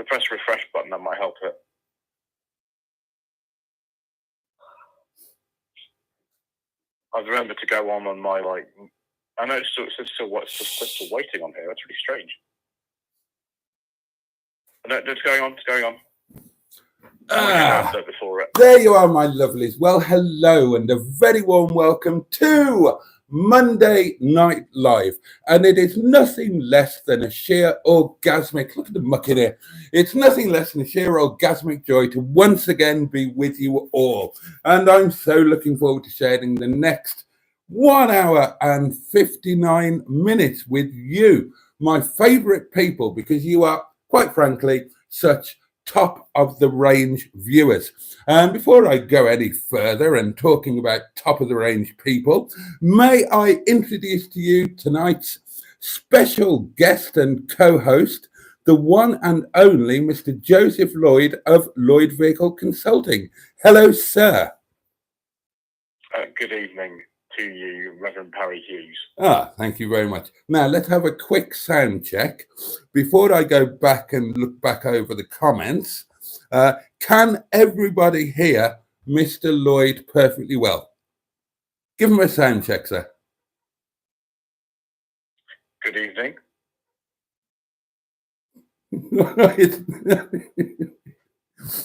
press the refresh button, that might help it. I've remembered to go on my, I know it's still waiting on here. That's really strange. No, it's going on. It's going on. There you are, my lovelies. Well, hello and a very warm welcome to Monday Night Live. And it is nothing less than a sheer orgasmic, look at the muck in here. It's nothing less than a sheer orgasmic joy to once again be with you all. And I'm so looking forward to sharing the next 1 hour and 59 minutes with you, my favorite people, because you are, quite frankly, such top of the range viewers. And before I go any further and talking about top of the range people, may I introduce to you tonight's special guest and co-host, the one and only Mr. Joseph Lloyd of Lloyd Vehicle Consulting. Hello, sir. Good evening to you, Reverend Parry Hughes. Thank you very much. Now, let's have a quick sound check. Before I go back and look back over the comments, can everybody hear Mr. Lloyd perfectly well? Give him a sound check, sir. Good evening.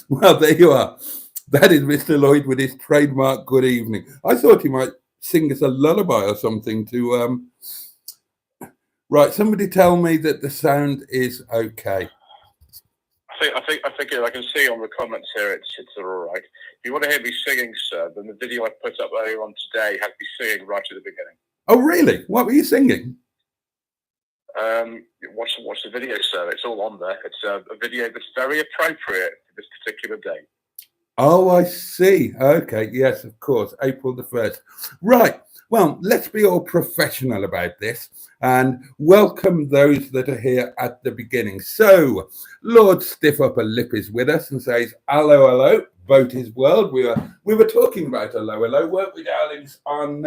Well, there you are. That is Mr. Lloyd with his trademark good evening. I thought he might sing us a lullaby or something to right, somebody tell me that the sound is okay. I think I can see on the comments here it's all right. If you want to hear me singing, sir, then the video I put up earlier on today had me singing right at the beginning. Oh really? What were you singing? Watch the video, sir. It's all on there. It's a video that's very appropriate for this particular day. Oh, I see. Okay, yes, of course, April the 1st. Right, well, let's be all professional about this and welcome those that are here at the beginning. So, Lord Stiff Upper Lip is with us and says, hello, hello, Boaty's World. We were talking about hello, hello, weren't we, darlings, on,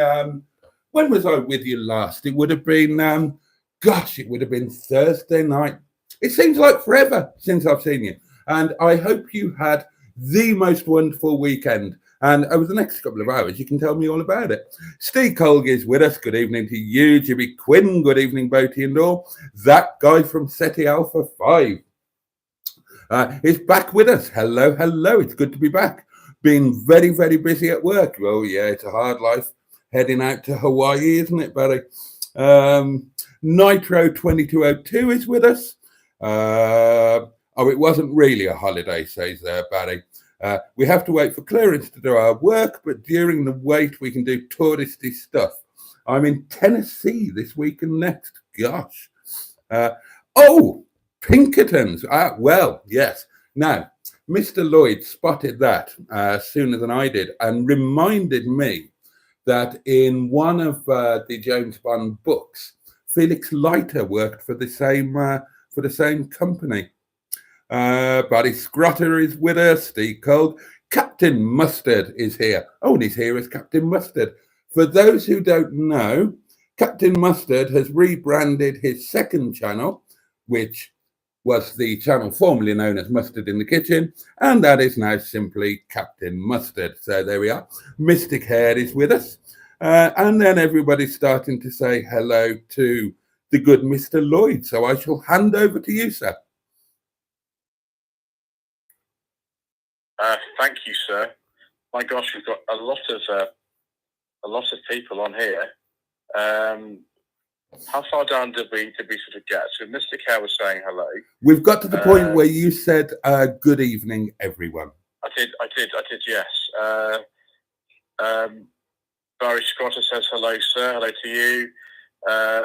when was I with you last? It would have been, gosh, it would have been Thursday night. It seems like forever since I've seen you. And I hope you had the most wonderful weekend, and over the next couple of hours you can tell me all about it. Steve Colg is with us. Good evening to you. Jimmy Quinn, good evening, Boaty and all. That guy from SETI Alpha 5 is back with us. Hello, hello, it's good to be back. Been very, very busy at work. Oh yeah, it's a hard life heading out to Hawaii, isn't it, Barry? Nitro 2202 is with us. Oh, it wasn't really a holiday, says Barry. We have to wait for clearance to do our work, but during the wait, we can do touristy stuff. I'm in Tennessee this week and next. Gosh. Oh, Pinkertons. Well, yes. Now, Mr. Lloyd spotted that sooner than I did and reminded me that in one of the James Bond books, Felix Leiter worked for the same company. Barry Scrotter is with us. Steve Cold. Captain Mustard is here. Oh, and he's here as Captain Mustard. For those who don't know, Captain Mustard has rebranded his second channel, which was the channel formerly known as Mustard in the Kitchen, and that is now simply Captain Mustard. So there we are. Mystic Hair is with us. And then everybody's starting to say hello to the good Mr. Lloyd. So I shall hand over to you, sir. Thank you, sir. My gosh, we've got a lot of people on here. How far down did we sort of get? So Mystic Hair was saying hello. We've got to the point where you said good evening, everyone. I did, yes. Barry Scrotter says hello, sir. Hello to you.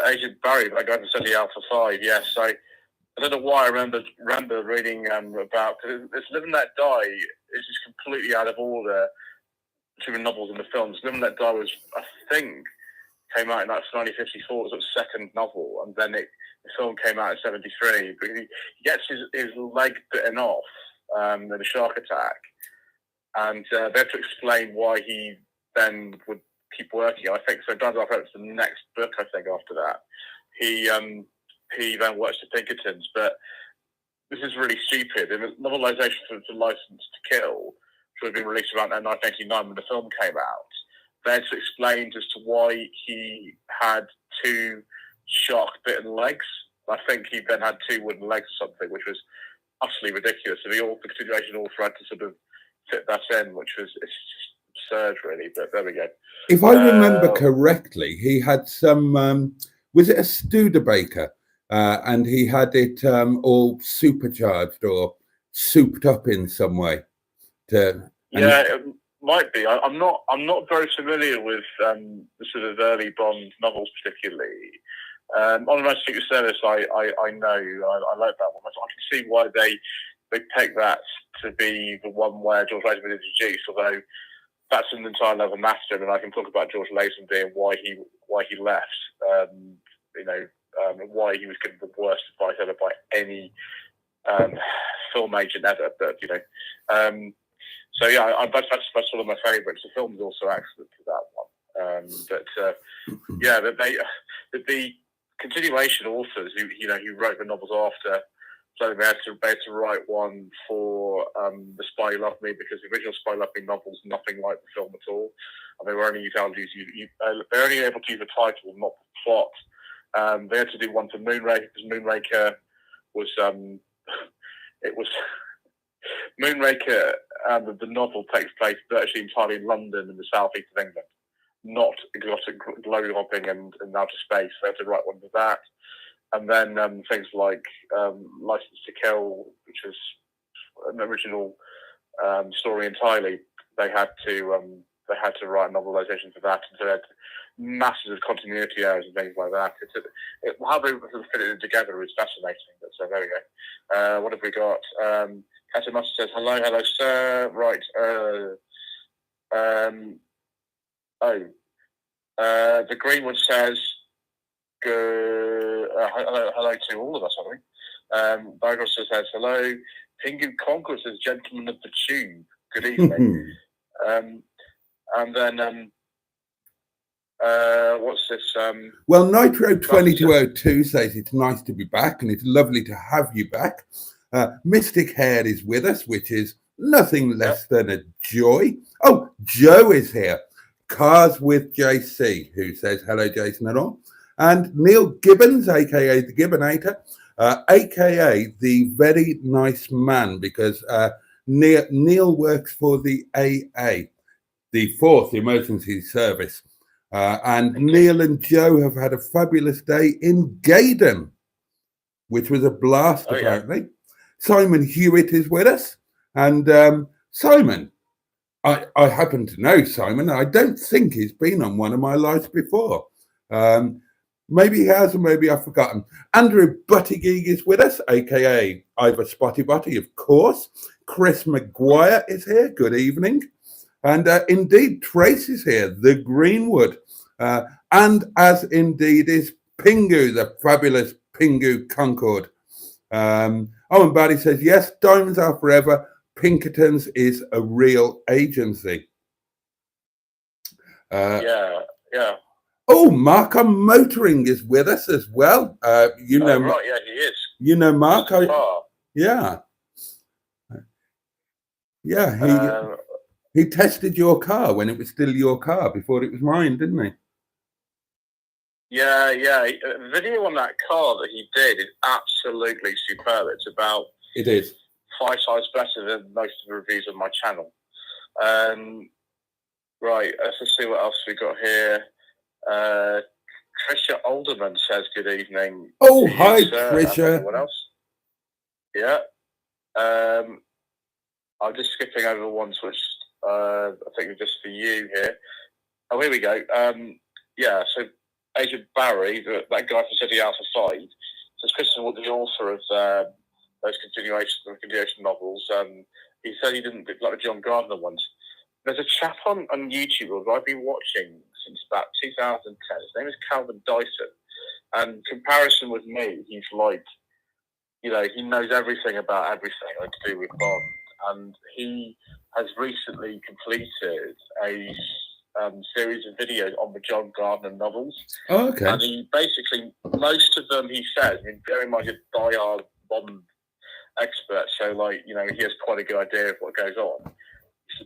Agent Barry, I got to SETI Alpha 5, yes. I don't know why I remember reading about, because this Live and Let Die is just completely out of order between the novels and the films. Live and Let Die was, I think, came out in 1954. It was its second novel, and then the film came out in 1973. But he gets his leg bitten off in a shark attack, and they have to explain why he then would keep working. I think so. Guns Off It's the next book. I think after that, he then works the Pinkertons, but. this is really stupid. The novelisation for License to Kill, which had been released around 1989 when the film came out, they had to explain as to why he had 2 shark-bitten legs. I think he then had 2 wooden legs or something, which was utterly ridiculous. So the continuation author had to sort of fit that in, which was absurd, really. But there we go. If I remember correctly, he had some, was it a Studebaker? And he had it all supercharged or souped up in some way. It might be. I'm not very familiar with the sort of early Bond novels, particularly. On the Majestic Secret Service, I know I like that one. I can see why they picked that to be the one where George Lazenby is introduced, although that's an entire level master, and I can talk about George Lazenby and why he left. Why he was given the worst advice ever by any film agent ever. But so yeah, that's one of my favourites. The film is also excellent for that one. The continuation authors who wrote the novels after, so they had to write one for The Spy Who Loved Me, because the original Spy Who Loved Me novel is nothing like the film at all, and they were only able to use the title, not the plot. They had to do one for Moonraker, because Moonraker was Moonraker. The novel takes place virtually entirely in London and the southeast of England, not exotic globe hopping and outer space. They had to write one for that, and then things like License to Kill, which was an original story entirely. They had to write a novelisation for that, and so they had masses of continuity errors and things like that. How they fit it together is fascinating. But so there we go. What have we got? Catherine Master says, hello, sir. Right. The Greenwood says, hello to all of us, I think. Bagel says, hello. Pingu Concord says, gentlemen of the tube. Good evening. And then, what's this? Well, Nitro 2202 says it's nice to be back, and it's lovely to have you back. Mystic Hair is with us, which is nothing less than a joy. Oh, Joe is here. Cars with JC, who says hello, Jason and all. And Neil Gibbons, aka the Gibbonator, aka the very nice man, because Neil works for the AA, the 4th Emergency Service. And Neil and Joe have had a fabulous day in Gaydon, which was a blast, apparently. Yeah. Simon Hewitt is with us. And Simon, I happen to know Simon. I don't think he's been on one of my lives before. Maybe he has, or maybe I've forgotten. Andrew Buttigieg is with us, a.k.a. Ivor Spotty Butty, of course. Chris McGuire is here. Good evening. And indeed, Trace is here, the Greenwood. And as indeed is Pingu, the fabulous Pingu Concord. And Barry says, yes, diamonds are forever. Pinkerton's is a real agency. Yeah. Oh, Mark on Motoring is with us as well. Right, yeah, he is. You know Mark? Yeah. Yeah, he tested your car when it was still your car before it was mine, didn't he? Yeah. The video on that car that he did is absolutely superb. It is 5 times better than most of the reviews on my channel. Right, let's just see what else we got here. Trisha Alderman says good evening. Oh, hi, Trisha. Anyone else? Yeah. I'm just skipping over ones which I think are just for you here. Oh, here we go. So Agent Barry, that guy from City Alpha 5, says Christopher Wood, the author of those continuation novels. He said he didn't like the John Gardner ones. There's a chap on YouTube who I've been watching since about 2010. His name is Calvin Dyson. And in comparison with me, he's like, he knows everything about everything to do with Bond. And he has recently completed a series of videos on the John Gardner novels. Oh, okay. And he basically, most of them, he says, very much a diehard Bond experts. So, like, you know, he has quite a good idea of what goes on.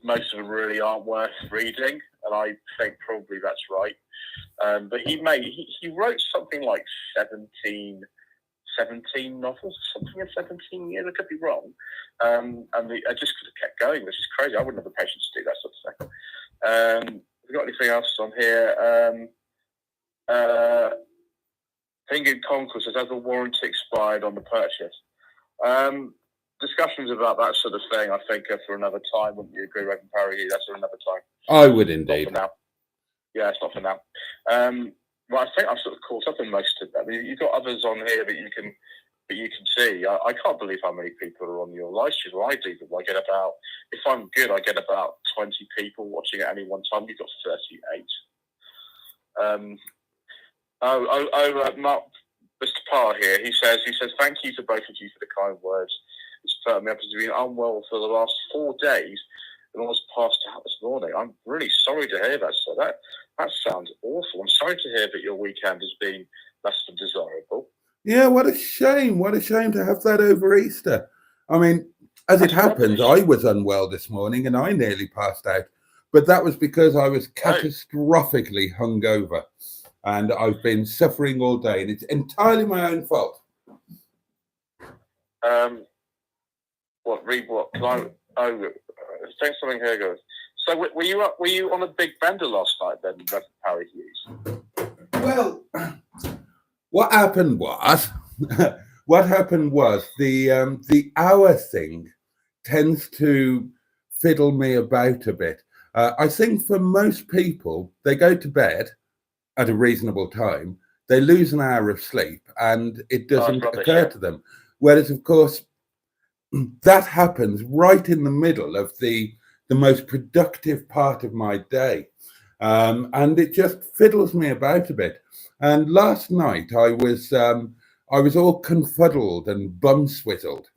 Most of them really aren't worth reading, and I think probably that's right. But he wrote something like 17 novels, something in 17 years. I could be wrong. And I just could have kept going, which is crazy. I wouldn't have the patience to do that sort of thing. Have we got anything else on here? Thing in Concourse says, has the warranty expired on the purchase? Discussions about that sort of thing, I think, are for another time. Wouldn't you agree, Reverend Parry? That's for another time. I would indeed. Not for now. Yeah, it's not for now. Well, I think I've sort of caught up in most of them. You've got others on here that you can see. I can't believe how many people are on your live stream. I do. I get about, if I'm good, I get about 20 people watching at any one time. You've got 38. Mark, Mr. Parr here. He says, thank you to both of you for the kind words. It's perked me up. I've been unwell for the last 4 days and almost passed out this morning. I'm really sorry to hear that, sir. That sounds awful. I'm sorry to hear that your weekend has been less than desirable. Yeah, what a shame. What a shame to have that over Easter. I mean, as it happens, I was unwell this morning and I nearly passed out. But that was because I was catastrophically hungover. And I've been suffering all day. And it's entirely my own fault. Read what? Saying something here goes. So were you on a big bender last night then, Reverend Parry Hughes? Well, what happened was the hour thing tends to fiddle me about a bit. I think for most people, they go to bed at a reasonable time, they lose an hour of sleep, and it doesn't occur to them. Whereas, of course, that happens right in the middle of the most productive part of my day. And it just fiddles me about a bit. And last night I was all confuddled and bum-swizzled.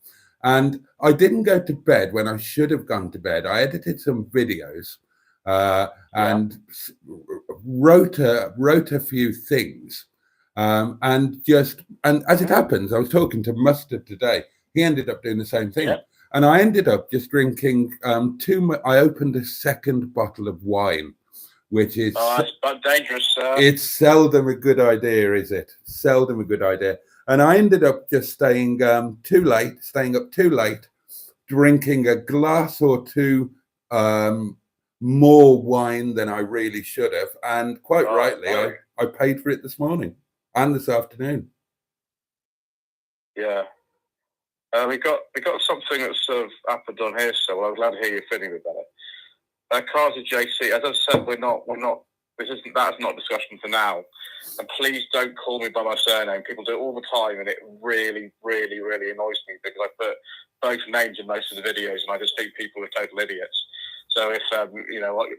And I didn't go to bed when I should have gone to bed. I edited some videos and wrote a few things. And as it happens, I was talking to Mustard today. He ended up doing the same thing. Yeah. And I ended up just drinking I opened a second bottle of wine, which is that's dangerous, sir. It's seldom a good idea, is it? Seldom a good idea. And I ended up just staying up too late, drinking a glass or two more wine than I really should have. And quite rightly, I paid for it this morning and this afternoon. Yeah. We got something that's sort of happened on here, so I'm glad to hear you're feeling a bit better. Cars of JC, as I've said, that's not a discussion for now. And please don't call me by my surname. People do it all the time, and it really, really, really annoys me because I put both names in most of the videos, and I just think people are total idiots. So if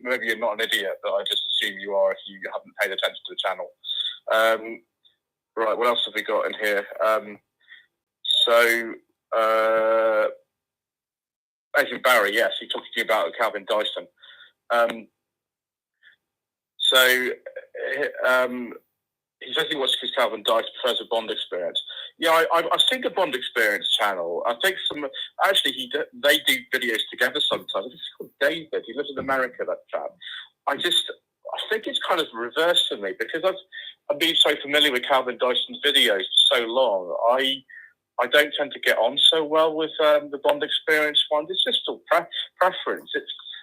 maybe you're not an idiot, but I just assume you are if you haven't paid attention to the channel. Right, what else have we got in here? Agent Barry, yes, he talked to you about Calvin Dyson. He says he watches his Calvin Dyson prefers a Bond experience. Yeah, I've seen the Bond experience channel. I think they do videos together sometimes. I think it's called David. He lives in America, that chap. I think it's kind of reversed for me because I've been so familiar with Calvin Dyson's videos for so long. I don't tend to get on so well with the Bond experience one. It's just a preference.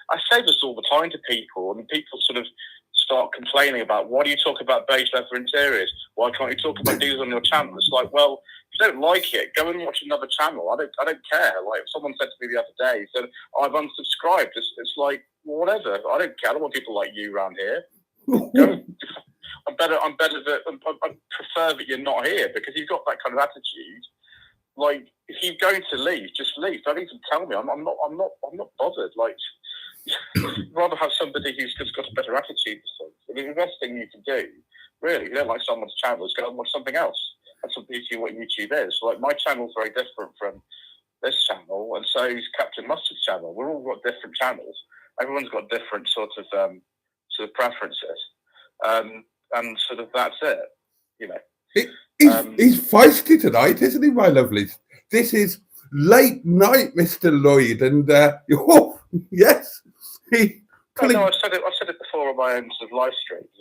I say this all the time to people, and people sort of start complaining about, why do you talk about beige leather interiors? Why can't you talk about these on your channel? It's like, well, if you don't like it, go and watch another channel. I don't care. Like, if someone said to me the other day, said, I've unsubscribed. It's like, well, whatever. I don't care. I don't want people like you around here. I prefer that you're not here because you've got that kind of attitude. Like, if you're going to leave, just leave. Don't even tell me. I'm not bothered. Like, I'd rather have somebody who's just got a better attitude for things. I mean, the best thing you can do, really, if you don't like someone's channel, is go and watch something else. That's the beauty of what YouTube is. Like, my channel's very different from this channel, and so is Captain Mustard's channel. We're all got different channels. Everyone's got different sort of preferences, and sort of that's it. You know. He's feisty tonight, isn't he, my lovelies? This is late night, Mr. Lloyd, and oh, yes, he pulling. No, I've said it before on my own sort of live streams,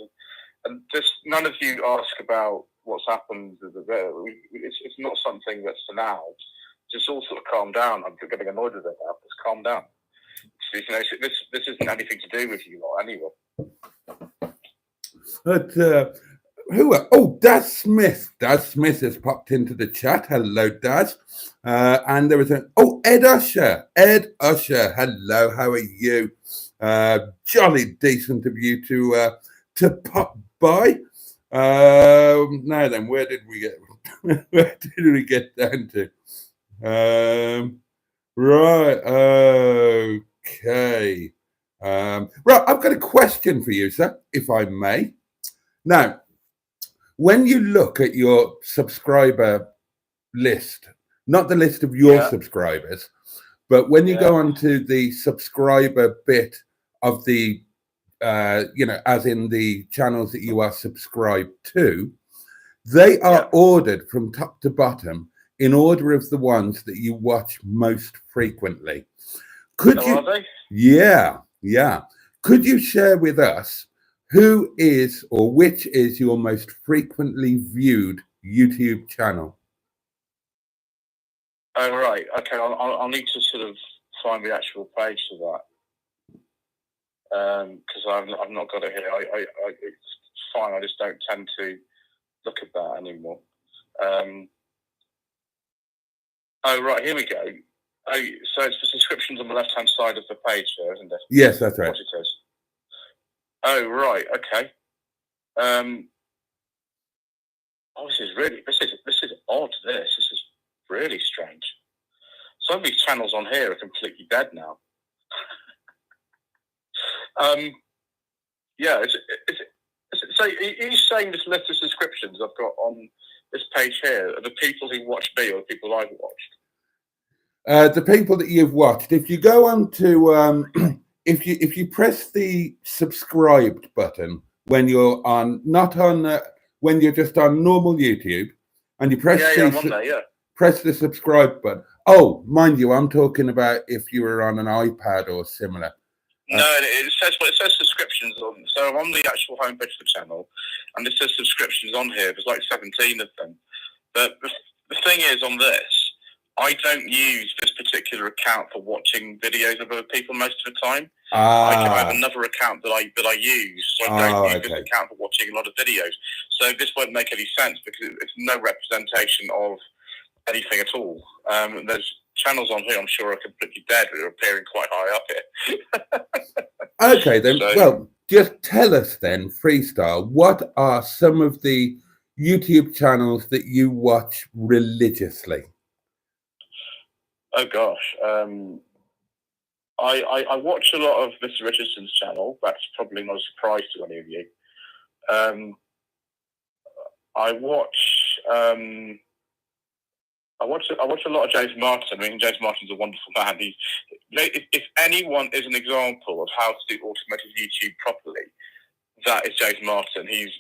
and just none of you ask about what's happened. It's not something that's for now. Just all sort of calm down. I'm getting annoyed with it now. Just calm down. So, this isn't anything to do with you lot anyway. But who? Oh, Daz Smith. Daz Smith has popped into the chat. Hello, Daz. And there was Ed Usher. Ed Usher. Hello. How are you? Jolly decent of you to pop by. Now then, where did we get down to? Right. Okay. Right. I've got a question for you, sir, if I may. Now, when you look at your subscriber list, not the list of your subscribers, but when you go onto the subscriber bit of the, as in the channels that you are subscribed to, they are ordered from top to bottom in order of the ones that you watch most frequently. Are they? Yeah. Could you share with us who is or which is your most frequently viewed YouTube channel? Oh, right. Okay, I'll need to sort of find the actual page for that because I've not got it here. It's fine. I just don't tend to look at that anymore. Oh, right. Here we go. Oh, so it's the subscriptions on the left-hand side of the page there, isn't it? Yes, that's right. What it says. Oh, right. Okay. This is odd. This is really strange. Some of these channels on here are completely dead now. So are you saying this list of subscriptions I've got on this page here are the people who watch me or the people I've watched? The people that you've watched. If you go on to if you press the subscribed button when you're on when you're just on normal YouTube and you press press the subscribe button. Oh, mind you, I'm talking about if you were on an iPad or similar. No, it says subscriptions on. So I'm on the actual homepage of the channel, and it says subscriptions on here. There's like 17 of them. But the thing is, on this, I don't use this particular account for watching videos of other people most of the time. I have another account that I use, so I don't use this account for watching a lot of videos. So this won't make any sense because it's no representation of anything at all. There's channels on here I'm sure are completely dead that are appearing quite high up here. Okay, then. So, well, just tell us then, freestyle, what are some of the YouTube channels that you watch religiously? Oh gosh, I watch a lot of Mr. Richardson's channel. That's probably not a surprise to any of you. I watch a lot of James Martin. I mean, James Martin's a wonderful man. If anyone is an example of how to do automated YouTube properly, that is James Martin. He's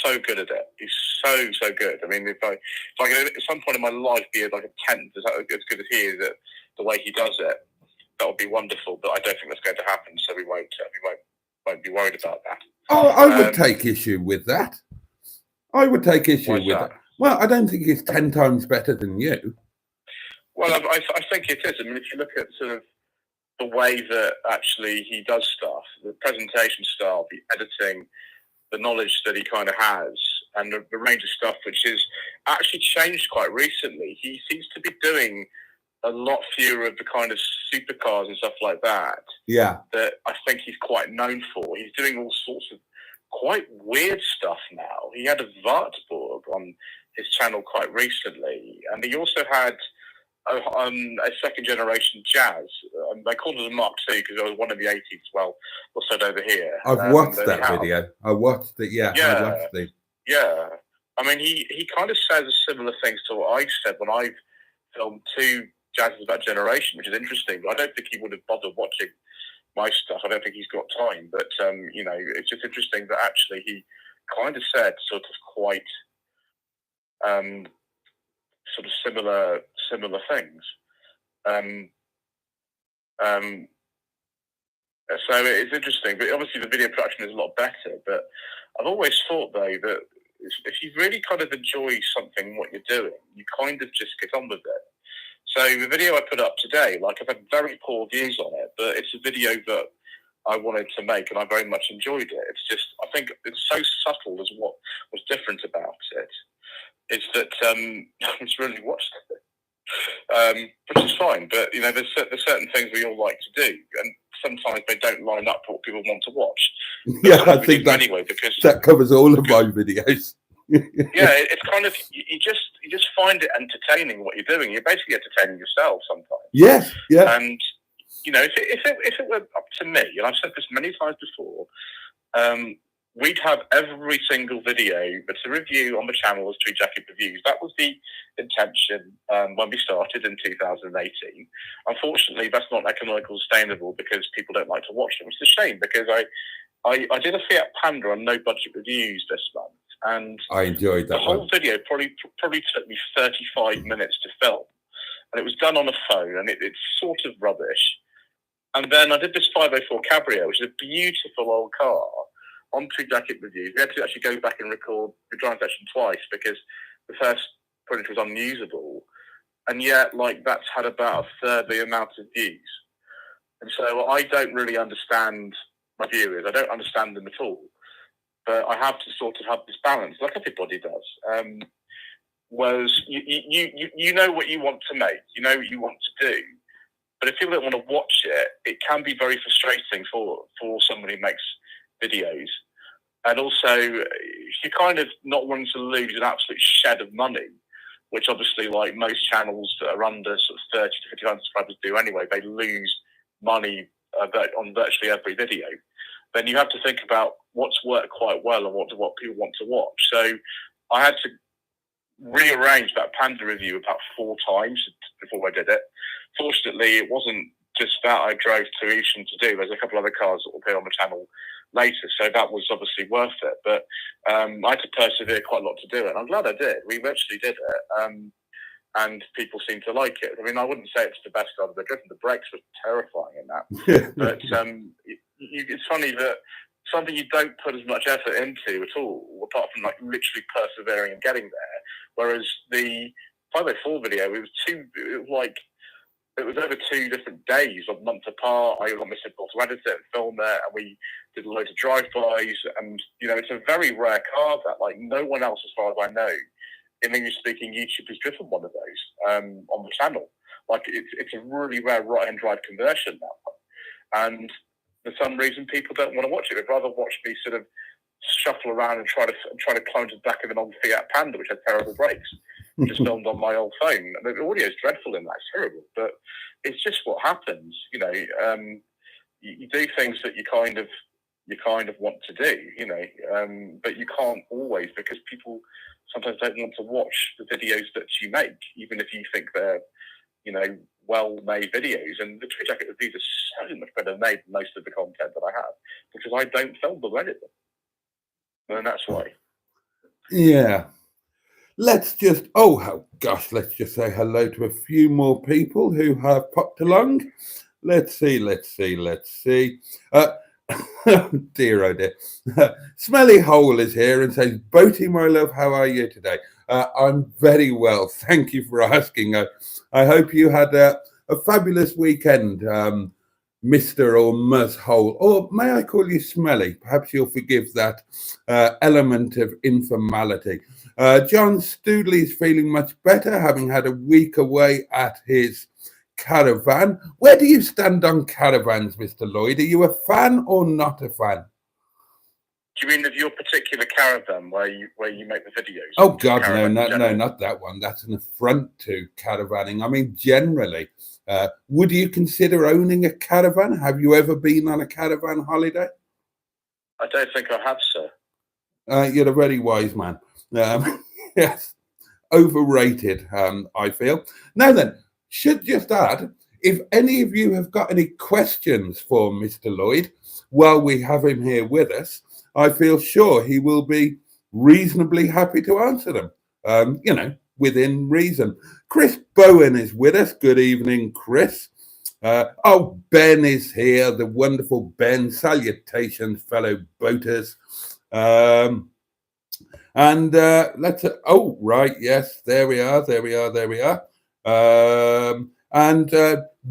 so good at it. He's so good. I mean, if I at some point in my life be like a tenth as good as he is at the way he does it, that would be wonderful. But I don't think that's going to happen. So we won't be worried about that. Oh, I would take issue with that. I would take issue with that. Well, I don't think he's 10 times better than you. Well, I think it is. I mean, if you look at sort of the way that actually he does stuff, the presentation style, the editing, the knowledge that he kind of has, and the range of stuff which is actually changed quite recently. He seems to be doing a lot fewer of the kind of supercars and stuff like that. Yeah. That I think he's quite known for. He's doing all sorts of quite weird stuff now. He had a Wartburg on his channel quite recently, and he also had a second generation Jazz. They called it a Mark II because it was one of the 80s as well, also over here. I've watched that video. I watched it, I watched it. Yeah. I mean, he kind of says similar things to what I've said when I've filmed two Jazzes about generation, which is interesting, but I don't think he would have bothered watching my stuff. I don't think he's got time, but it's just interesting that actually he kind of said sort of quite sort of similar things. So it's interesting, but obviously the video production is a lot better. But I've always thought, though, that if you really kind of enjoy something, what you're doing, you kind of just get on with it. So the video I put up today, like, I've had very poor views on it, but it's a video that I wanted to make, and I very much enjoyed it. It's just, I think it's so subtle as what was different about it, is that it's really watched it, which is fine. But, you know, there's certain things we all like to do, and sometimes they don't line up for what people want to watch. Yeah, I think that, anyway, because that covers all of my videos. Yeah, it's kind of, you just find it entertaining what you're doing. You're basically entertaining yourself sometimes. Yes, yeah. And, you know, if it were up to me, and I've said this many times before, we'd have every single video that's a review on the channel as Tweed Jacket Reviews. That was the intention when we started in 2018. Unfortunately, that's not economically sustainable because people don't like to watch them, which is a shame, because I did a Fiat Panda on no budget reviews this month, and I enjoyed that. The whole video probably took me 35 minutes to film, and it was done on a phone, and it's sort of rubbish. And then I did this 504 Cabrio, which is a beautiful old car, on Tweed Jacket Reviews. We had to actually go back and record the driving session twice because the first footage was unusable, and yet, like, that's had about a third the amount of views. And so I don't really understand my viewers. I don't understand them at all. But I have to sort of have this balance, like everybody does. Whereas you know what you want to make, you know what you want to do. But if people don't want to watch it, it can be very frustrating for somebody who makes videos. And also, you're kind of not wanting to lose an absolute shed of money, which obviously, like most channels that are under sort of 30 to 50 subscribers do anyway, they lose money on virtually every video. Then you have to think about what's worked quite well and what people want to watch. So I had to rearrange that Panda review about 4 times before I did it. Fortunately, it wasn't just that I drove to Evesham to do. There's a couple other cars that will appear on the channel later, so that was obviously worth it. But I had to persevere quite a lot to do it. And I'm glad I did. We eventually did it. And people seem to like it. I mean, I wouldn't say it's the best car I've ever driven. The brakes were terrifying in that. But it's funny that something you don't put as much effort into at all, apart from like literally persevering and getting there. Whereas the 504 video, it was over 2 different days, a month apart. I got Mr. Paul to edit it and film it, and we did a load of drive-bys. And, you know, it's a very rare car that, like, no one else, as far as I know, in English-speaking YouTube has driven one of those on the channel. Like, it's a really rare right-hand drive conversion now. And for some reason, people don't want to watch it. They'd rather watch me sort of shuffle around and try to climb to the back of an old Fiat Panda, which had terrible brakes, which is filmed on my old phone. The audio is dreadful in that. It's terrible. But it's just what happens. You know, you do things that you kind of want to do, you know, but you can't always, because people sometimes don't want to watch the videos that you make, even if you think they're, you know, well-made videos. And the Tweed Jacket Reviews are so much better made than most of the content that I have, because I don't film them or edit them. And that's why. Yeah. Let's just say hello to a few more people who have popped along. Let's see. Dear, oh dear. Smelly Hole is here and says, Boaty, my love, how are you today? I'm very well. Thank you for asking. I hope you had a fabulous weekend, Mr. or Ms. Hole. Or may I call you Smelly? Perhaps you'll forgive that element of informality. John Stoodley's feeling much better, having had a week away at his caravan. Where do you stand on caravans, Mr. Lloyd? Are you a fan or not a fan? Do you mean of your particular caravan where you make the videos? Oh God, no, not that one. That's an affront to caravaning. I mean, generally, would you consider owning a caravan? Have you ever been on a caravan holiday? I don't think I have, sir. You're a very wise man. Yes, overrated, I feel. Now then, should just add, if any of you have got any questions for Mr. Lloyd while we have him here with us, I feel sure he will be reasonably happy to answer them. You know, within reason. Chris Bowen is with us. Good evening, Chris. Ben is here, the wonderful Ben. Salutations, fellow boaters. Yes, there we are.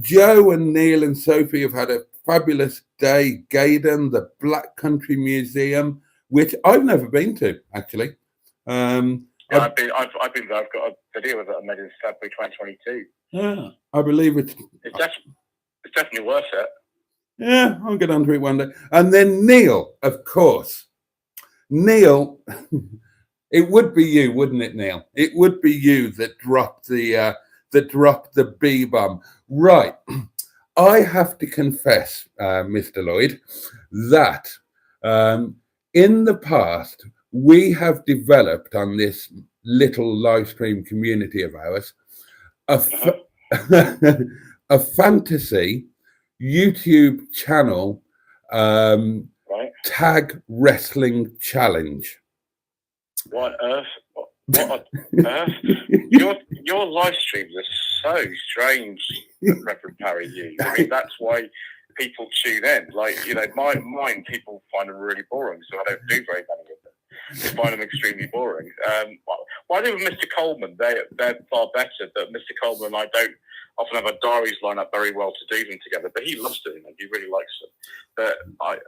Joe and Neil and Sophie have had a fabulous day. Gaydon, the Black Country Museum, which I've never been to, actually. I've been there. I've got a video of it I made in February 2022. Yeah, I believe it's definitely worth it. Yeah, I'll get onto it one day. And then Neil, of course. Neil, it would be you, wouldn't it, Neil? It would be you that dropped the B bomb. Right. I have to confess, Mr. Lloyd, that in the past we have developed on this little live stream community of ours a fantasy YouTube channel tag wrestling challenge. What on earth? What on earth? Your live streams are so strange, Reverend Parry. I mean, that's why people tune in. Like, mine people find them really boring, so I don't do very many of them. They find them extremely boring. Why do with Mr. Coleman? They're far better, but Mr. Coleman and I don't often have our diaries line up very well to do them together. But he loves doing them. He really likes them. But I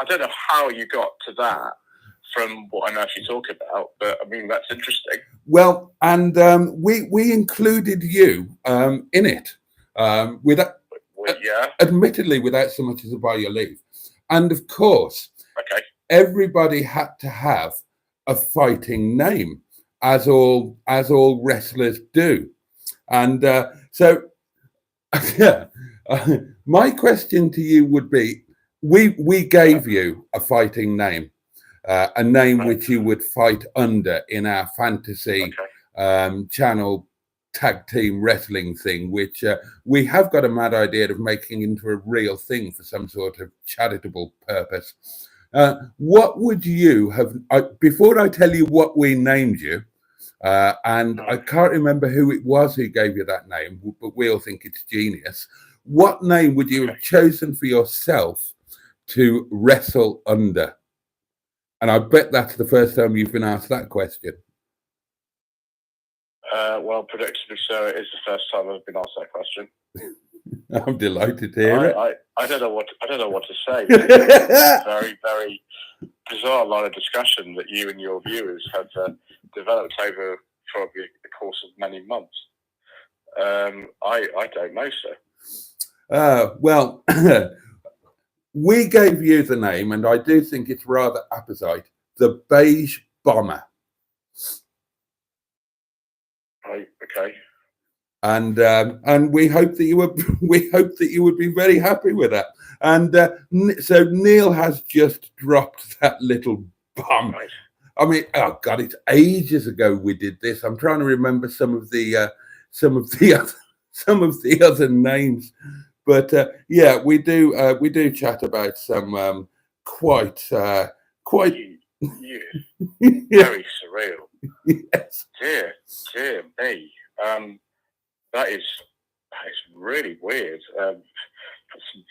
don't know how you got to that from what I'm actually talking about, but I mean, that's interesting. Well, and we included you in it, admittedly without so much as a by your leave. And of course, everybody had to have a fighting name, as all wrestlers do. And so, my question to you would be, we gave you a fighting name. A name which you would fight under in our fantasy channel tag team wrestling thing, which we have got a mad idea of making into a real thing for some sort of charitable purpose. What would you have, before I tell you what we named you, and I can't remember who it was who gave you that name, but we all think it's genius. What name would you have chosen for yourself to wrestle under? And I bet that's the first time you've been asked that question. Well, predictably so, it is the first time I've been asked that question. I'm delighted to hear it. I don't know what to say. It's a very, very bizarre line of discussion that you and your viewers have developed over probably the course of many months. I don't know, sir. Well. We gave you the name, and I do think it's rather apposite, the Beige Bomber. Right, okay. And we hope that you would be very happy with that. And so Neil has just dropped that little bomb. Right. I mean, oh God, it's ages ago we did this. I'm trying to remember some of the other names. But we do chat about some quite very surreal. Yes. Dear me. That is really weird. Some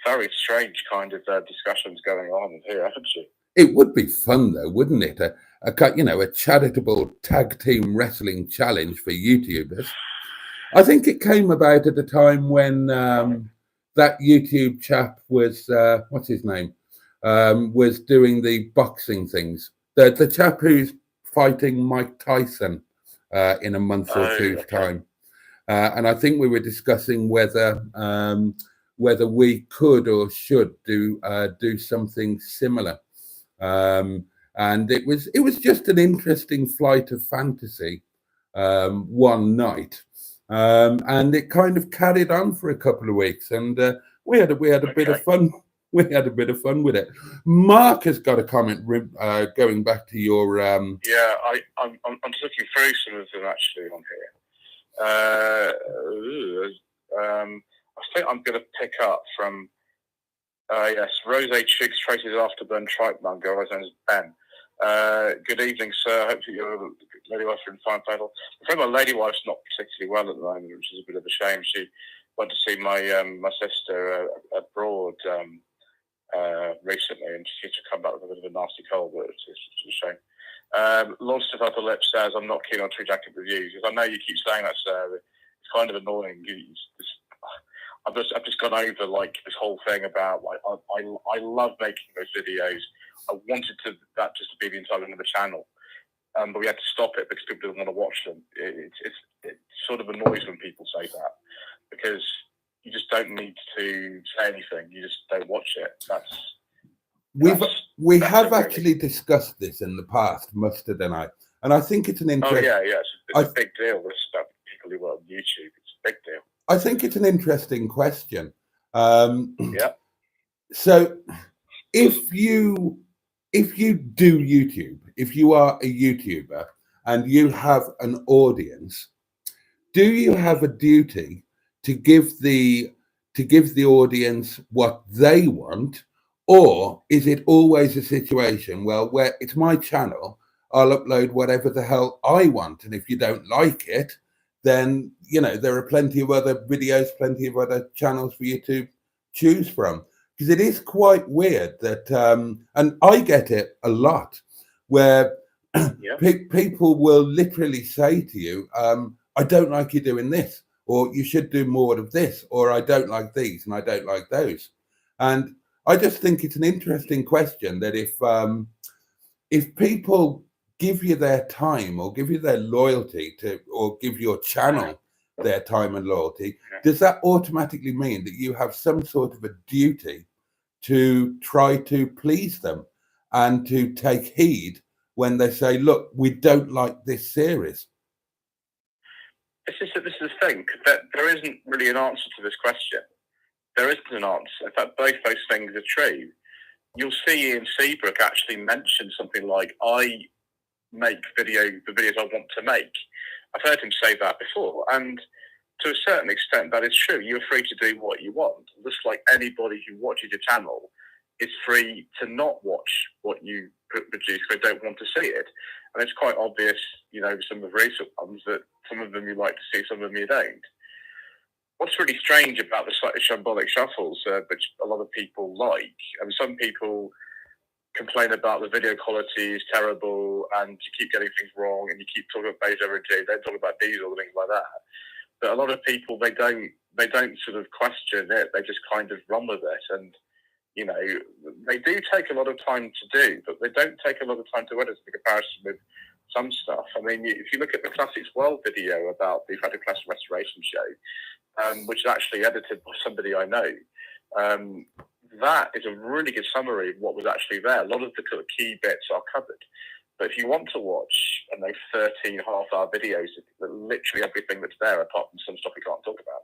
very strange kind of discussions going on here, haven't you? It would be fun though, wouldn't it? A charitable tag team wrestling challenge for YouTubers. I think it came about at a time when that YouTube chap was what's his name? Was doing the boxing things. The chap who's fighting Mike Tyson in a month or two's time. And I think we were discussing whether we could or should do something similar. And it was just an interesting flight of fantasy one night. And it kind of carried on for a couple of weeks, and we had a bit of fun. We had a bit of fun with it. Mark has got a comment going back to your. I'm just looking through some of them actually on here. I think I'm going to pick up from yes, Rose Chicks Traces Afterburn Tripe Monger, otherwise known as Ben. Good evening, sir. Hopefully you're Lady Wife in fine title. I'm afraid my lady wife's not particularly well at the moment, which is a bit of a shame. She went to see my sister abroad recently, and she had to come back with a bit of a nasty cold, but it's a shame. Lord Stuff Upper Lip says, I'm not keen on True Jacket reviews. Because I know you keep saying that, Sarah. It's kind of annoying. I've just gone over like this whole thing about like I love making those videos. I wanted that just to be the entire of the channel, but we had to stop it because people didn't want to watch them. It sort of annoys when people say that, because you just don't need to say anything. You just don't watch it. We have actually discussed this in the past, Mustard and I think it's an interesting. Oh yeah, it's a big deal. This stuff, people who are on YouTube, it's a big deal. I think it's an interesting question. Yeah. So, if you do YouTube, if you are a YouTuber and you have an audience, do you have a duty to give the audience what they want, or is it always a situation where it's my channel, I'll upload whatever the hell I want, and if you don't like it, then there are plenty of other videos, plenty of other channels for you to choose from? Because it is quite weird that, and I get it a lot, where people will literally say to you, I don't like you doing this, or you should do more of this, or I don't like these and I don't like those. And I just think it's an interesting question that if people give you their time or give you their loyalty or give your channel their time and loyalty, does that automatically mean that you have some sort of a duty to try to please them and to take heed when they say, look, we don't like this series? This is the thing, that there isn't really an answer to this question. There isn't an answer. In fact, both those things are true. You'll see Ian Seabrook actually mention something like, I make the videos I want to make. I've heard him say that before, and to a certain extent that is true. You're free to do what you want, just like anybody who watches your channel is free to not watch what you produce if they don't want to see it. And it's quite obvious, some of the recent ones, that some of them you like to see, some of them you don't. What's really strange about the slightly shambolic shuffles, which a lot of people like, and some people complain about the video quality is terrible and you keep getting things wrong and you keep talking about beige overage, don't talk about diesel and things like that. But a lot of people, they don't sort of question it, they just kind of run with it. And they do take a lot of time to do, but they don't take a lot of time to edit in comparison with some stuff. I mean, if you look at the Classics World video about the Phantom Classic Restoration show, which is actually edited by somebody I know, that is a really good summary of what was actually there. A lot of the key bits are covered. But if you want to watch, 13 half-hour videos, literally everything that's there, apart from some stuff we can't talk about,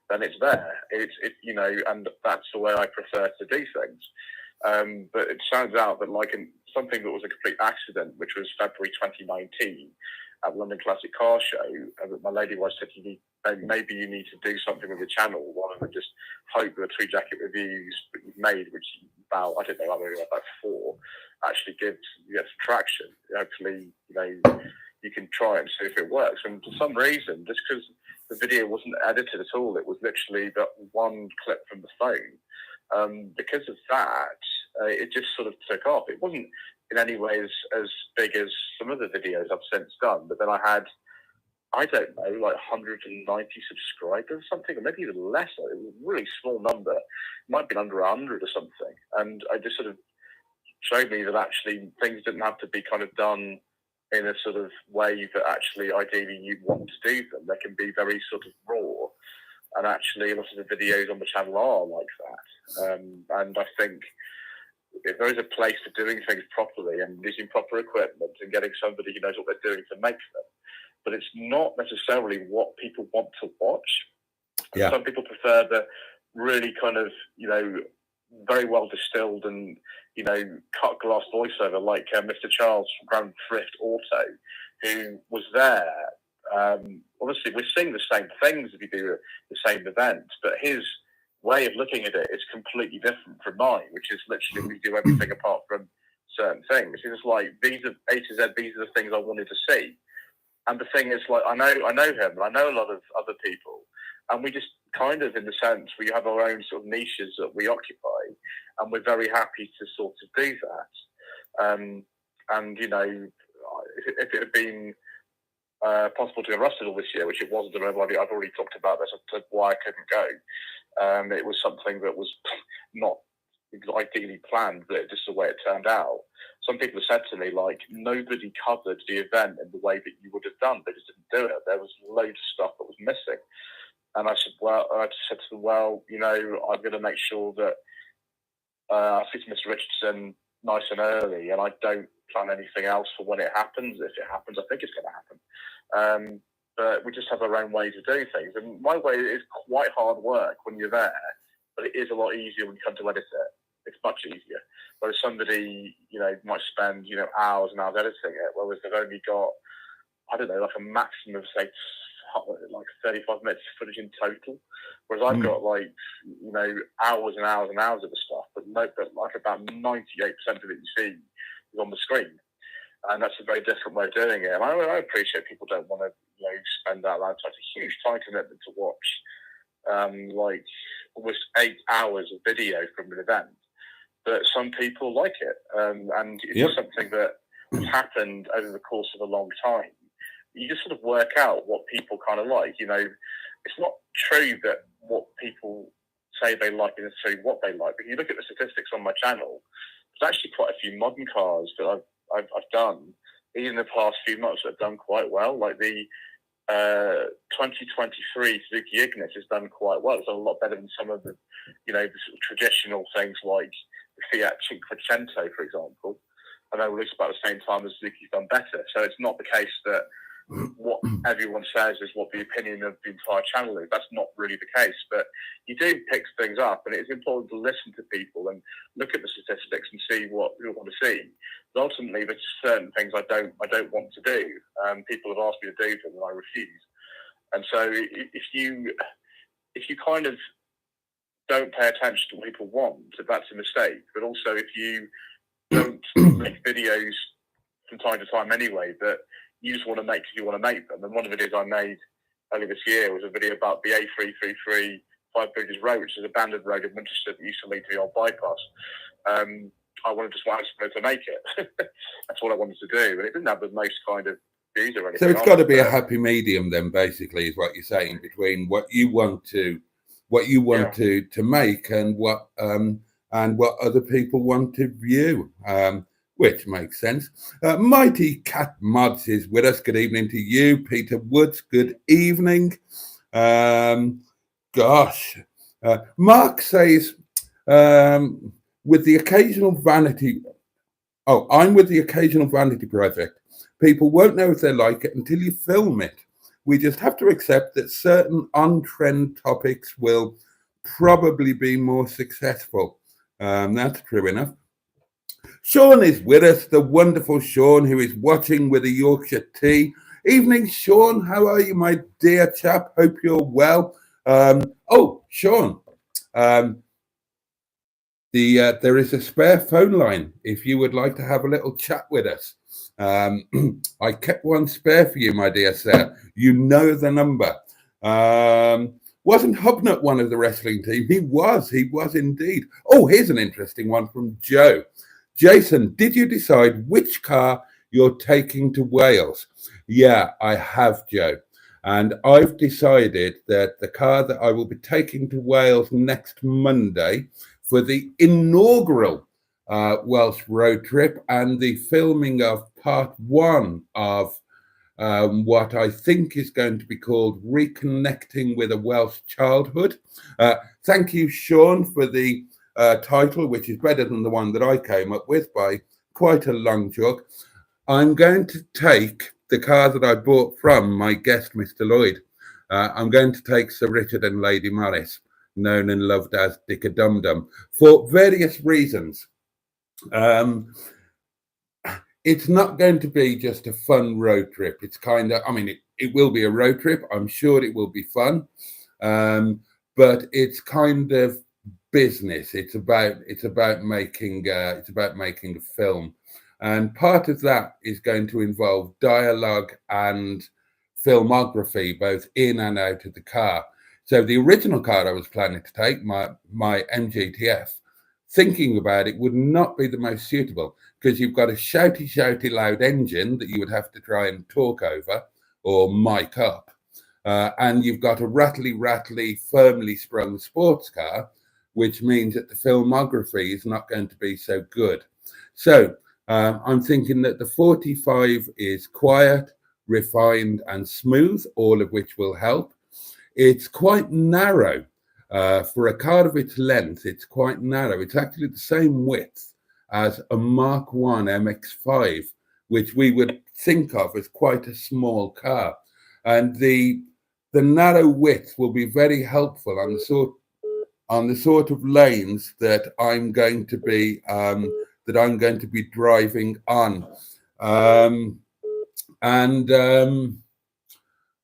then it's there. And that's the way I prefer to do things. But it turns out that, like in something that was a complete accident, which was February 2019 at the London Classic Car Show, my lady wife said, maybe you need to do something with your channel rather than just hope that the True Jacket reviews that you've made, which about, I don't know, about 4, actually gets some traction. Hopefully, you can try it and see if it works. And for some reason, just because the video wasn't edited at all, it was literally that one clip from the phone. Because of that, it just sort of took off. It wasn't in any way as big as some of the videos I've since done, but then I had, I don't know, like 190 subscribers or something, or maybe even less. It was a really small number. It might have been under 100 or something. And I just sort of showed me that actually things didn't have to be kind of done in a sort of way that actually ideally you want to do them. They can be very sort of raw. And actually a lot of the videos on the channel are like that. And I think if there is a place for doing things properly and using proper equipment and getting somebody who knows what they're doing to make them, but it's not necessarily what people want to watch. Yeah. Some people prefer the really kind of, very well distilled and, cut glass voiceover like Mr. Charles from Grand Thrift Auto, who was there. Obviously, we're seeing the same things if you do the same event, but his way of looking at it is completely different from mine, which is literally we do everything apart from certain things. It's like, these are A to Z, these are the things I wanted to see. And the thing is, like, I know him, and I know a lot of other people, and we just kind of, in the sense, we have our own sort of niches that we occupy, and we're very happy to sort of do that. And you know, if it had been possible to go Russell this year, which it wasn't, I've already talked about this, as to why I couldn't go. It was something that was not ideally planned, but just the way it turned out. Some people have said to me, like, nobody covered the event in the way that you would have done. They just didn't do it. There was loads of stuff that was missing. And I said, to them, well, you know, I'm going to make sure that I speak to Mr. Richardson nice and early, and I don't plan anything else for when it happens. If it happens, I think it's going to happen. But we just have our own way to do things. And my way is quite hard work when you're there, but it is a lot easier when you come to edit it. It's much easier. Whereas somebody, you know, might spend, you know, hours and hours editing it, whereas they've only got, I don't know, like a maximum of, say, like 35 minutes of footage in total. Whereas I've got, like, you know, hours and hours and hours of the stuff, but like about 98% of it you see is on the screen. And that's a very different way of doing it. And I appreciate people don't want to, you know, spend that amount of time. It's a huge time commitment to watch, like, almost 8 hours of video from an event. But some people like it. And it's something that has happened over the course of a long time. You just sort of work out what people kind of like. You know, it's not true that what people say they like is necessarily what they like. But if you look at the statistics on my channel, there's actually quite a few modern cars that I've done, even in the past few months, that have done quite well. Like the 2023 Suzuki Ignis has done quite well. It's done a lot better than some of the, you know, the sort of traditional things like the Fiat Cinquecento, for example. And they released about the same time as Suzuki's done better. So it's not the case that what everyone says is what the opinion of the entire channel is. That's not really the case. But you do pick things up, and it's important to listen to people and look at the statistics and see what you want to see. But ultimately, there's certain things I don't want to do. People have asked me to do them, and I refuse. And so if you kind of don't pay attention to what people want, that's a mistake. But also, if you don't make videos from time to time anyway, that you just want to make because you want to make them. And one of the videos I made earlier this year was a video about the A333 Five Bridges Road, which is a abandoned road in Winchester that used to lead to the old bypass. I wanted to make it. That's what I wanted to do. And it didn't have the most kind of views or anything. So it's got to be a happy medium then, basically, is what you're saying, between what you want to make and what other people want to view. Which makes sense. Mighty Cat Mods is with us. Good evening to you, Peter Woods. Good evening. Mark says, with the occasional vanity. Oh, I'm with the occasional vanity project. People won't know if they like it until you film it. We just have to accept that certain on-trend topics will probably be more successful. That's true enough. Sean is with us, the wonderful Sean, who is watching with a Yorkshire tea. Evening, Sean. How are you, my dear chap? Hope you're well. Sean, there is a spare phone line if you would like to have a little chat with us. I kept one spare for you, my dear sir. You know the number. Wasn't Hubnut one of the wrestling team? He was indeed. Oh, here's an interesting one from Joe. Jason, did you decide which car you're taking to Wales? Yeah, I have, Joe. And I've decided that the car that I will be taking to Wales next Monday for the inaugural Welsh road trip and the filming of part 1 of what I think is going to be called Reconnecting with a Welsh Childhood. Thank you, Sean, for the title, which is better than the one that I came up with by quite a long chalk. I'm going to take the car that I bought from my guest, Mr. Lloyd. I'm going to take Sir Richard and Lady Morris, known and loved as Dicka Dum Dum, for various reasons. It's not going to be just a fun road trip. It's kind of, it will be a road trip. I'm sure it will be fun. But it's kind of business. It's about making a film, and part of that is going to involve dialogue and filmography both in and out of the car. So the original car I was planning to take, my MGTF, thinking about it, would not be the most suitable because you've got a shouty loud engine that you would have to try and talk over or mic up. And you've got a rattly, firmly sprung sports car, which means that the filmography is not going to be so good. So I'm thinking that the 45 is quiet, refined and smooth, all of which will help. It's quite narrow. For a car of its length, it's quite narrow. It's actually the same width as a Mark 1 MX-5, which we would think of as quite a small car. And the narrow width will be very helpful on the sort of lanes that I'm going to be driving on.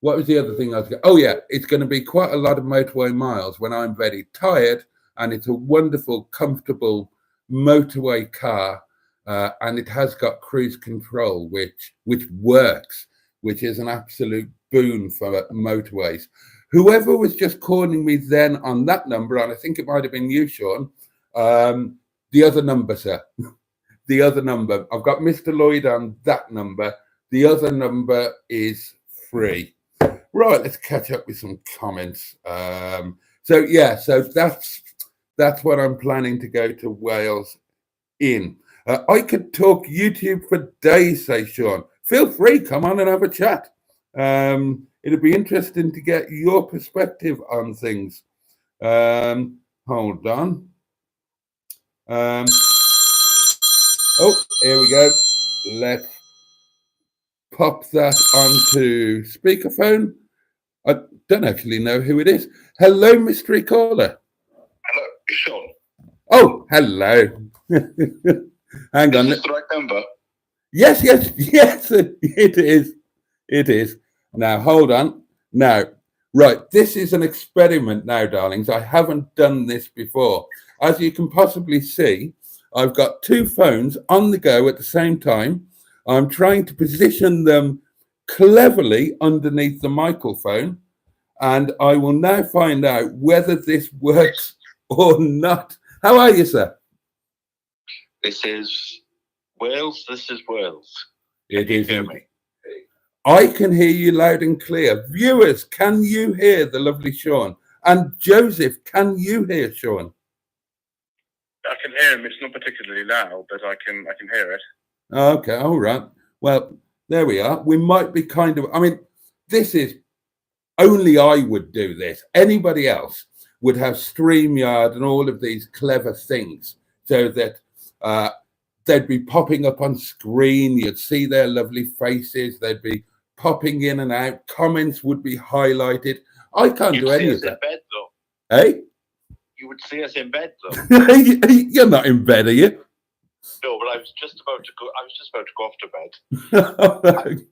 What was the other thing I was going? Oh yeah, it's going to be quite a lot of motorway miles when I'm very tired, and it's a wonderful, comfortable motorway car, and it has got cruise control, which works, which is an absolute boon for motorways. Whoever was just calling me then on that number, and I think it might have been you, Sean, the other number, sir, the other number. I've got Mr. Lloyd on that number. The other number is free. Right, let's catch up with some comments. So that's what I'm planning to go to Wales in. I could talk YouTube for days, say Sean. Feel free, come on and have a chat. It'd be interesting to get your perspective on things. Hold on. Oh, here we go. Let's pop that onto speakerphone. I don't actually know who it is. Hello, mystery caller. Hello, Sean. Oh, hello. Hang on. Is this the right number? Yes, it is. It is. Now, hold on. Now, right, this is an experiment now, darlings. I haven't done this before. As you can possibly see, I've got two phones on the go at the same time. I'm trying to position them cleverly underneath the microphone, and I will now find out whether this works or not. How are you, sir? This is Wales. This is Wales. It is. Hear me? I can hear you loud and clear. Viewers, can you hear the lovely Sean? And Joseph, can you hear Sean? I can hear him. It's not particularly loud, but I can hear it. Okay, all right. Well, there we are. We might be kind of, I mean, this is, only I would do this. Anybody else would have StreamYard and all of these clever things so that they'd be popping up on screen. You'd see their lovely faces. They'd be popping in and out. Comments would be highlighted. I can't do any of that. Bed, though. Hey? You would see us in bed, though. You're not in bed, are you? No, but I was just about to go off to bed.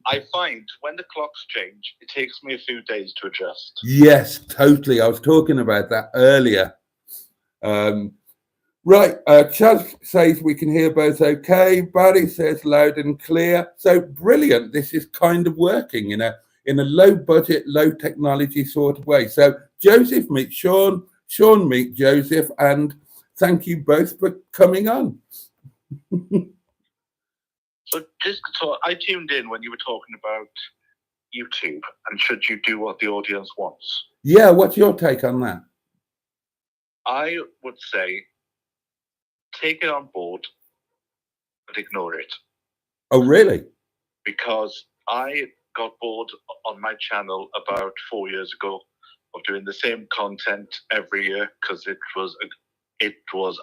I find when the clocks change, it takes me a few days to adjust. Yes, totally. I was talking about that earlier. Right, Chaz says we can hear both okay. Barry says loud and clear. So brilliant. This is kind of working in a low budget, low technology sort of way. So Joseph meet Sean, Sean meet Joseph, and thank you both for coming on. So I tuned in when you were talking about YouTube and should you do what the audience wants. Yeah, what's your take on that? I would say take it on board, but ignore it. Oh, really? Because I got bored on my channel about 4 years ago of doing the same content every year because it was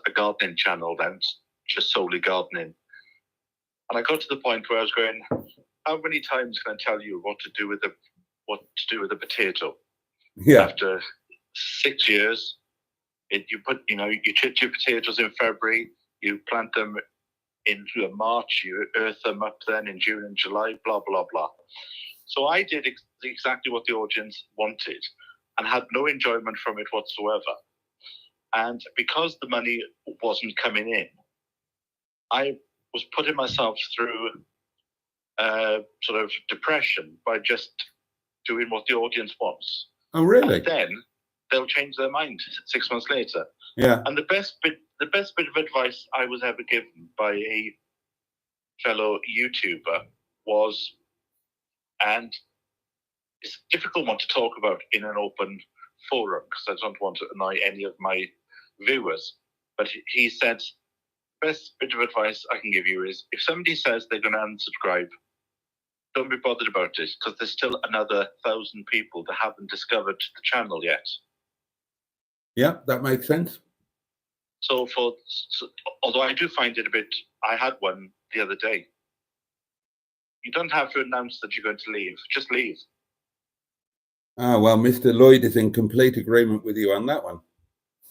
a gardening channel then, just solely gardening. And I got to the point where I was going, how many times can I tell you what to do with a potato? Yeah. After 6 years, you chit your potatoes in February, you plant them in March, you earth them up then in June and July, blah, blah, blah. So I did exactly what the audience wanted and had no enjoyment from it whatsoever. And because the money wasn't coming in, I was putting myself through sort of depression by just doing what the audience wants. Oh, really? And then they'll change their mind 6 months later. Yeah. And the best bit of advice I was ever given by a fellow YouTuber was, and it's a difficult one to talk about in an open forum because I don't want to annoy any of my viewers, but he said, best bit of advice I can give you is if somebody says they're going to unsubscribe, don't be bothered about it because there's still another 1,000 people that haven't discovered the channel yet. Yeah, that makes sense. So although I do find it a bit, I had one the other day. You don't have to announce that you're going to leave. Just leave. Ah, well, Mr. Lloyd is in complete agreement with you on that one.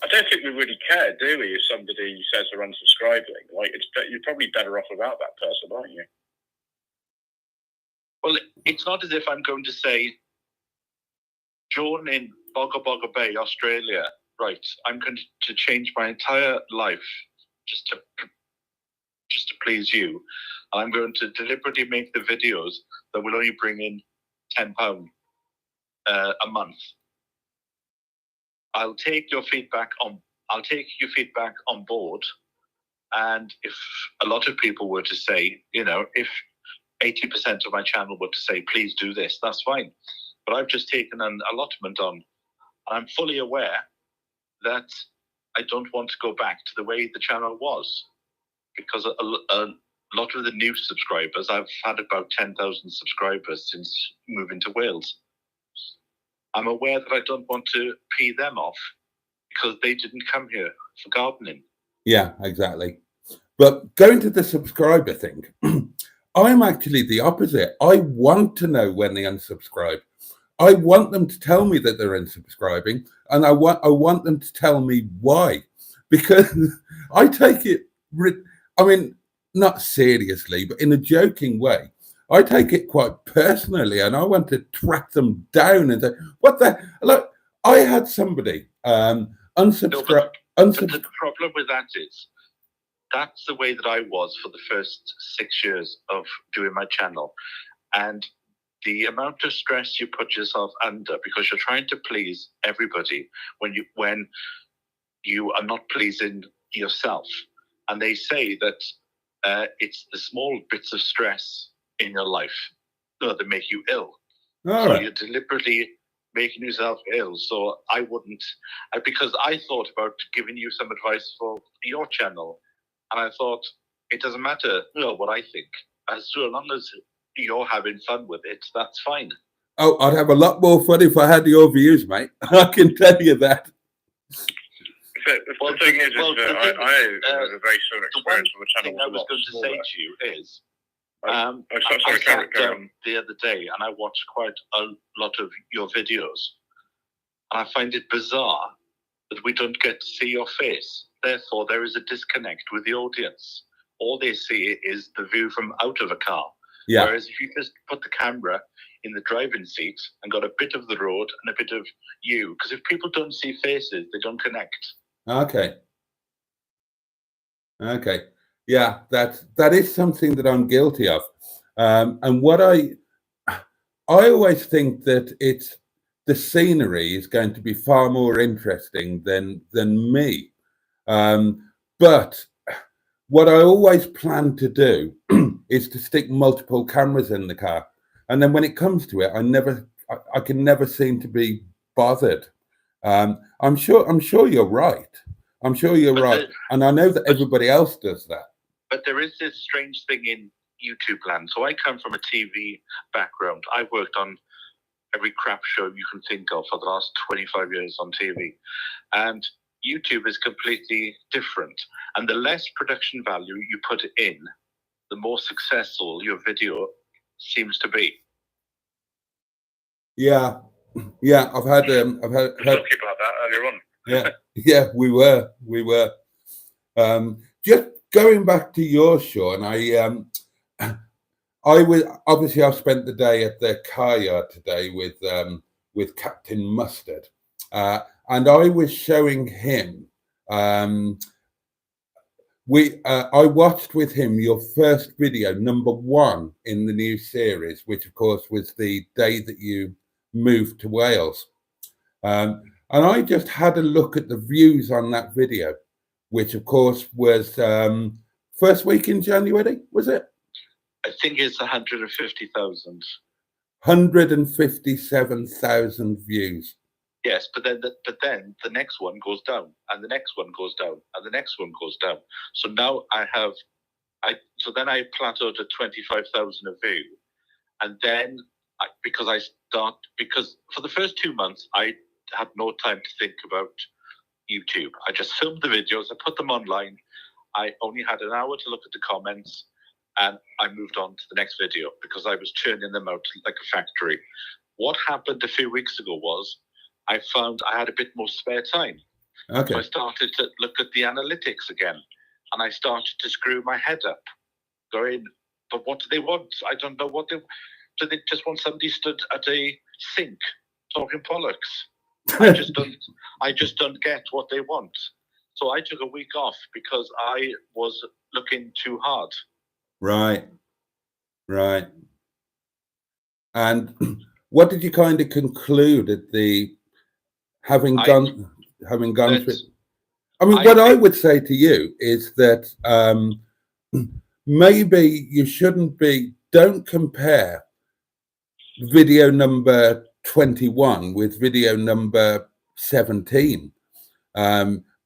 I don't think we really care, do we, if somebody says they're unsubscribing? Like, you're probably better off without that person, aren't you? Well, it's not as if I'm going to say, John in Bogga Bogga Bay, Australia, right, I'm going to change my entire life just to please you. I'm going to deliberately make the videos that will only bring in £10 a month. I'll take your feedback on board, and if a lot of people were to say, if 80% of my channel were to say, please do this, that's fine. But I've just taken an allotment on, and I'm fully aware that I don't want to go back to the way the channel was, because a lot of the new subscribers, I've had about 10,000 subscribers since moving to Wales. I'm aware that I don't want to pee them off because they didn't come here for gardening. Yeah, exactly. But going to the subscriber thing, I'm actually the opposite. I want to know when they unsubscribe. I want them to tell me that they're unsubscribing, and I want them to tell me why, because I take it, I mean, not seriously, but in a joking way. I take it quite personally, and I want to track them down and say, "What the look?" I had somebody unsubscribe. But the problem with that is that's the way that I was for the first 6 years of doing my channel, and the amount of stress you put yourself under because you're trying to please everybody when you are not pleasing yourself, and they say that it's the small bits of stress in your life that make you ill. So you're deliberately making yourself ill. So I wouldn't, because I thought about giving you some advice for your channel, and I thought it doesn't matter what I think, as long as you're having fun with it, that's fine. Oh, I'd have a lot more fun if I had your views, mate. I can tell you that. The thing is, I have a very similar experience with the channel. I was going to say to you is, I sat down the other day and I watched quite a lot of your videos, and I find it bizarre that we don't get to see your face. Therefore, there is a disconnect with the audience. All they see is the view from out of a car. Yeah. Whereas if you just put the camera in the driving seat and got a bit of the road and a bit of you, because if people don't see faces, they don't connect. Okay. Yeah, that is something that I'm guilty of. And what I always think that it's the scenery is going to be far more interesting than me. But what I always plan to do is to stick multiple cameras in the car, and then when it comes to it, I can never seem to be bothered. I'm sure you're right. I'm sure you're right, and I know that everybody else does that. But there is this strange thing in YouTube land. So I come from a TV background. I've worked on every crap show you can think of for the last 25 years on TV, and YouTube is completely different. And the less production value you put in, the more successful your video seems to be. Yeah, I've had talking about that earlier on. Yeah, we were. Just going back to your show, and I've spent the day at the car yard today with Captain Mustard, and I was showing him I watched with him your first video, #1 in the new series, which of course was the day that you moved to Wales. And I just had a look at the views on that video, which of course was first week in January, was it? I think it's 150,000. 157,000 views. Yes, but then the next one goes down, and the next one goes down, and the next one goes down. So now then I plateaued at 25,000 a view, and then because for the first 2 months I had no time to think about YouTube. I just filmed the videos, I put them online. I only had an hour to look at the comments, and I moved on to the next video because I was churning them out like a factory. What happened a few weeks ago was I found I had a bit more spare time. Okay. So I started to look at the analytics again, and I started to screw my head up, going, but what do they want? I don't know what they do. They just want somebody stood at a sink talking bollocks. I just don't get what they want. So I took a week off because I was looking too hard. Right. And what did you kind of conclude at the having gone through? I mean, what I would say to you is that maybe you don't compare video number 21 with video number 17,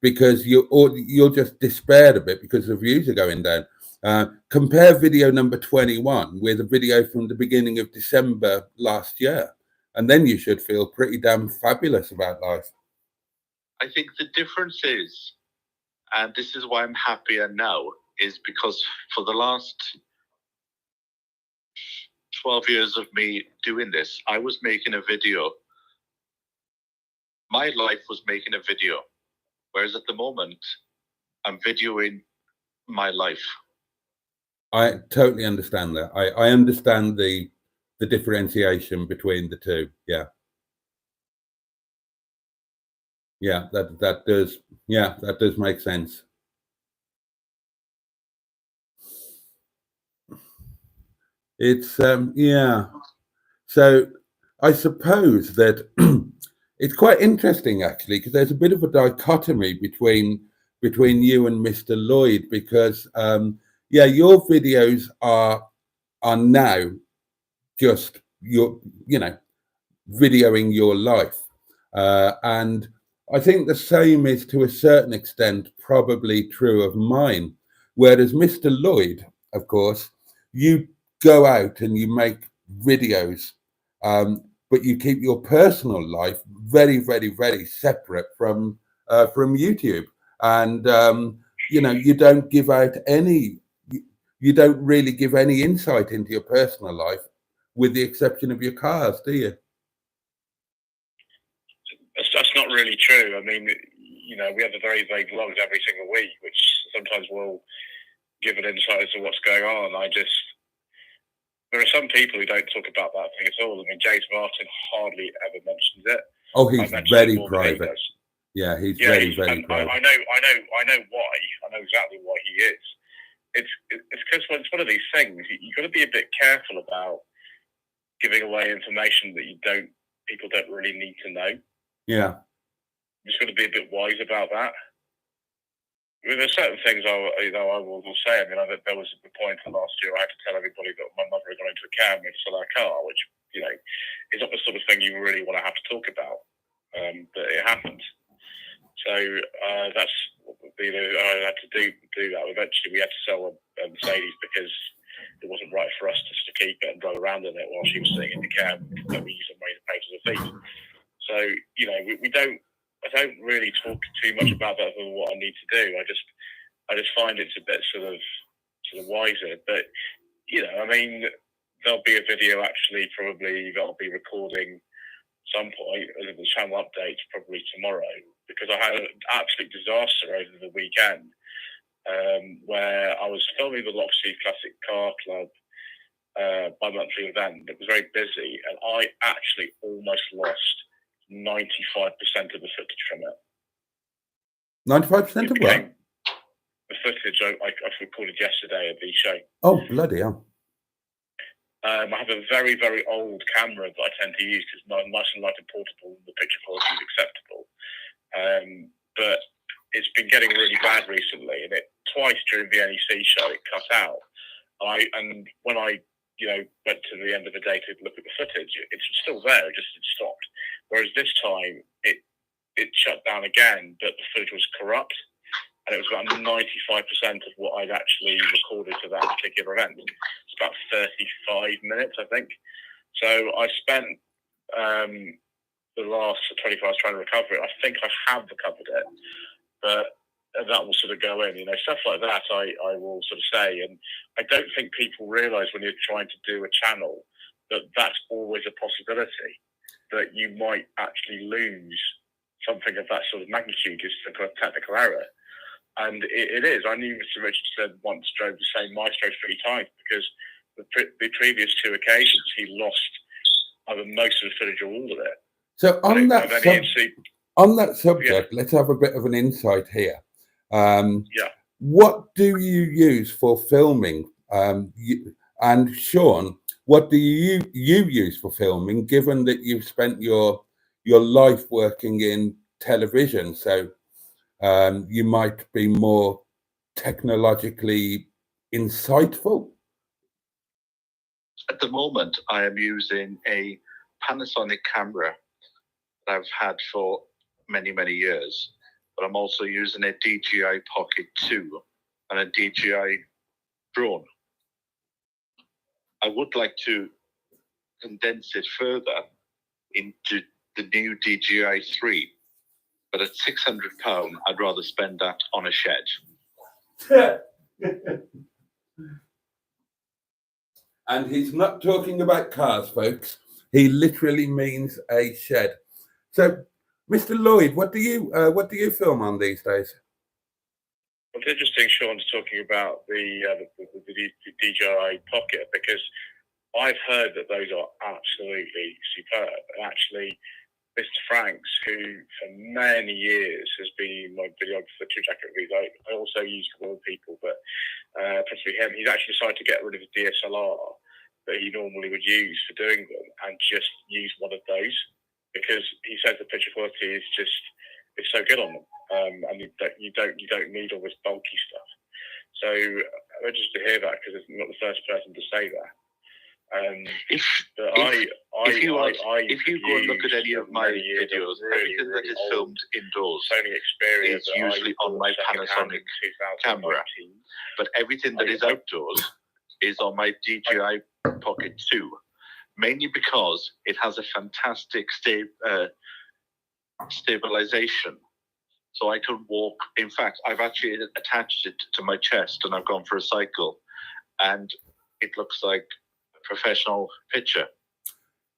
because you'll just despair a bit because the views are going down. Compare video number 21 with a video from the beginning of December last year, and then you should feel pretty damn fabulous about life. I think the difference is, and this is why I'm happier now, is because for the last 12 years of me doing this, I was making a video. My life was making a video, whereas at the moment, I'm videoing my life. I totally understand that. I understand the differentiation between the two. Yeah. That does make sense. It's yeah. So I suppose that it's quite interesting actually, because there's a bit of a dichotomy between you and Mr. Lloyd, because your videos are now just videoing your life, and I think the same is to a certain extent probably true of mine. Whereas Mr. Lloyd, of course, you go out and you make videos, but you keep your personal life very, very, very separate from YouTube, and you don't give out you don't really give any insight into your personal life, with the exception of your cars, do you? That's not really true. I mean, we have the very vague vlogs every single week, which sometimes will give an insight as to what's going on. There are some people who don't talk about that thing at all. I mean, James Martin hardly ever mentions it. Oh, he's very private. Yeah, he's very private. I know why. I know exactly why he is. It's because it's one of these things. You've got to be a bit careful about giving away information that people don't really need to know. Yeah. You just got to be a bit wise about that. I mean, there's certain things I will say. I mean, there was a point last year I had to tell everybody that my mother had gone into a cam to sell her car, which is not the sort of thing you really want to have to talk about. But it happened. So that's I had to do that. Eventually, we had to sell a Mercedes because it wasn't right for us just to keep it and drive around in it while she was sitting in the cab that we used to make the pay to the thief. So I don't really talk too much about that than what I need to do. I just find it's a bit sort of wiser. But I mean, there'll be a video actually probably that I'll be recording some point. The channel updates probably tomorrow, because I had an absolute disaster over the weekend where I was filming the Locksley Classic Car Club bi-monthly event. It was very busy, and I actually almost lost 95% of the footage from it. 95% of what? The footage. footage I recorded yesterday of the show. Oh, bloody hell. I have a very, very old camera that I tend to use because it's nice and light and portable, and the picture quality is acceptable. But it's been getting really bad recently, and twice during the NEC show it cut out. And when I went to the end of the day to look at the footage, it's still there, it stopped. Whereas this time it shut down again, but the footage was corrupt, and it was about 95% of what I'd actually recorded for that particular event. It's about 35 minutes, I think. So I spent the last 24 hours trying to recover it. I think I have recovered it, but that will sort of go in, stuff like that I will sort of say. And I don't think people realise when you're trying to do a channel that that's always a possibility, that you might actually lose something of that sort of magnitude, just a kind of technical error. And it is. I knew Mr. Richardson once drove the same Maestro 3 times because the previous 2 occasions he lost either most of the footage or all of it. So on that subject, let's have a bit of an insight here. What do you use for filming? And Sean, what do you use for filming, given that you've spent your life working in television? So you might be more technologically insightful. At the moment, I am using a Panasonic camera that I've had for many, many years, but I'm also using a DJI Pocket 2 and a DJI drone. I would like to condense it further into the new DJI 3, but at £600, I'd rather spend that on a shed. And he's not talking about cars, folks. He literally means a shed. So, Mr. Lloyd, what do you film on these days? Well, it's interesting Sean's talking about the DJI Pocket, because I've heard that those are absolutely superb. And actually, Mr. Franks, who for many years has been my videographer for Two Jacket Reviews, I also use a couple of people, but principally him, he's actually decided to get rid of his DSLR that he normally would use for doing them and just use one of those, because he said the picture quality is so good on them, and you don't need all this bulky stuff. So I'm interested to hear that, because it's not the first person to say that. If you go and look at any of my videos, everything that is filmed indoors is usually on my Panasonic camera, but everything that is outdoors is on my DJI Pocket 2, mainly because it has a fantastic stabilization. So I can walk. In fact, I've actually attached it to my chest and I've gone for a cycle, and it looks like professional picture.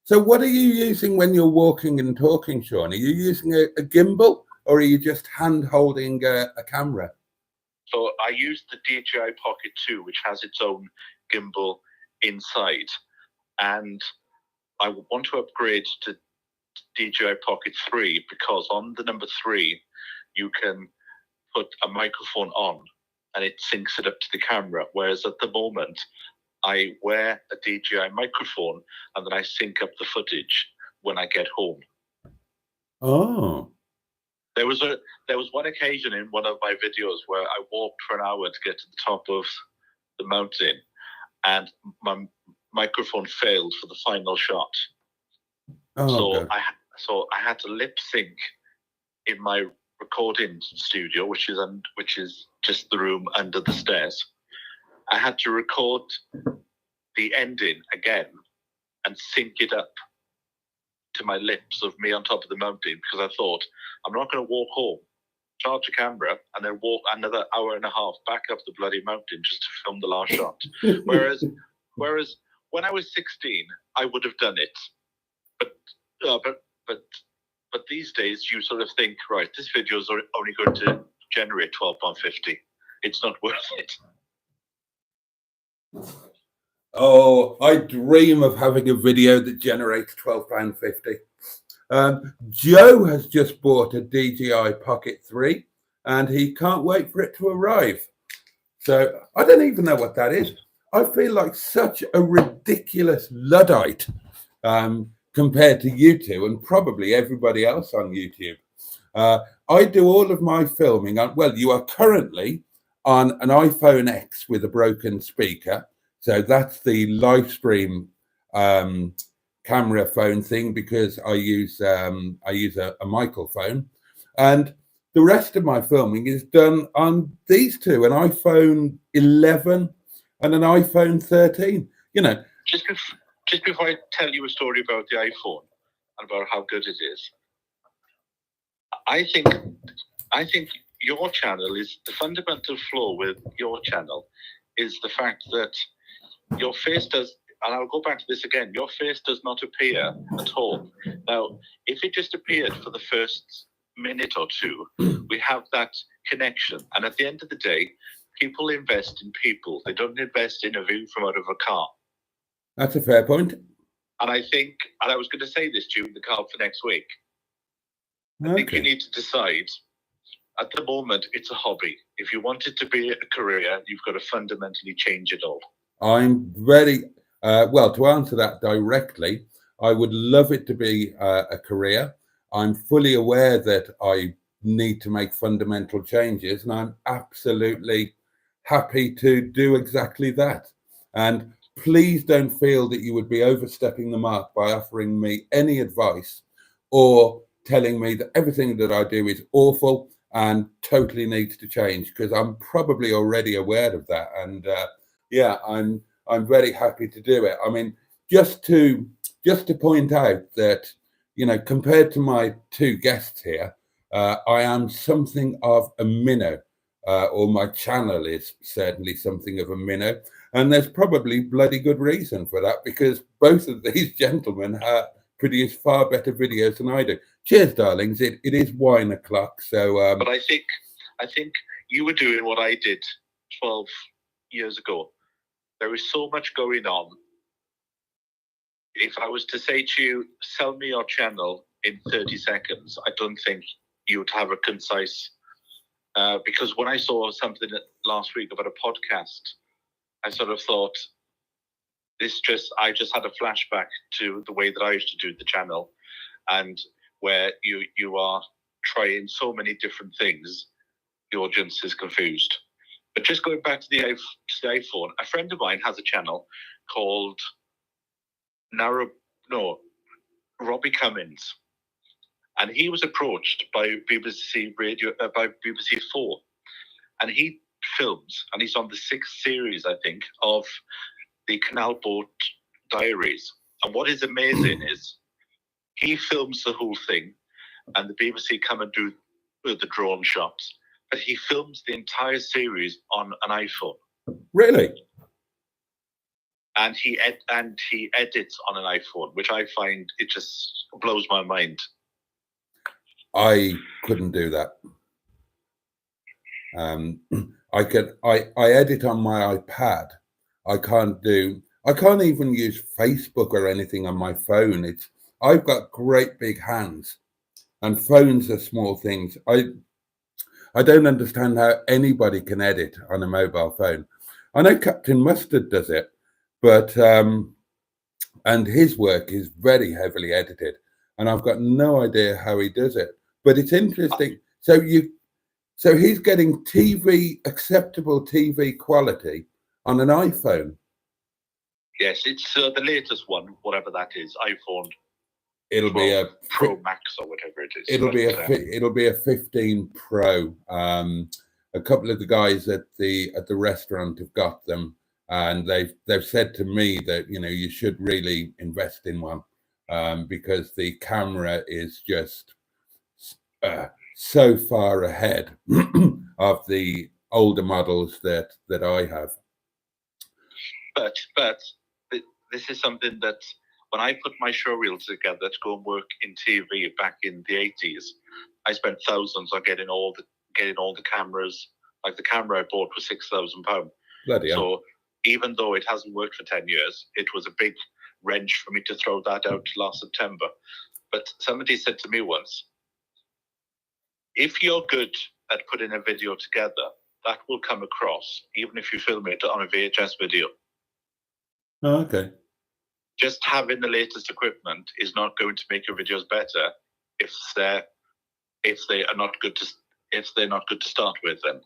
So what are you using when you're walking and talking, Sean? Are you using a gimbal, or are you just hand holding a camera? So I use the DJI Pocket 2, which has its own gimbal inside, and I want to upgrade to DJI Pocket 3 because on the number 3 you can put a microphone on and it syncs it up to the camera, whereas at the moment I wear a DJI microphone and then I sync up the footage when I get home. Oh. There was one occasion in one of my videos where I walked for an hour to get to the top of the mountain, and my microphone failed for the final shot. Oh, so I had to lip sync in my recording studio, which is just the room under the stairs. I had to record the ending again and sync it up to my lips of me on top of the mountain, because I thought, I'm not going to walk home, charge a camera, and then walk another hour and a half back up the bloody mountain just to film the last shot. Whereas when I was 16, I would have done it. But these days, you sort of think, right, this video is only going to generate £12.50. It's not worth it. Oh, I dream of having a video that generates £12.50. Joe has just bought a DJI Pocket 3 and he can't wait for it to arrive. So I don't even know what that is. I feel like such a ridiculous Luddite compared to you two and probably everybody else on YouTube. I do all of my filming on, well, you are currently on an iPhone X with a broken speaker. So that's the live stream camera phone thing, because I use a microphone, and the rest of my filming is done on these two, an iPhone 11 and an iPhone 13. You know, just before I tell you a story about the iPhone and about how good it is, I think your channel is the fundamental flaw with your channel is the fact that your face does, and I'll go back to this again, your face does not appear at all. Now, if it just appeared for the first minute or two, we have that connection. And at the end of the day, people invest in people. They don't invest in a view from out of a car. That's a fair point. And I think, and I was going to say this to you in the car for next week, I think you need to decide. At the moment, it's a hobby. If you want it to be a career, you've got to fundamentally change it all. I'm very, well, to answer that directly, I would love it to be a career. I'm fully aware that I need to make fundamental changes, and I'm absolutely happy to do exactly that. And please don't feel that you would be overstepping the mark by offering me any advice or telling me that everything that I do is awful and totally needs to change, because I'm probably already aware of that. And yeah, I'm very happy to do it. I mean, just to point out that, you know, compared to my two guests here, I am something of a minnow, or my channel is certainly something of a minnow. And there's probably bloody good reason for that, because both of these gentlemen produce far better videos than I do. Cheers, darlings. It is wine o'clock. So, but I think you were doing what I did 12 years ago. There is so much going on. If I was to say to you, sell me your channel in 30 seconds, I don't think you would have a concise, because when I saw something last week about a podcast, I sort of thought, I just had a flashback to the way that I used to do the channel, and where you are trying so many different things, the audience is confused. But just going back to the iPhone, a friend of mine has a channel called Robbie Cummins, and he was approached by BBC Radio, by BBC 4, and he films, and he's on the 6th series, I think, of the Canal Boat Diaries. And what is amazing is he films the whole thing, and the BBC come and do the drone shots, but he films the entire series on an iPhone. Really? And he edits on an iPhone, which I find, it just blows my mind. I couldn't do that. I edit on my iPad. I can't even use Facebook or anything on my phone. I've got great big hands, and phones are small things. I don't understand how anybody can edit on a mobile phone. I know Captain Mustard does it, but and his work is very heavily edited, and I've got no idea how he does it. But it's interesting. So he's getting acceptable TV quality on an iPhone. Yes, it's the latest one, whatever that is, iPhone. It'll be a Pro Max or whatever it is. It'll be a 15 Pro. A couple of the guys at the restaurant have got them, and they've said to me that, you know, you should really invest in one, because the camera is just so far ahead of the older models that I have. But this is something that, when I put my showreels together to go and work in TV back in the 80s, I spent thousands on getting all the cameras. Like, the camera I bought was £6,000. Bloody hell. So even though it hasn't worked for 10 years, it was a big wrench for me to throw that out last September. But somebody said to me once, if you're good at putting a video together, that will come across, even if you film it on a VHS video. Oh, okay. Just having the latest equipment is not going to make your videos better if they are not good to start with. Then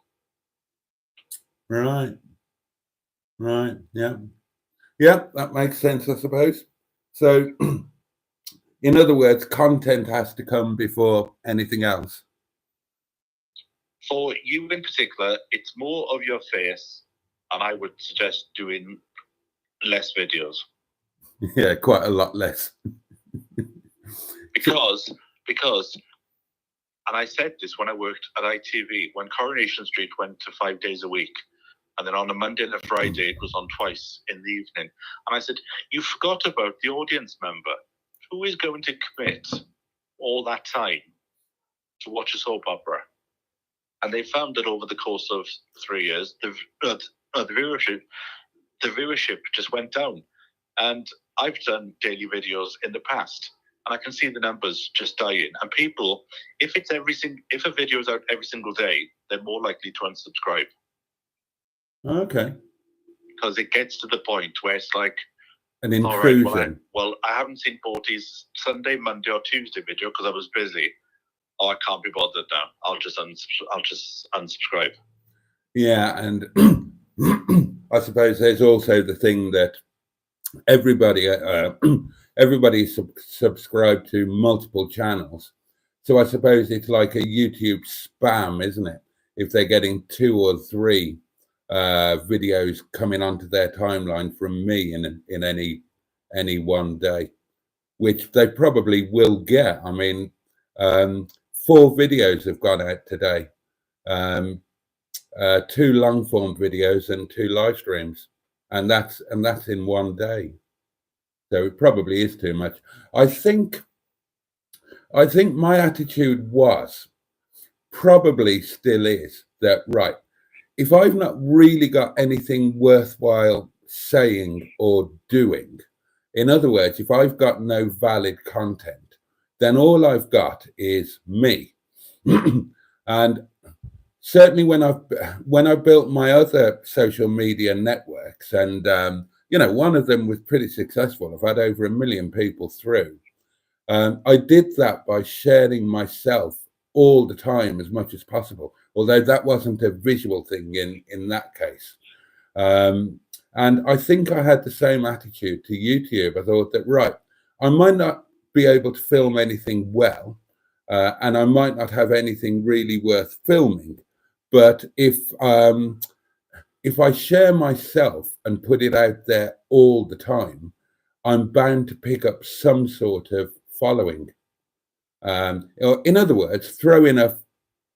Right. Yeah, that makes sense, I suppose. So, in other words, content has to come before anything else. for you in particular, it's more of your face, and I would suggest doing less videos. Yeah, quite a lot less. because, and I said this when I worked at ITV, when Coronation Street went to 5 days a week, and then on a Monday and a Friday, it was on twice in the evening. And I said, you forgot about the audience member. Who is going to commit all that time to watch a soap opera? And they found that over the course of 3 years, the viewership just went down. And I've done daily videos in the past, and I can see the numbers just dying. And people, if a video is out every single day, they're more likely to unsubscribe. Okay. Because it gets to the point where it's like an intrusion. All right, well, I haven't seen Boaty's Sunday, Monday, or Tuesday video because I was busy. Oh, I can't be bothered now. I'll just unsubscribe. Yeah, and I suppose there's also the thing that everybody subscribed to multiple channels. So I suppose it's like a YouTube spam, isn't it? If they're getting 2 or 3 videos coming onto their timeline from me in any one day, which they probably will get. I mean, 4 videos have gone out today, 2 long form videos and 2 live streams, and that's in one day. So it probably is too much. I think my attitude was, probably still is, that right, if I've not really got anything worthwhile saying or doing, in other words, if I've got no valid content, then all I've got is me. And certainly when I built my other social media networks, and one of them was pretty successful. I've had over 1 million people through. I did that by sharing myself all the time as much as possible, although that wasn't a visual thing in that case. And I think I had the same attitude to YouTube. I thought that, right, I might not be able to film anything well, and I might not have anything really worth filming, but if I share myself and put it out there all the time, I'm bound to pick up some sort of following. Or in other words, throw in a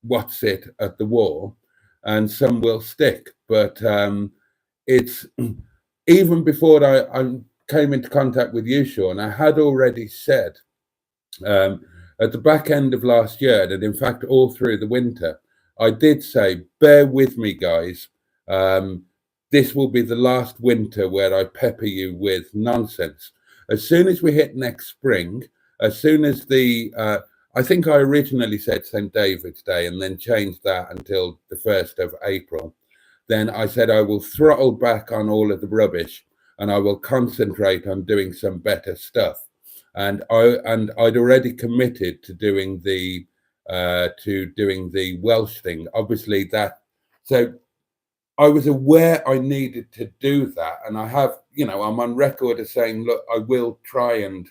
what's it at the wall and some will stick. But it's even before I came into contact with you, Sean, I had already said at the back end of last year, and in fact all through the winter, I did say, bear with me, guys. This will be the last winter where I pepper you with nonsense. As soon as we hit next spring, as soon as I think I originally said St. David's Day and then changed that until the 1st of April. Then I said I will throttle back on all of the rubbish and I will concentrate on doing some better stuff. And I'd already committed to doing the Welsh thing. Obviously that, so I was aware I needed to do that, and I have, I'm on record as saying, look, I will try and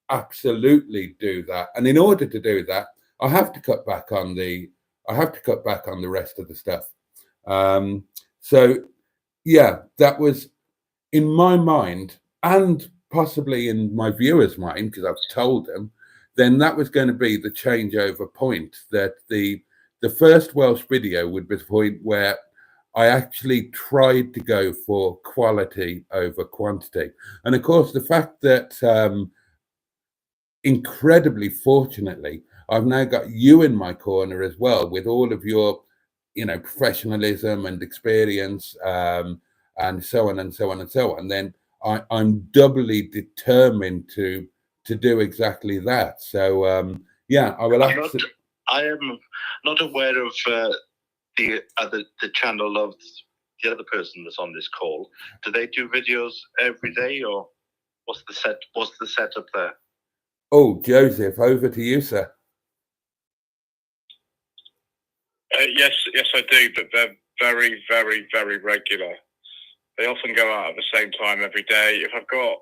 absolutely do that. And in order to do that, I have to cut back on the rest of the stuff. So yeah, that was in my mind, and possibly in my viewers' mind, because I've told them, then that was going to be the changeover point, that the first Welsh video would be the point where I actually tried to go for quality over quantity. And of course, the fact that incredibly fortunately, I've now got you in my corner as well, with all of your, professionalism and experience, and so on and so on and so on. Then I'm doubly determined to do exactly that. So yeah, I will. I am not aware of the channel of the other person that's on this call, do they do videos every day, or what's the setup there? Oh, Joseph, over to you, sir. Yes, I do, but they're very, very, very regular. They often go out at the same time every day. If I've got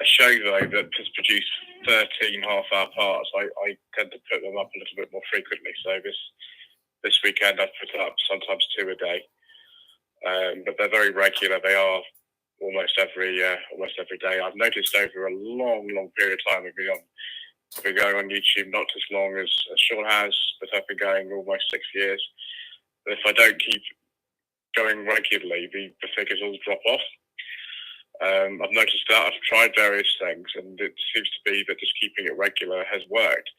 a show, though, that has produced 13 half-hour parts, I tend to put them up a little bit more frequently. So this weekend I've put up sometimes 2 a day. But they're very regular. They are almost every day. I've noticed over a long period of time I've been going on YouTube, not as long as Sean has, but I've been going almost 6 years. But if I don't keep going regularly, the figures all drop off. I've noticed that. I've tried various things, and it seems to be that just keeping it regular has worked.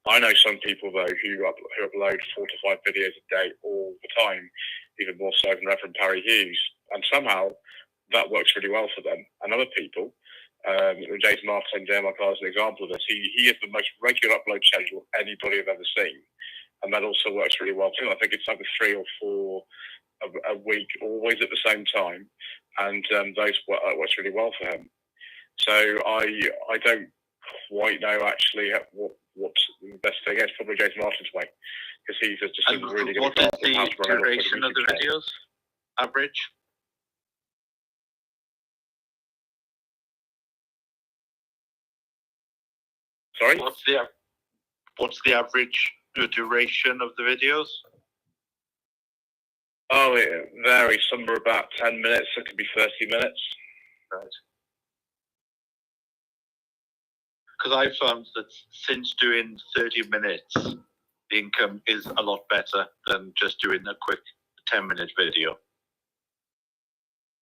I know some people, though, who upload 4 to 5 videos a day all the time, even more so than Reverend Barry Hughes, and somehow that works really well for them. And other people, James Martin, as an example of this, he has the most regular upload schedule anybody I've ever seen, and that also works really well too. I think it's either 3 or 4 a week, always at the same time, and those works really well for him. So I don't quite know actually what the best thing is. Probably James Martin's way, because he's just a really good example of how to run what is the duration of the videos? Average? Sorry? What's the average duration of the videos? Oh, it varies. Some are about 10 minutes. It could be 30 minutes. Right. Because I found that since doing 30 minutes, the income is a lot better than just doing a quick 10-minute video.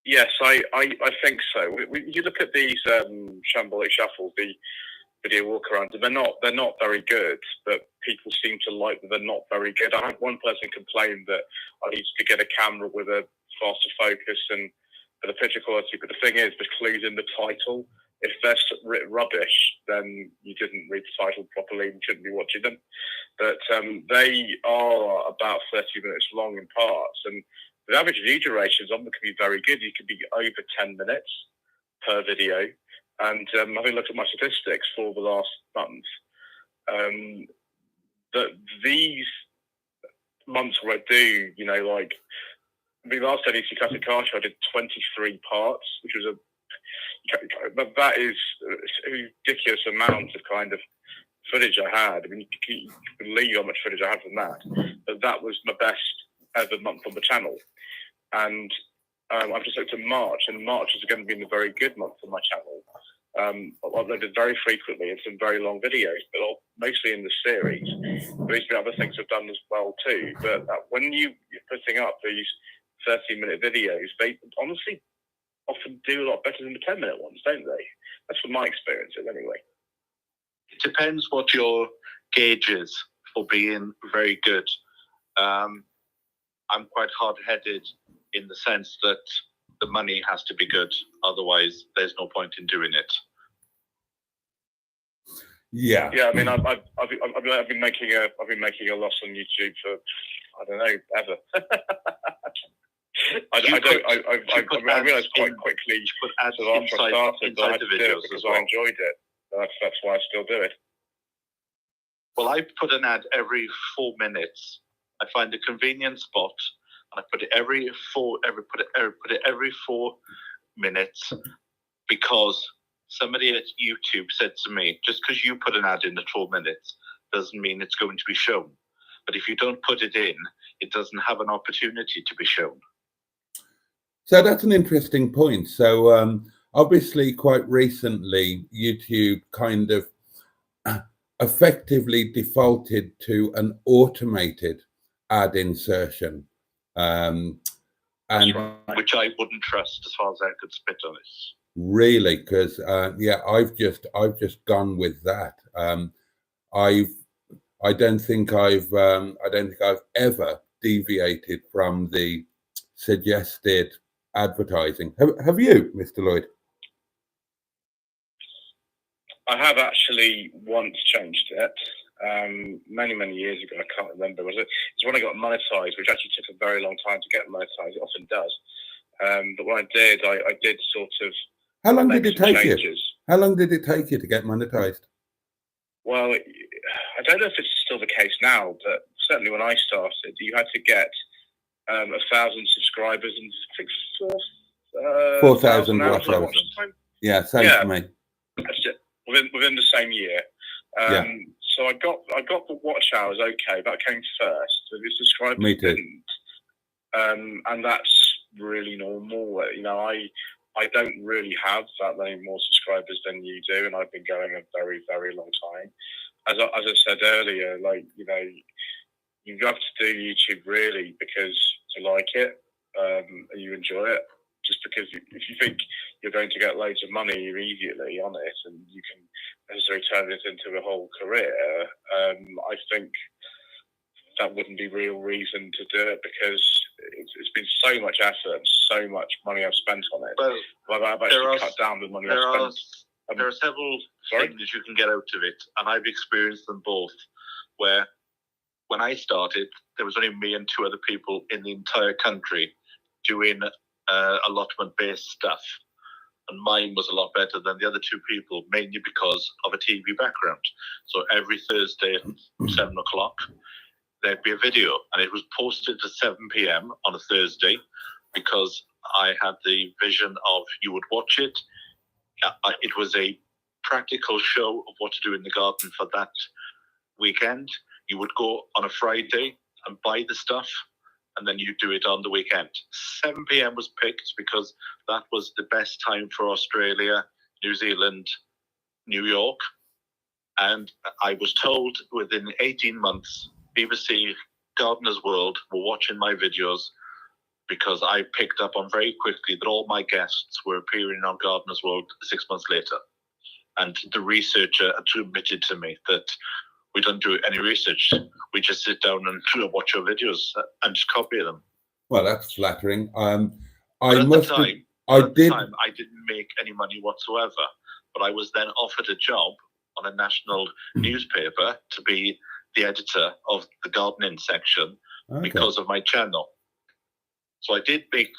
Yes, I think so. You look at these shambolic shuffles, the video walk-arounds, and they're not very good, but people seem to like that they're not very good. I had one person complain that I needed to get a camera with a faster focus and the picture quality, but the thing is, the clues in the title, if they're rubbish, then you didn't read the title properly and shouldn't be watching them. But they are about 30 minutes long in parts, and the average view durations on them can be very good. You could be over 10 minutes per video. And having looked at my statistics for the last month, that these months where I do, like the last NEC Classic Car Show, I did 23 parts, which was but that is a ridiculous amount of kind of footage I had. I mean, you can believe how much footage I had from that. But that was my best ever month on the channel. And I've just looked at March, and March is going to be a very good month on my channel. I've uploaded very frequently and some very long videos, but mostly in the series. There's been other things I've done as well too. But when you're putting up these 30-minute videos, they honestly often do a lot better than the 10-minute ones, don't they? That's what my experience is, anyway. It depends what your gauge is for being very good. I'm quite hard-headed in the sense that the money has to be good, otherwise there's no point in doing it. Yeah. Yeah, I mean, I've been making a loss on YouTube for I don't know ever. I realised quite quickly after I started that I had to do it because I enjoyed it. That's why I still do it. Well, I put an ad every 4 minutes. I find a convenient spot, and I put it every 4 minutes, because somebody at YouTube said to me, just because you put an ad in at 4 minutes doesn't mean it's going to be shown. But if you don't put it in, it doesn't have an opportunity to be shown. So that's an interesting point. So obviously quite recently, YouTube kind of effectively defaulted to an automated ad insertion. And which I wouldn't trust as far as I could spit on it. Really, because I've just gone with that. I don't think I've ever deviated from the suggested advertising. Have you, Mr. Lloyd? I have actually once changed it. many years ago. I can't remember. It's when I got monetized, which actually took a very long time to get monetized. It often does. But when I did sort of. How long did it take changes. you? How long did it take you to get monetized? Well, I don't know if it's still the case now, but certainly when I started, you had to get 1,000 subscribers and I think 4,000 watch watch hours. time. Yeah, same for me. That's it. Within the same year. So I got the watch hours okay. That came first. So the subscribers Me too. didn't. And that's really normal. You know, I don't really have that many more subscribers than you do, and I've been going a very, very long time. As I said earlier, like, you know, you have to do YouTube really because you like it and you enjoy it. Just because if you think you're going to get loads of money immediately on it and you can necessarily turn it into a whole career, I think that wouldn't be real reason to do it because it's been so much effort and so much money I've spent on it. Well, I've actually cut down the money I've spent. There are several things you can get out of it, and I've experienced them both. Where when I started, there was only me and 2 other people in the entire country doing allotment-based stuff, and mine was a lot better than the other 2 people, mainly because of a TV background. So every Thursday at 7 o'clock, there'd be a video, and it was posted at 7 p.m. on a Thursday because I had the vision of you would watch it. It was a practical show of what to do in the garden for that weekend. You would go on a Friday and buy the stuff, and then you do it on the weekend. 7 p.m. was picked because that was the best time for Australia, New Zealand, New York. And I was told within 18 months, BBC Gardener's World were watching my videos because I picked up on very quickly that all my guests were appearing on Gardener's World 6 months later. And the researcher admitted to me that we don't do any research. We just sit down and watch your videos and just copy them. Well, that's flattering. I didn't make any money whatsoever, but I was then offered a job on a national newspaper to be the editor of the gardening section because of my channel. So I did make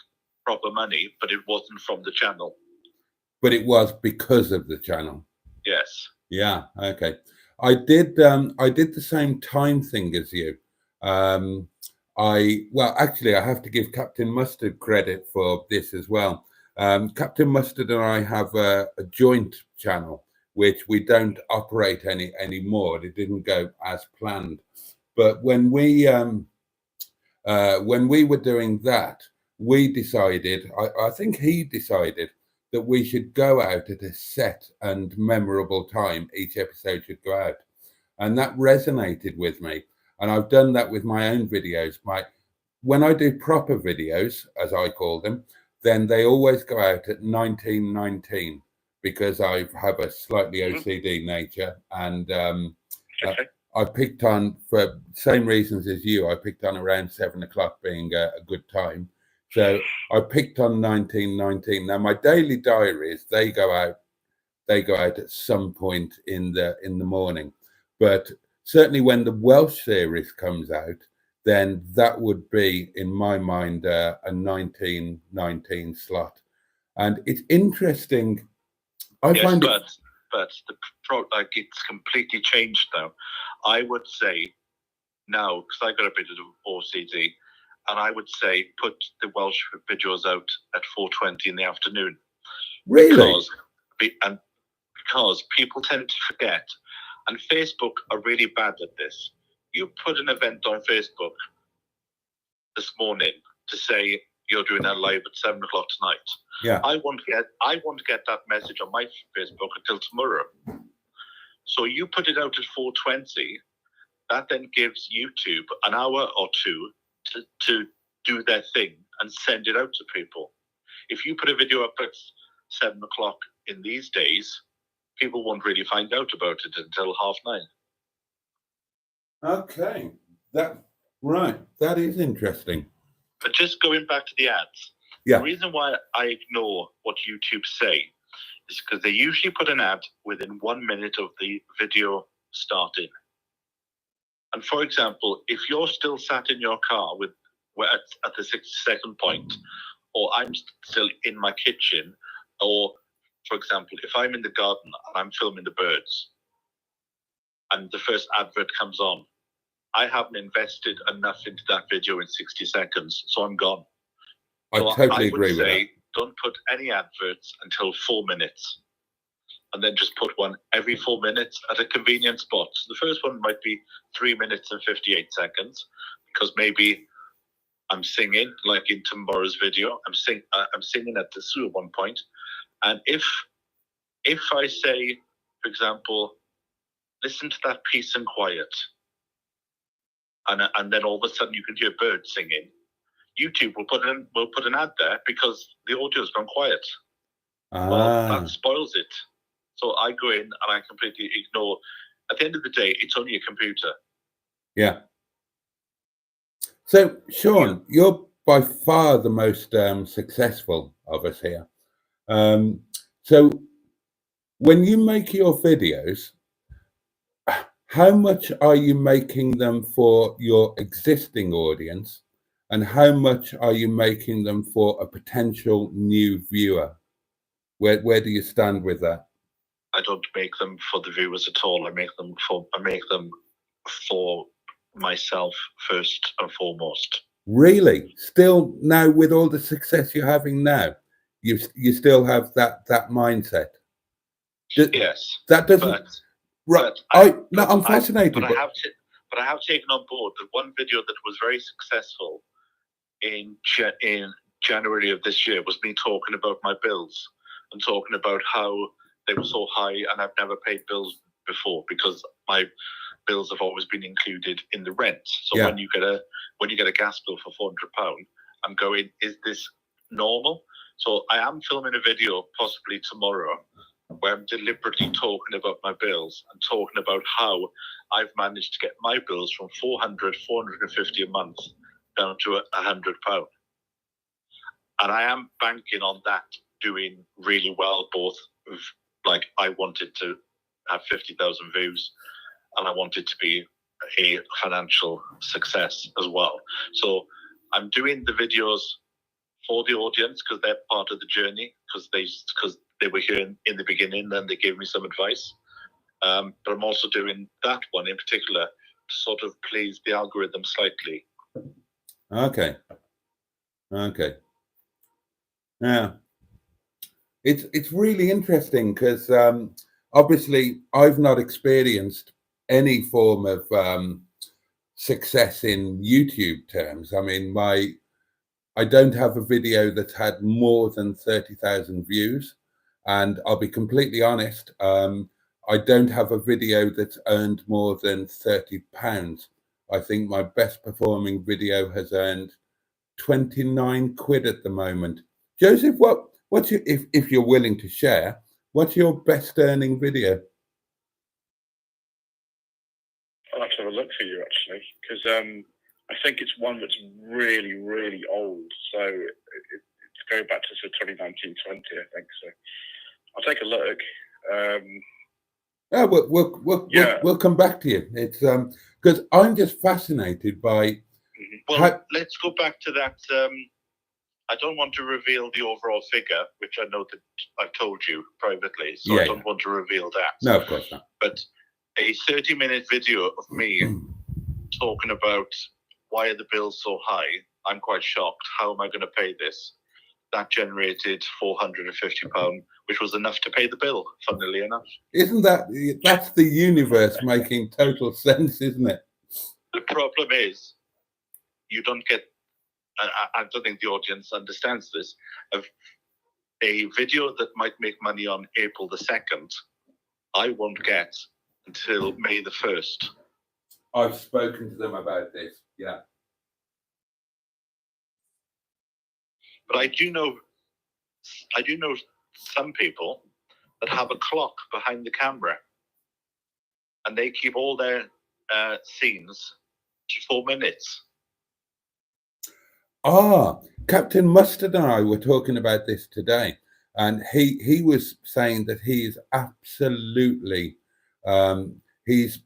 proper money, but it wasn't from the channel. But it was because of the channel. Yes. Yeah. Okay. I did the same time thing as you. Actually, I have to give Captain Mustard credit for this as well. Captain Mustard and I have a joint channel, which we don't operate anymore. It didn't go as planned. But when we were doing that, we decided, I think he decided, that we should go out at a set and memorable time. Each episode should go out. And that resonated with me. And I've done that with my own videos. When I do proper videos, as I call them, then they always go out at 1919 because I have a slightly OCD nature. And I picked on, for same reasons as you, I picked on around 7 o'clock being a good time. So I picked on 1919. Now my daily diaries, they go out at some point in the morning. But certainly when the Welsh series comes out, then that would be, in my mind, a 1919 slot. And it's interesting. But it's completely changed now. I would say now, because I got a bit of OCD, and I would say put the Welsh videos out at 4:20 in the afternoon. Really? Because people tend to forget, and Facebook are really bad at this. You put an event on Facebook this morning to say you're doing that live at 7 o'clock tonight. Yeah. I won't get that message on my Facebook until tomorrow. So you put it out at 4:20. That then gives YouTube an hour or two to do their thing and send it out to people. If you put a video up at 7 o'clock in these days, people won't really find out about it until 9:30. Okay. That is interesting. But just going back to the ads, the reason why I ignore what YouTube say is because they usually put an ad within 1 minute of the video starting. And for example, if you're still sat in your car at the 60-second point, or I'm still in my kitchen, or for example, if I'm in the garden and I'm filming the birds and the first advert comes on, I haven't invested enough into that video in 60 seconds, so I'm gone. I So totally I agree would with say, that. don't put any adverts until 4 minutes. And then just put one every 4 minutes at a convenient spot. So the first one might be 3 minutes and 58 seconds, because maybe I'm singing, like in tomorrow's video. I'm singing at the zoo at one point. And if I say, for example, listen to that peace and quiet, and then all of a sudden you can hear birds singing, YouTube will put an ad there because the audio's gone quiet. Well, that spoils it. So I go in and I completely ignore. At the end of the day, it's only a computer. Yeah. So, Sean, you're by far the most successful of us here. So, when you make your videos, how much are you making them for your existing audience, and how much are you making them for a potential new viewer? Where do you stand with that? I don't make them for the viewers at all. I make them for myself first and foremost. Really? Still now, with all the success you're having now, you still have that mindset? Yes. That doesn't. I'm fascinated. But I have taken on board the one video that was very successful in January of this year was me talking about my bills and talking about how they were so high, and I've never paid bills before because my bills have always been included in the rent. So when you get a gas bill for £400, I'm going, is this normal? So I am filming a video possibly tomorrow where I'm deliberately talking about my bills and talking about how I've managed to get my bills from 450 a month down to £100. And I am banking on that doing really well, both like I wanted to have 50,000 views and I want it to be a financial success as well. So I'm doing the videos for the audience because they're part of the journey, because they were here in the beginning and they gave me some advice. But I'm also doing that one in particular to sort of please the algorithm slightly. Okay. Yeah. It's really interesting because obviously I've not experienced any form of success in YouTube terms. I mean, I don't have a video that's had more than 30,000 views, and I'll be completely honest, I don't have a video that's earned more than £30. I think my best performing video has earned 29 quid at the moment. Joseph, what's your, if you're willing to share, what's your best earning video? I'll have to have a look for you actually, because I think it's one that's really, really old. So it's going back to sort of 2019-20, I think. So I'll take a look. Yeah, we'll come back to you. It's because I'm just fascinated by. Well, let's go back to that. I don't want to reveal the overall figure, which I know that I've told you privately, so I don't want to reveal that. No, of course not. But a 30-minute video of me talking about why are the bills so high? I'm quite shocked. How am I going to pay this? That generated £450, which was enough to pay the bill, funnily enough. Isn't that's the universe making total sense, isn't it? The problem is, you don't get, I don't think the audience understands this, a video that might make money on April the 2nd, I won't get until May the 1st. I've spoken to them about this, yeah. But I do know some people that have a clock behind the camera and they keep all their scenes to 4 minutes. Captain Mustard and I were talking about this today, and he was saying that he is absolutely he's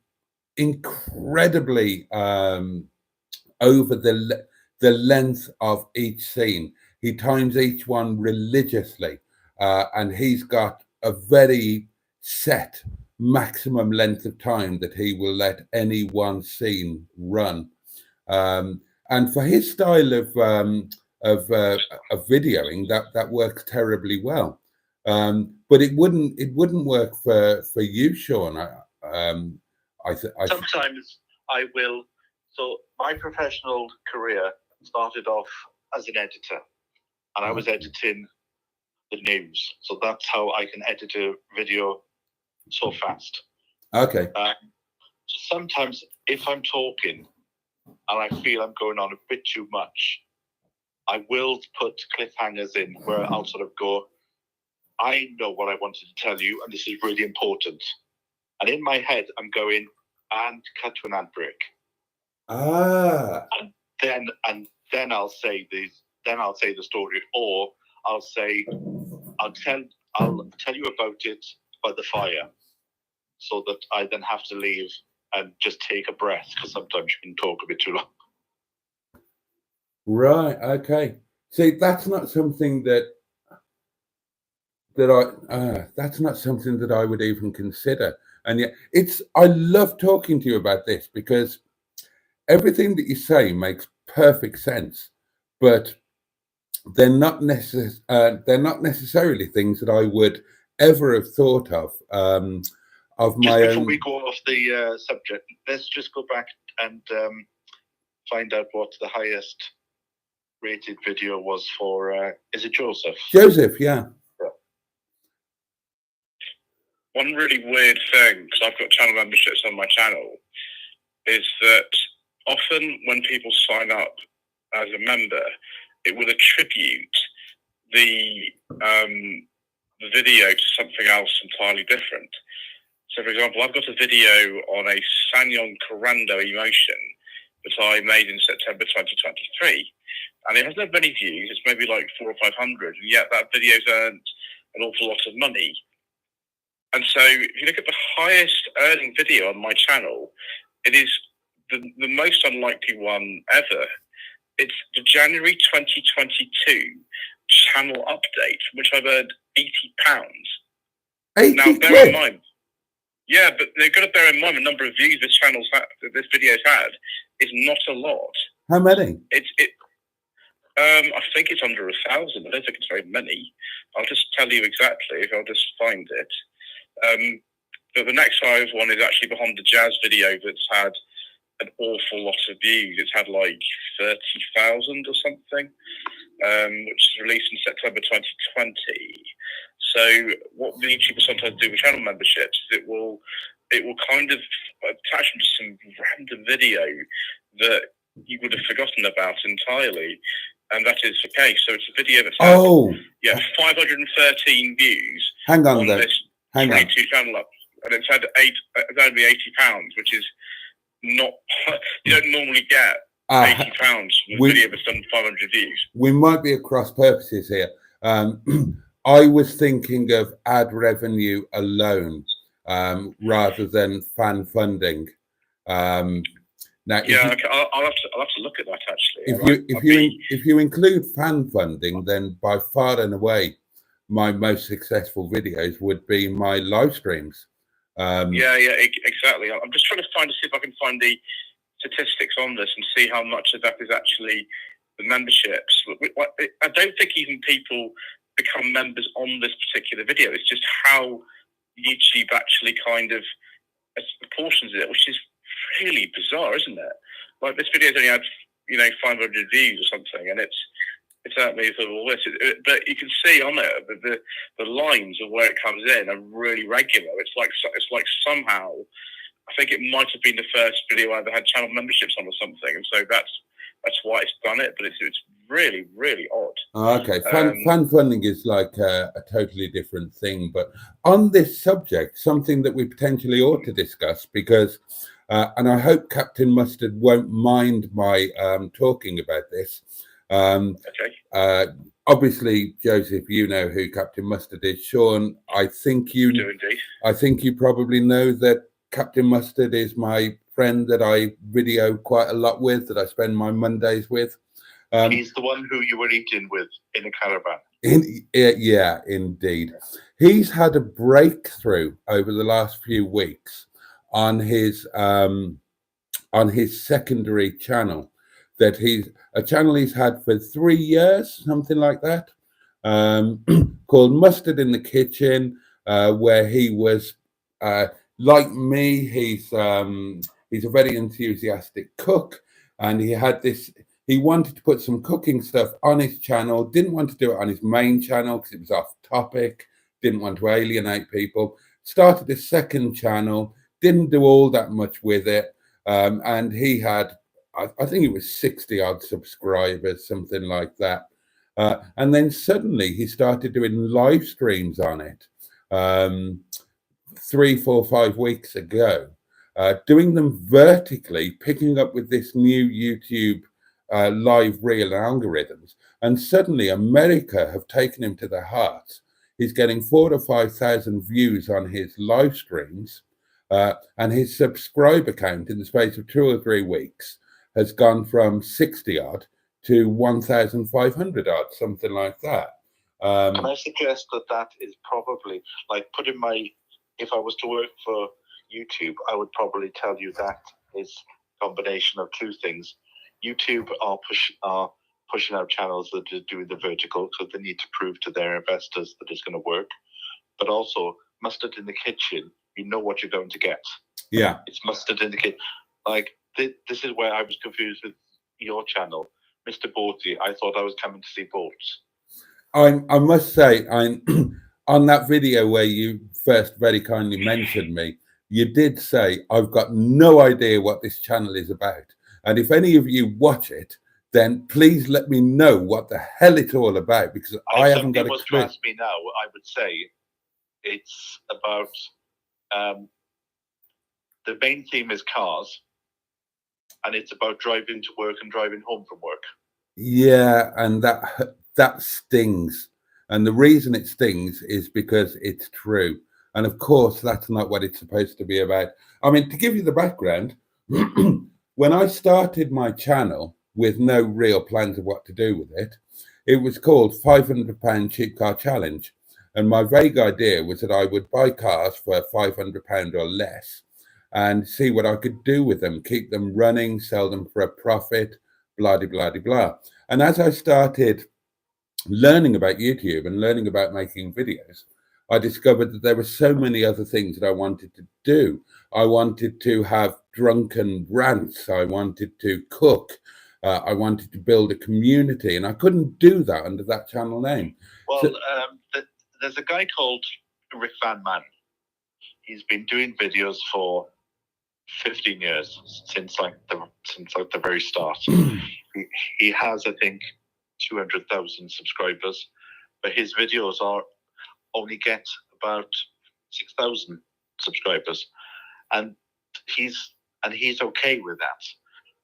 incredibly over the length of each scene. He times each one religiously, and he's got a very set maximum length of time that he will let any one scene run. And for his style of videoing, that works terribly well. But it wouldn't work for you, Sean. Sometimes I will. So my professional career started off as an editor, and I was editing the news. So that's how I can edit a video so fast. Okay. So sometimes if I'm talking and I feel I'm going on a bit too much, I will put cliffhangers in where I'll sort of go, I know what I wanted to tell you, and this is really important. And in my head, I'm going, and cut to an ad break. And then I'll say the story, or I'll tell you about it by the fire, so that I then have to leave and just take a breath, because sometimes you can talk a bit too long. Right. Okay. See, that's not something that's not something that I would even consider. And yet, I love talking to you about this, because everything that you say makes perfect sense, but they're not necessarily things that I would ever have thought of my just before own. we go off the subject, let's just go back and find out what the highest rated video was for. Is it Joseph? Joseph, yeah. One really weird thing, because I've got channel memberships on my channel, is that often when people sign up as a member, it will attribute the video to something else entirely different. So, for example, I've got a video on a Sanyong Corando emotion that I made in September 2023, and it has not many views. It's maybe like 400 or 500, and yet that video's earned an awful lot of money. And so, if you look at the highest earning video on my channel, it is the most unlikely one ever. It's the January 2022 channel update, from which I've earned £80. 80 now, bear in mind, yeah, but they've got to bear in mind the number of views this video's had is not a lot. How many? I think it's under 1,000. I don't think it's very many. I'll just tell you exactly if I'll just find it. But the next highest one is actually behind the jazz video that's had an awful lot of views. It's had like 30,000 or something, which is released in September 2020. So what the YouTube sometimes do with channel memberships is it will kind of attach them to some random video that you would have forgotten about entirely. And that is the case. So it's a video that's had 513 views. Hang on, this 22 channel up, and it's had only £80, which is not. You don't normally get £80 from a video that's done 500 views. We might be at cross purposes here. I was thinking of ad revenue alone, rather than fan funding. Now, I'll have to look at that actually. If you include fan funding, then by far and away, my most successful videos would be my live streams. Exactly. I'm just trying to see if I can find the statistics on this and see how much of that is actually the memberships. I don't think even people become members on this particular video. It's just how YouTube actually kind of proportions it, which is really bizarre, isn't it? Like, this video's only had 500 views or something, and it's certainly sort of all this. But you can see on it that the lines of where it comes in are really regular. It's like somehow, I think it might have been the first video I ever had channel memberships on or something, and so that's why it's done it. But it's really, really odd. Okay, fan funding is like a totally different thing. But on this subject, something that we potentially ought to discuss, because and I hope Captain Mustard won't mind my talking about this. Okay. Obviously, Joseph, you know who Captain Mustard is. Sean, I think you do indeed. I think you probably know that Captain Mustard is my friend that I video quite a lot with, that I spend my Mondays with. He's the one who you were eating with in a caravan. Yeah, indeed. He's had a breakthrough over the last few weeks on his secondary channel, that he's a channel he's had for 3 years, something like that, called Mustard in the Kitchen, where he was like me. He's a very enthusiastic cook, and he wanted to put some cooking stuff on his channel, didn't want to do it on his main channel because it was off topic, didn't want to alienate people, started a second channel, didn't do all that much with it, and he had, I think it was 60 odd subscribers, something like that. And then suddenly he started doing live streams on it 3, 4, 5 weeks ago, doing them vertically, picking up with this new YouTube live reel algorithms. And suddenly America have taken him to their hearts. He's getting 4,000 to 5,000 views on his live streams, and his subscriber count in the space of 2 or 3 weeks has gone from 60 odd to 1,500 odd, something like that. Can I suggest that is probably like if I was to work for YouTube, I would probably tell you that is a combination of 2 things. YouTube are pushing out channels that are doing the vertical, so they need to prove to their investors that it's going to work. But also, Mustard in the Kitchen, you know what you're going to get. Yeah. It's Mustard in the Kitchen. Like, this is where I was confused with your channel. Mr. Boaty, I thought I was coming to see boats. I must say, on that video where you first very kindly mentioned me, you did say, I've got no idea what this channel is about. And if any of you watch it, then please let me know what the hell it's all about, because I haven't got a clue. If somebody was to ask me now, I would say it's about, the main theme is cars, and it's about driving to work and driving home from work. Yeah, and that stings. And the reason it stings is because it's true. And of course, that's not what it's supposed to be about. I mean, to give you the background, when I started my channel with no real plans of what to do with it, it was called £500 Cheap Car Challenge. And my vague idea was that I would buy cars for £500 or less and see what I could do with them, keep them running, sell them for a profit, blah, blah, blah, blah. And as I started learning about YouTube and learning about making videos, I discovered that there were so many other things that I wanted to do. I wanted to have drunken rants. I wanted to cook. I wanted to build a community, and I couldn't do that under that channel name. Well, there's a guy called Rick Van Man. He's been doing videos for 15 years, since the very start. He has, I think, 200,000 subscribers, but his videos only get about 6,000 subscribers, and he's okay with that,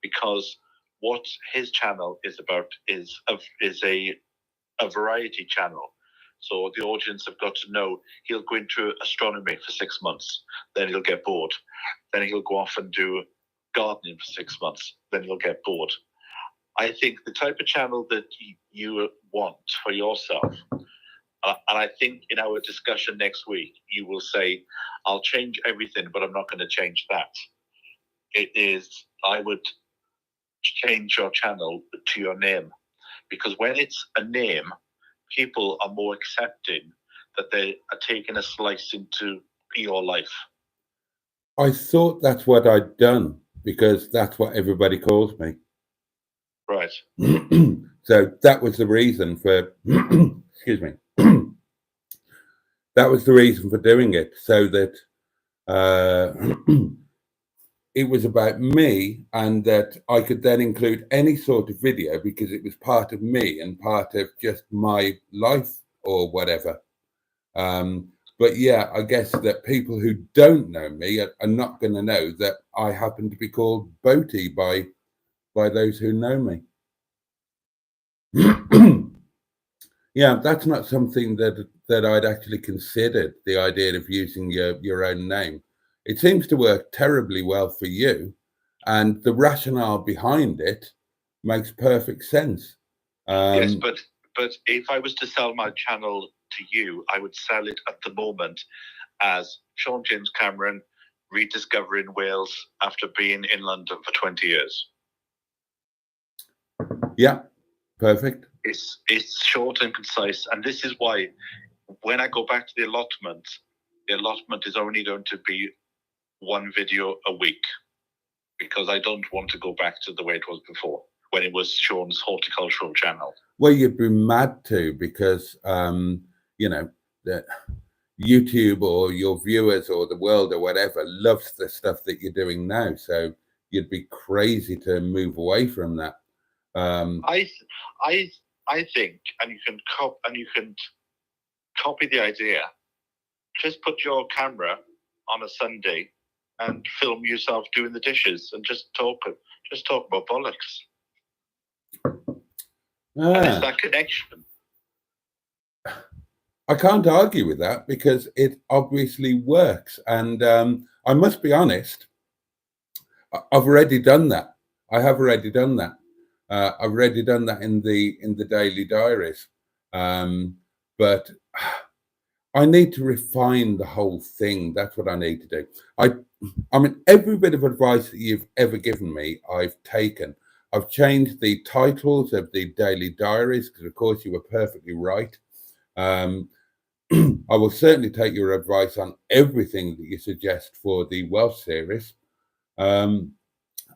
because what his channel is about is a variety channel. So the audience have got to know he'll go into astronomy for 6 months, then he'll get bored. Then he'll go off and do gardening for 6 months, then he'll get bored. I think the type of channel that you want for yourself, and I think in our discussion next week, you will say, I'll change everything, but I'm not going to change that. I would change your channel to your name, because when it's a name, people are more accepting that they are taking a slice into your life. I thought that's what I'd done, because that's what everybody calls me. Right. So that was the reason for, excuse me, that was the reason for doing it, so that it was about me, and that I could then include any sort of video because it was part of me and part of just my life or whatever. But yeah, I guess that people who don't know me are not going to know that I happen to be called Boaty by those who know me. Yeah, that's not something that I'd actually considered, the idea of using your own name. It seems to work terribly well for you. and the rationale behind it makes perfect sense. Yes, but if I was to sell my channel to you, I would sell it at the moment as Sean James Cameron rediscovering Wales after being in London for 20 years. Yeah, perfect. It's short and concise, and this is why when I go back to the allotment is only going to be one video a week, because I don't want to go back to the way it was before, when it was Sean's horticultural channel. Well, you'd be mad to, because you know, that YouTube or your viewers or the world or whatever loves the stuff that you're doing now. So you'd be crazy to move away from that. I think, and you can copy the idea. Just put your camera on a Sunday and film yourself doing the dishes and just talk about bollocks. And it's that connection. I can't argue with that, because it obviously works. And I must be honest, I've already done that. I have already done that. I've already done that in the daily diaries. But I need to refine the whole thing. That's what I need to do. I mean, every bit of advice that you've ever given me, I've taken. I've changed the titles of the daily diaries, because of course you were perfectly right. I will certainly take your advice on everything that you suggest for the Welsh series. And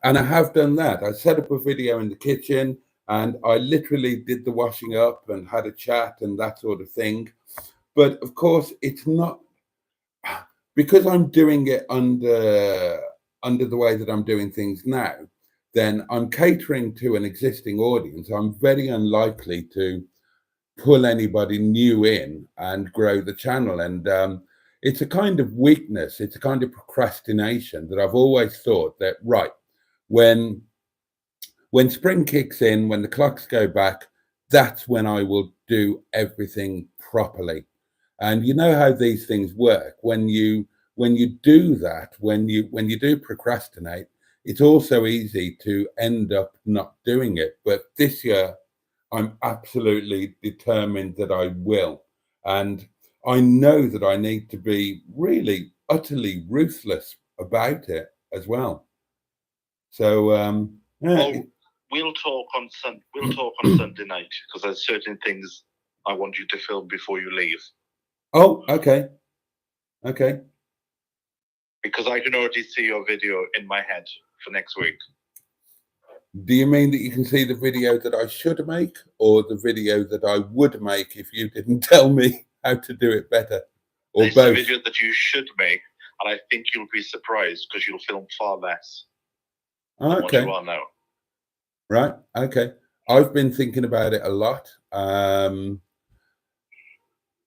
I have done that. I set up a video in the kitchen, and I literally did the washing up and had a chat and that sort of thing. But of course, it's not, because I'm doing it under the way that I'm doing things now, then I'm catering to an existing audience. I'm very unlikely to pull anybody new in and grow the channel. And it's a kind of weakness. It's a kind of procrastination that I've always thought that, right, when spring kicks in, when the clocks go back, that's when I will do everything properly. And you know how these things work. When you do that, when you do procrastinate, it's also easy to end up not doing it. But this year, I'm absolutely determined that I will. And I know that I need to be really utterly ruthless about it as well. So well, we'll talk on Sunday night, because there's certain things I want you to film before you leave. Oh, okay. Okay. Because I can already see your video in my head for next week. Do you mean that you can see the video that I should make, or the video that I would make if you didn't tell me how to do it better? Or There's both? a video that you should make, and I think you'll be surprised, because you'll film far less than what you are now. Right. Okay. I've been thinking about it a lot.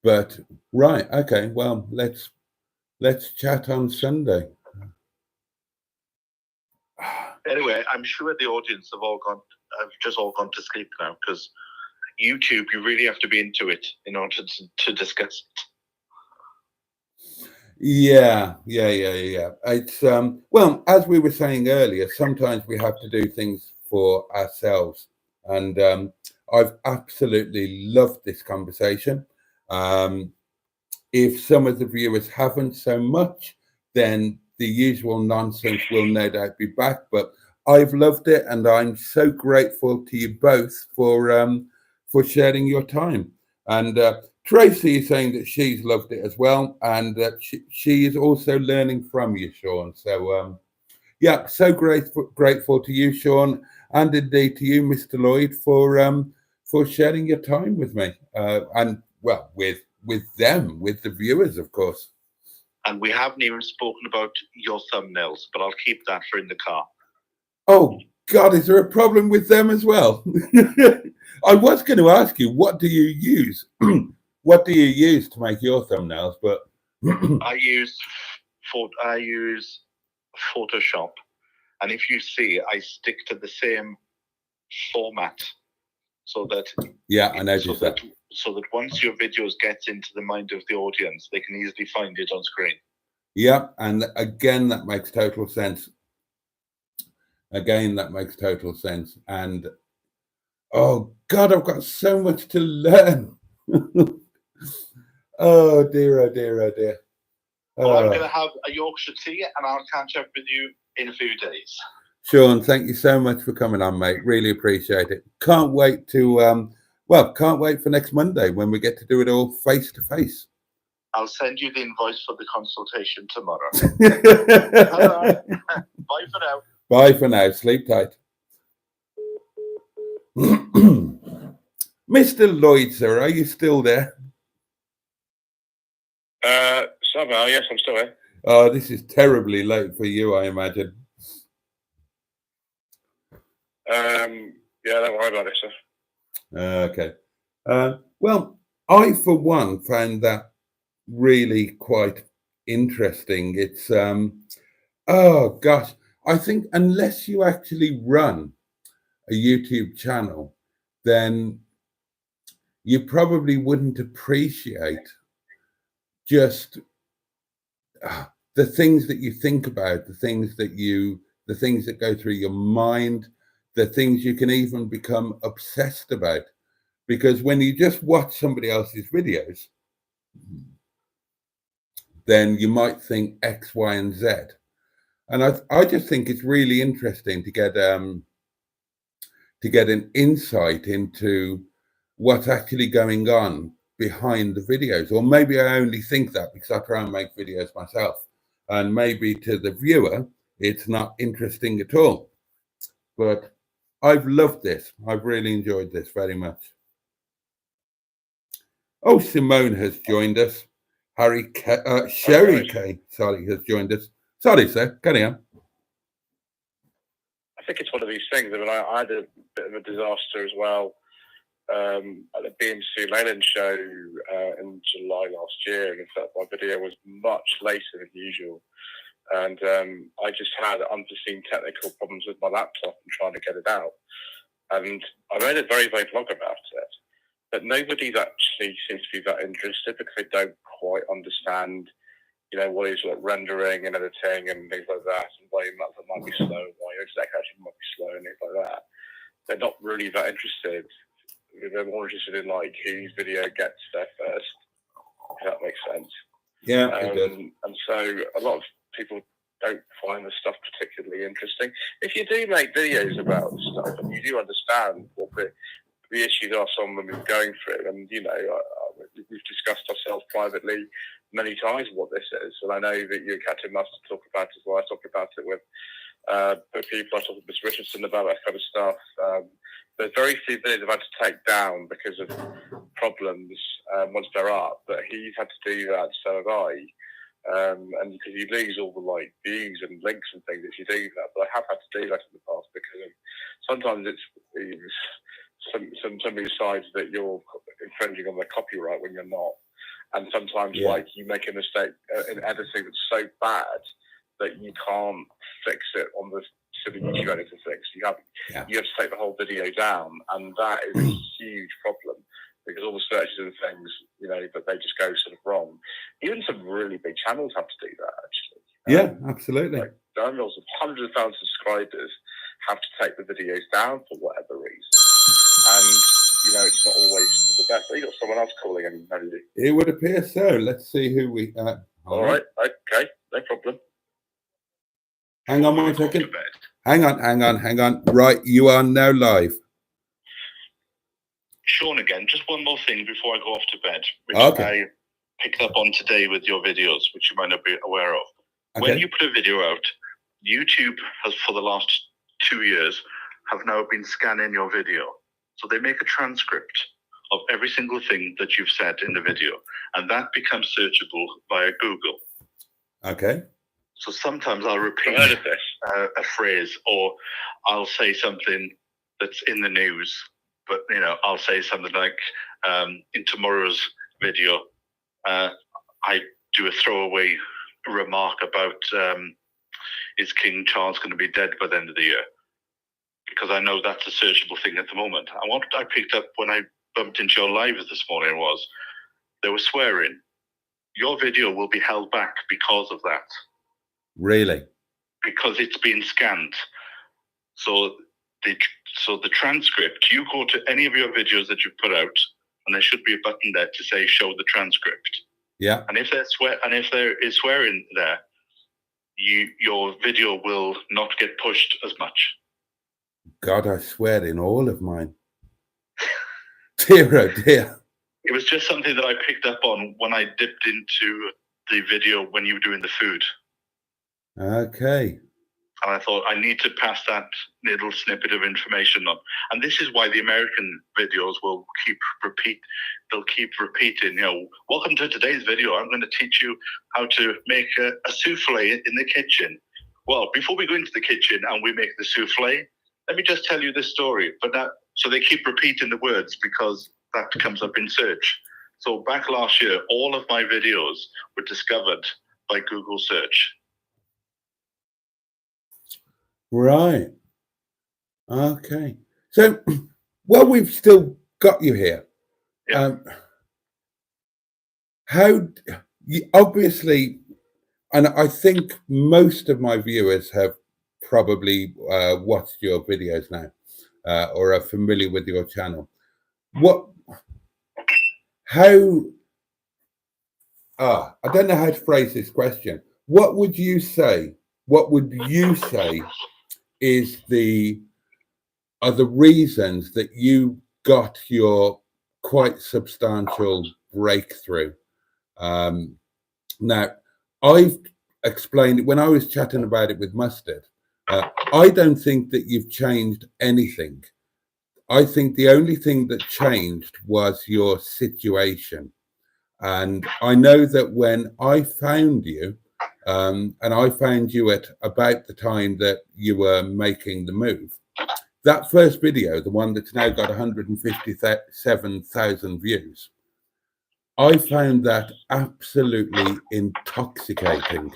But right. Okay. Well, let's chat on Sunday. Anyway, I'm sure the audience have just all gone to sleep now, because YouTube, you really have to be into it in order to discuss it. Yeah. It's well, as we were saying earlier, sometimes we have to do things for ourselves, and I've absolutely loved this conversation. If some of the viewers haven't so much, then the usual nonsense will no doubt be back. But I've loved it, and I'm so grateful to you both for sharing your time. And Tracy is saying that she's loved it as well, and that she is also learning from you, Sean. So yeah, so grateful to you, Sean, and indeed to you, Mr. Lloyd, for sharing your time with me, and well, with them, with the viewers, of course. And we haven't even spoken about your thumbnails, but I'll keep that for in the car. Oh God, is there a problem with them as well? I was going to ask you, what do you use? What do you use to make your thumbnails? But I use Photoshop, and if you see, I stick to the same format, so that I noticed that. So that once your videos get into the mind of the audience, they can easily find it on screen. Yeah, and again, that makes total sense. Again, that makes total sense. And oh God, I've got so much to learn. Oh dear, oh dear, oh dear. Well, I'm going to have a Yorkshire tea and I'll catch up with you in a few days. Sean, thank you so much for coming on, mate. Really appreciate it. Can't wait to, can't wait for next Monday when we get to do it all face to face. I'll send you the invoice for the consultation tomorrow. All right. Bye for now. Bye for now. Sleep tight. Mr. Lloyd, sir, are you still there? Somehow, yes, I'm still here. Oh, this is terribly late for you, I imagine. Yeah, don't worry about it, sir. Okay. Well, I, for one, found that really quite interesting. It's, oh gosh, I think unless you actually run a YouTube channel, then you probably wouldn't appreciate just the things that you think about, the things that go through your mind, the things you can even become obsessed about. Because when you just watch somebody else's videos, then you might think X, Y, and Z. And I just think it's really interesting to get an insight into what's actually going on behind the videos. Or maybe I only think that because I try and make videos myself. And maybe to the viewer, it's not interesting at all. But I've loved this. I've really enjoyed this very much. Oh, Simone has joined us. Sherry K, sorry, has joined us. Sorry, sir. Carry on. I think it's one of these things. I mean, I had a bit of a disaster as well at the BMC Leyland show in July last year. And in fact, my video was much later than usual. And I just had unforeseen technical problems with my laptop and trying to get it out. And I made a very, very vlog about it. But nobody's actually seems to be that interested because they don't quite understand, what is like rendering and editing and things like that, and why your laptop might be slow, why your exec actually might be slow and things like that. They're not really that interested. They're more interested in like whose video gets there first, if that makes sense. Yeah, it does. And so a lot of people don't find the stuff particularly interesting. If you do make videos about stuff and you do understand what the issues are someone is going through, and we've discussed ourselves privately many times what this is, and I know that you and Captain Master talk about it as well. I talk about it with people. I talk with Miss Richardson about that kind of stuff. There's very few videos I've had to take down because of problems once they're up, but he's had to do that, so have I. And because you lose all the views and links and things if you do that, but I have had to do that in the past because sometimes it's somebody decides that you're infringing on their copyright when you're not, and sometimes you make a mistake in editing that's so bad that you can't fix it on the YouTube editor fix. You have to take the whole video down, and that is a huge problem because all the searches and things, but they just go sort of wrong. Even some really big channels have to do that actually. Yeah, absolutely. Channels of hundreds of thousands of subscribers have to take the videos down for whatever reason. And, it's not always the best. You got someone else calling in, have you? It would appear so. Let's see who we... all right. Okay. No problem. Hang on 1 second. Hang on. Right, you are now live. Sean again, just one more thing before I go off to bed, which I picked up on today with your videos, which you might not be aware of. Okay. When you put a video out, YouTube has, for the last 2 years, have now been scanning your video. So they make a transcript of every single thing that you've said in the video, and that becomes searchable via Google. Okay. So sometimes I'll repeat a phrase, or I'll say something that's in the news, but I'll say something like, in tomorrow's video, I do a throwaway remark about is King Charles going to be dead by the end of the year? Because I know that's a searchable thing at the moment. And what I picked up when I bumped into your live this morning was they were swearing. Your video will be held back because of that. Really? Because it's been scanned. So the transcript, you go to any of your videos that you've put out, and there should be a button there to say show the transcript. Yeah. And if there is swearing there, your video will not get pushed as much. God, I swear in all of mine. Dear, oh dear. It was just something that I picked up on when I dipped into the video when you were doing the food. Okay. And I thought I need to pass that little snippet of information on. And this is why the American videos will they'll keep repeating, welcome to today's video. I'm going to teach you how to make a souffle in the kitchen. Well, before we go into the kitchen and we make the souffle, let me just tell you this story. So they keep repeating the words because that comes up in search. So back last year, all of my videos were discovered by Google search. Right. Okay. So, well, we've still got you here. Yeah. Obviously, and I think most of my viewers have probably watched your videos now or are familiar with your channel. I don't know how to phrase this question. What would you say are the reasons that you got your quite substantial breakthrough? Now, I've explained it when I was chatting about it with Mustard. I don't think that you've changed anything. I think the only thing that changed was your situation. And I know that when I found you, and I found you at about the time that you were making the move, that first video, the one that's now got 157,000 views, I found that absolutely intoxicating.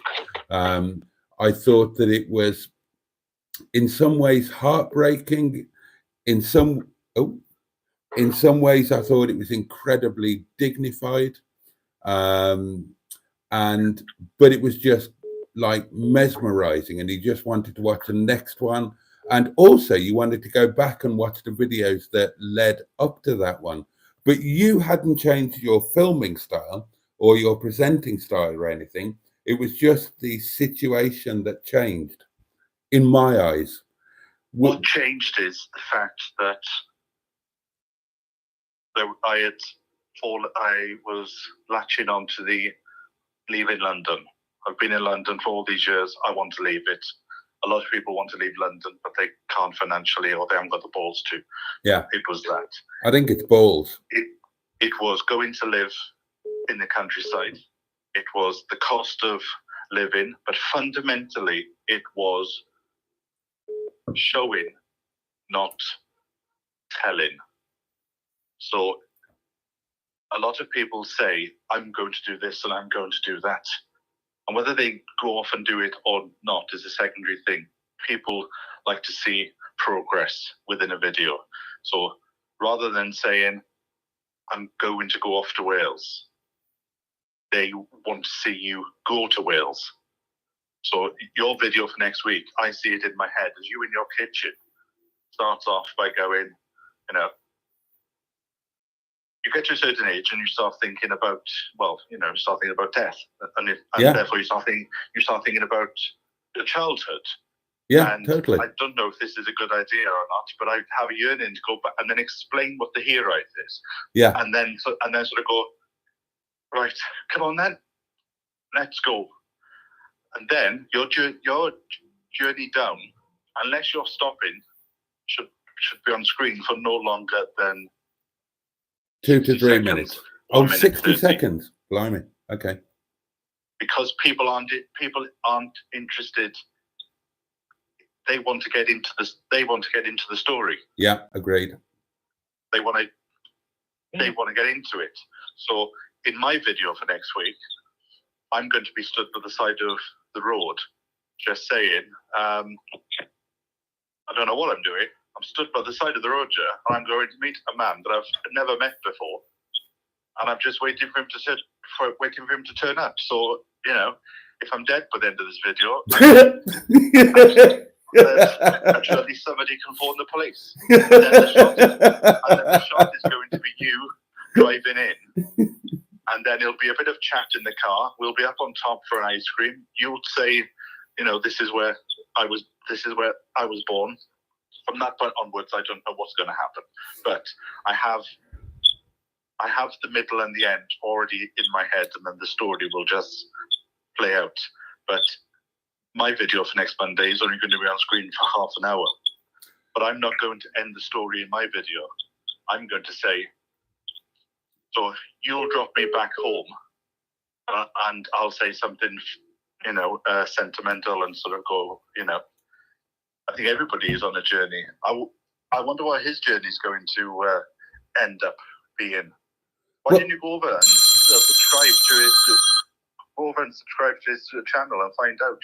I thought that it was in some ways heartbreaking. In some ways, I thought it was incredibly dignified. But it was just like mesmerizing, and you just wanted to watch the next one. And also you wanted to go back and watch the videos that led up to that one. But you hadn't changed your filming style or your presenting style or anything. It was just the situation that changed, in my eyes. What changed is the fact that I was latching on to the leaving London. I've been in London for all these years. I want to leave it. A lot of people want to leave London, but they can't financially, or they haven't got the balls to. Yeah. It was that. I think it's balls. It was going to live in the countryside. It was the cost of living, but fundamentally it was showing, not telling. So a lot of people say, I'm going to do this and I'm going to do that. And whether they go off and do it or not is a secondary thing. People like to see progress within a video. So rather than saying, I'm going to go off to Wales, they want to see you go to Wales. So your video for next week, I see it in my head as you in your kitchen. Starts off by going, you get to a certain age and you start thinking about, start thinking about death, and therefore you start thinking about your childhood. Yeah, and totally. I don't know if this is a good idea or not, but I have a yearning to go back and then explain what the hero is. Yeah, and then sort of go, right, come on then, let's go. And then your journey down, unless you're stopping, should be on screen for no longer than 2 to 3 minutes. Oh, 60 30. seconds. Blimey. Okay. Because people aren't interested. They want to get into this. They want to get into the story. Yeah, agreed. They want to get into it. So in my video for next week, I'm going to be stood by the side of the road, just saying, I don't know what I'm doing. I'm stood by the side of the road here, and I'm going to meet a man that I've never met before, and I'm just waiting for him to turn up. So if I'm dead by the end of this video, and surely somebody can phone the police. And then the shot is going to be you driving in, and then it'll be a bit of chat in the car. We'll be up on top for an ice cream. You'll say, this is where I was. This is where I was born. From that point onwards, I don't know what's going to happen, but I have the middle and the end already in my head, and then the story will just play out. But my video for next Monday is only going to be on screen for half an hour. But I'm not going to end the story in my video. I'm going to say, so you'll drop me back home, and I'll say something, sentimental, and sort of go, I think everybody is on a journey. I wonder what his journey is going to end up being. Why didn't you go over and subscribe to his channel and find out?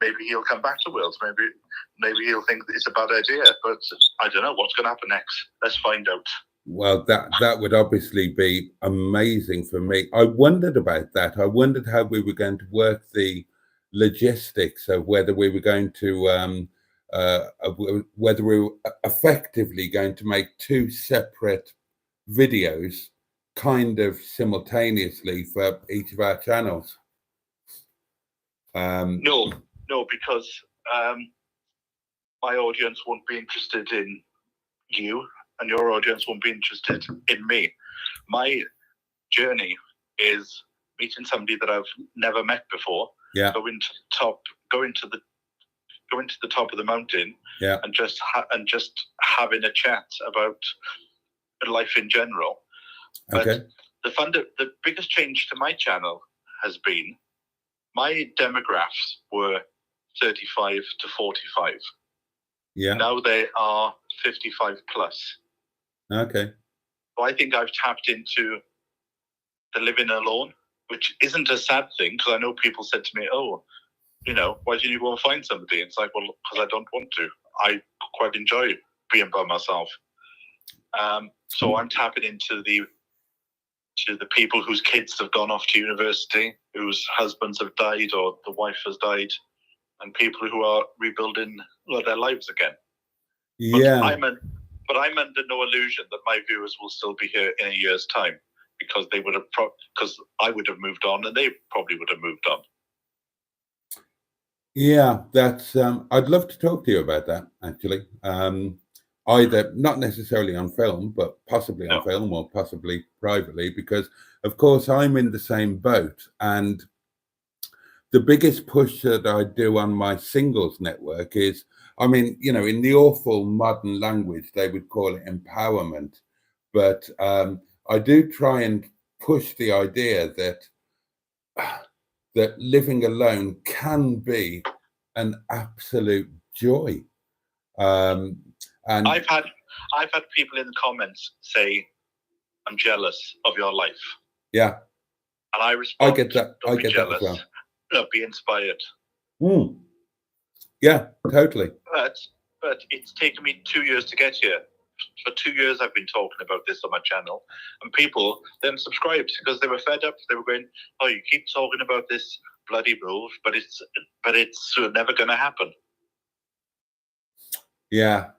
Maybe he'll come back to Wales. Maybe he'll think it's a bad idea. But I don't know what's going to happen next. Let's find out. Well, that would obviously be amazing for me. I wondered about that. I wondered how we were going to work the logistics of whether we were going to whether we were effectively going to make two separate videos kind of simultaneously for each of our channels. No, because my audience won't be interested in you, and your audience won't be interested in me. My journey is meeting somebody that I've never met before. Yeah. Going to the top of the mountain. Yeah. And just having a chat about life in general. Okay. But the biggest change to my channel has been my demographics were 35 to 45. Yeah. Now they are 55 plus. Okay. So I think I've tapped into the living alone, which isn't a sad thing, because I know people said to me, "Oh, why didn't you go and find somebody?" It's like, well, because I don't want to. I quite enjoy being by myself. So I'm tapping into the people whose kids have gone off to university, whose husbands have died or the wife has died, and people who are rebuilding their lives again. Yeah. But I'm under no illusion that my viewers will still be here in a year's time, because they would have because I would have moved on, and they probably would have moved on. Yeah, that's I'd love to talk to you about that, actually. Either not necessarily on film, but possibly on film, or possibly privately, because of course I'm in the same boat. And the biggest push that I do on my singles network is, in the awful modern language, they would call it empowerment. But I do try and push the idea that living alone can be an absolute joy. And I've had people in the comments say, "I'm jealous of your life." Yeah, and I respond. I get that. Don't I be get jealous. that as well. Be inspired. Yeah, totally. But it's taken me 2 years to get here. For 2 years, I've been talking about this on my channel, and people then subscribed because they were fed up. They were going, "Oh, you keep talking about this bloody move, but it's never going to happen." Yeah.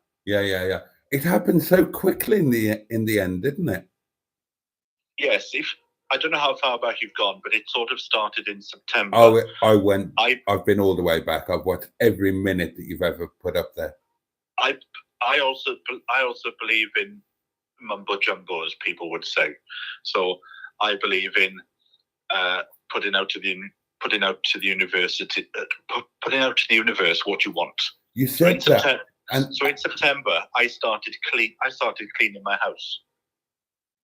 It happened so quickly in the end, didn't it? Yes. I don't know how far back you've gone, but it sort of started in September. Oh, I've been all the way back. I've watched every minute that you've ever put up there. I also believe in mumbo jumbo, as people would say. So I believe in putting out to the universe what you want. You said that. So in September, I started cleaning my house.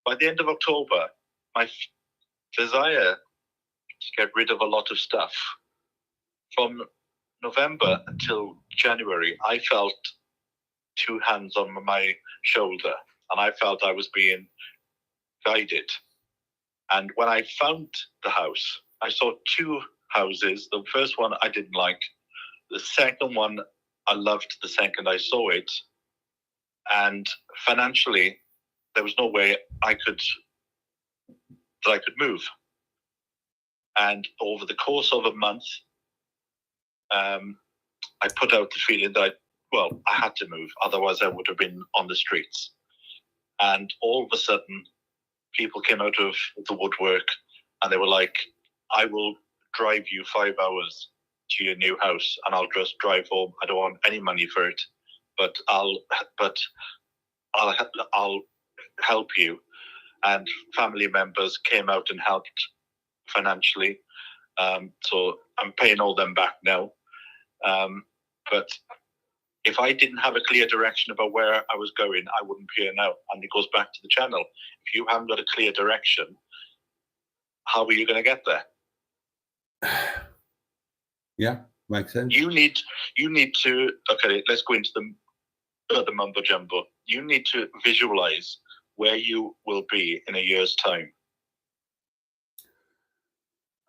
By the end of October, my desire to get rid of a lot of stuff. From November until January, I felt two hands on my shoulder, and I felt I was being guided. And when I found the house, I saw two houses. The first one I didn't like. The second one I loved the second I saw it. And financially, there was no way I could move. And over the course of a month, I put out the feeling that I had to move, otherwise I would have been on the streets. And all of a sudden, people came out of the woodwork, and they were like, "I will drive you 5 hours to your new house, and I'll just drive home. I don't want any money for it, but I'll help you." And family members came out and helped financially. So I'm paying all them back now. But if I didn't have a clear direction about where I was going, I wouldn't be here now. And it goes back to the channel. If you haven't got a clear direction, how are you going to get there? Yeah, makes sense. You need to, okay, let's go into the mumbo jumbo. You need to visualize where you will be in a year's time,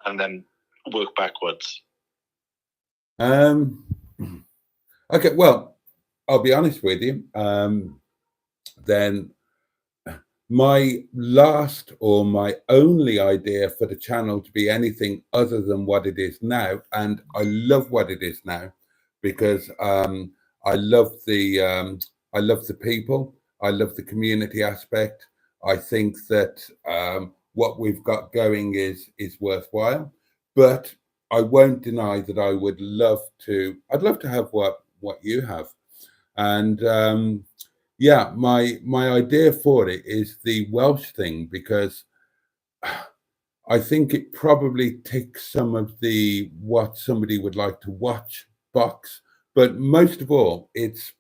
and then work backwards. Okay, well, I'll be honest with you. Then my last or my only idea for the channel to be anything other than what it is now, and I love what it is now, because I love the people, I love the community aspect. I think that what we've got going is worthwhile, but I won't deny that I'd love to have what you have. And yeah, my idea for it is the Welsh thing, because I think it probably ticks some of the what somebody would like to watch box, but most of all, it's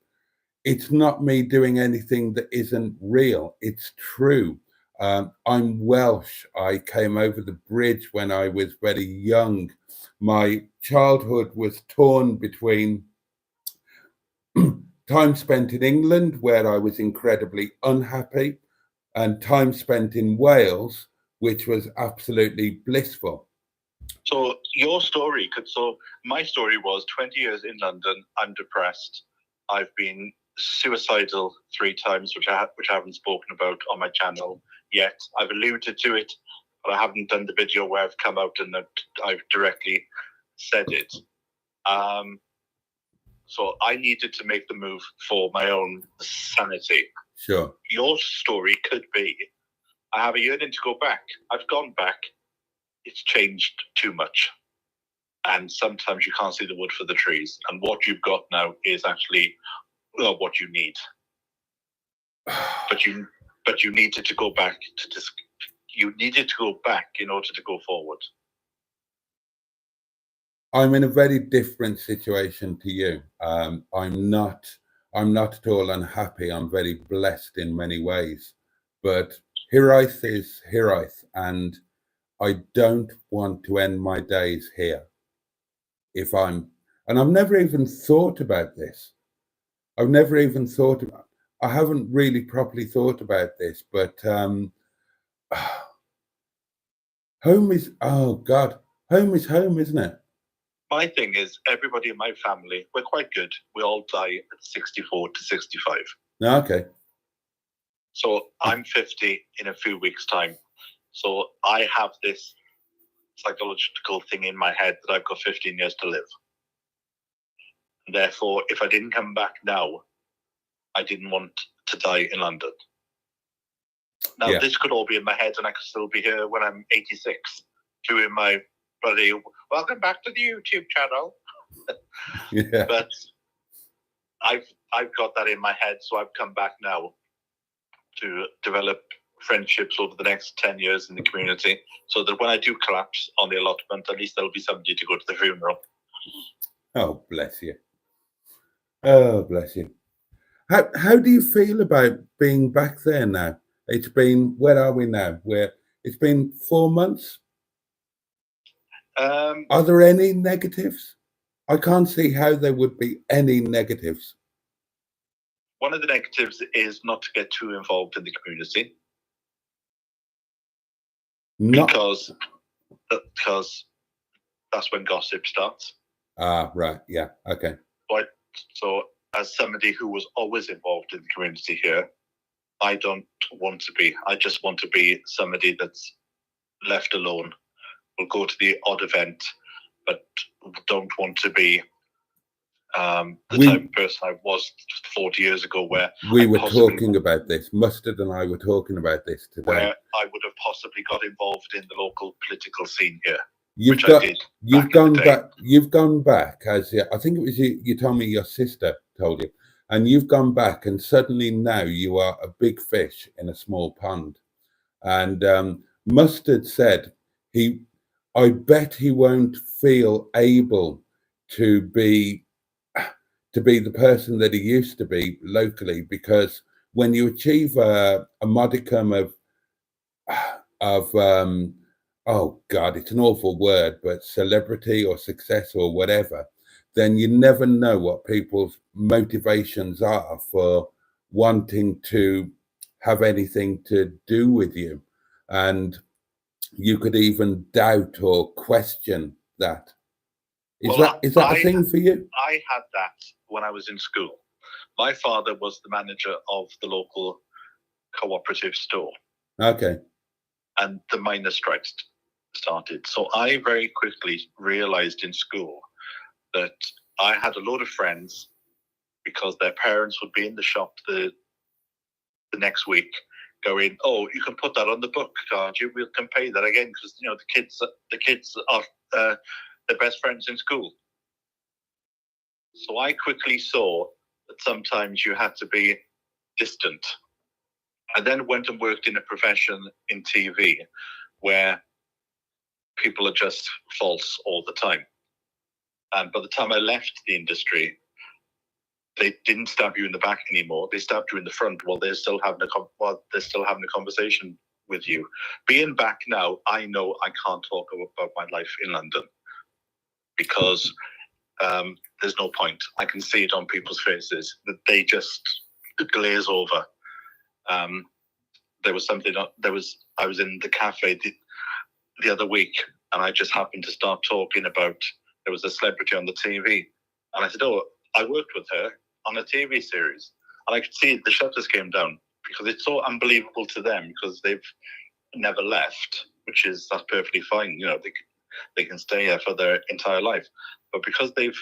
not me doing anything that isn't real. It's true. I'm Welsh. I came over the bridge when I was very young. My childhood was torn between time spent in England, where I was incredibly unhappy, and time spent in Wales, which was absolutely blissful. So your story my story was 20 years in London. I'm depressed. I've been suicidal 3 times, which I haven't spoken about on my channel yet. I've alluded to it, but I haven't done the video where I've come out and that I've directly said it. So I needed to make the move for my own sanity. Sure. Your story could be, I have a yearning to go back. I've gone back. It's changed too much. And sometimes you can't see the wood for the trees. And what you've got now is actually what you need. But you needed to go back you needed to go back in order to go forward. I'm in a very different situation to you. I'm not at all unhappy. I'm very blessed in many ways. But Hiraeth is Hiraeth, and I don't want to end my days here. And I've never even thought about this. I haven't really properly thought about this, but home is, oh God, home is home, isn't it? My thing is, everybody in my family, we're quite good. We all die at 64 to 65. No, okay. So I'm 50 in a few weeks' time. So I have this psychological thing in my head that I've got 15 years to live. Therefore, if I didn't come back now, I didn't want to die in London. Now, yeah. This could all be in my head, and I could still be here when I'm 86, doing my bloody welcome back to the YouTube channel. Yeah. But I've got that in my head, so I've come back now to develop friendships over the next 10 years in the community, so that when I do collapse on the allotment, at least there'll be somebody to go to the funeral. Oh, bless you. Oh, bless you. How do you feel about being back there now? It's been, where are we now? It's been 4 months. Are there any negatives? I can't see how there would be any negatives. One of the negatives is not to get too involved in the community. Because that's when gossip starts. Ah, right. Yeah. Okay. So as somebody who was always involved in the community here, I don't want to be. I just want to be somebody that's left alone. Will go to the odd event, but don't want to be type of person I was 40 years ago, where we were talking about this. Mustard and I were talking about this today. Where I would have possibly got involved in the local political scene here. You've gone back, as I think it was you told me your sister told you, and you've gone back, and suddenly now you are a big fish in a small pond. And Mustard said I bet he won't feel able to be the person that he used to be locally, because when you achieve a modicum of oh God, it's an awful word, but celebrity or success or whatever, then you never know what people's motivations are for wanting to have anything to do with you. And you could even doubt or question that. Is that a thing for you? I had that when I was in school. My father was the manager of the local cooperative store. Okay. And the miners' strikes started. So I very quickly realized in school that I had a load of friends, because their parents would be in the shop the next week going, "Oh, you can put that on the book, can't you? We can pay that again," because the kids are their best friends in school. So I quickly saw that sometimes you had to be distant. I then went and worked in a profession in TV where people are just false all the time. And by the time I left the industry, they didn't stab you in the back anymore. They stabbed you in the front while they're still having a conversation with you. Being back now, I know I can't talk about my life in London, because there's no point. I can see it on people's faces that they just glaze over. I was in the cafe the other week, and I just happened to start talking about, there was a celebrity on the TV, and I said, "Oh, I worked with her on a TV series," and I could see the shutters came down, because it's so unbelievable to them, because they've never left, that's perfectly fine. They can stay here for their entire life, but because they've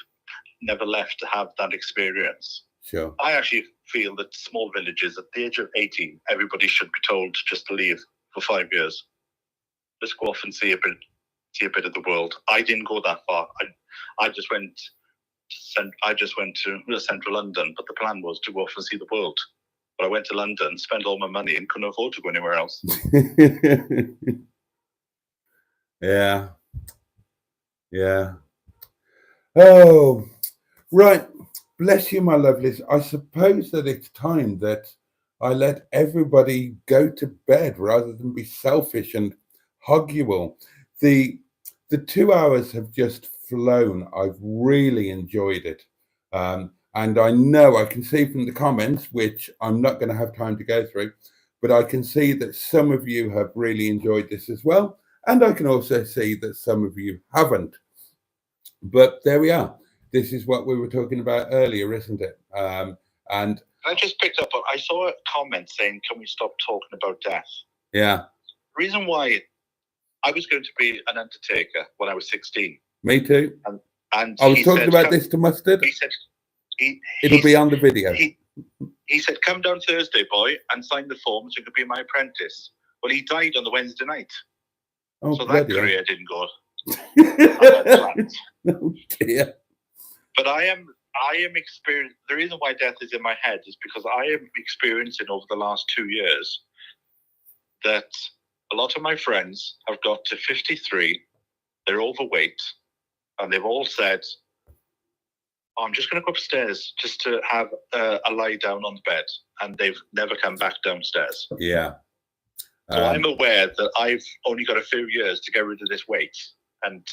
never left to have that experience. Sure. I actually feel that small villages, at the age of 18, everybody should be told just to leave for 5 years. Just go off and see a bit of the world. I didn't go that far. I just went to central London, but the plan was to go off and see the world. But I went to London, spent all my money, and couldn't afford to go anywhere else. Yeah. Oh, right. Bless you, my lovelies. I suppose that it's time that I let everybody go to bed rather than be selfish and hug you all. The 2 hours have just flown. I've really enjoyed it. And I know I can see from the comments, which I'm not going to have time to go through, but I can see that some of you have really enjoyed this as well. And I can also see that some of you haven't. But there we are. This is what we were talking about earlier, isn't it? And I just picked up I saw a comment saying, "Can we stop talking about death?" Yeah. The reason why, I was going to be an undertaker when I was 16. Me too. And I was talking about this to Mustard. He said, it'll be on the video. He said, "Come down Thursday, boy, and sign the form so you could be my apprentice." Well, he died on the Wednesday night. Oh, so that career didn't go. Oh dear. But I am experiencing, the reason why death is in my head is because I am experiencing over the last 2 years that a lot of my friends have got to 53, they're overweight, and they've all said, "Oh, I'm just going to go upstairs just to have a lie down on the bed," and they've never come back downstairs. Yeah. So I'm aware that I've only got a few years to get rid of this weight, and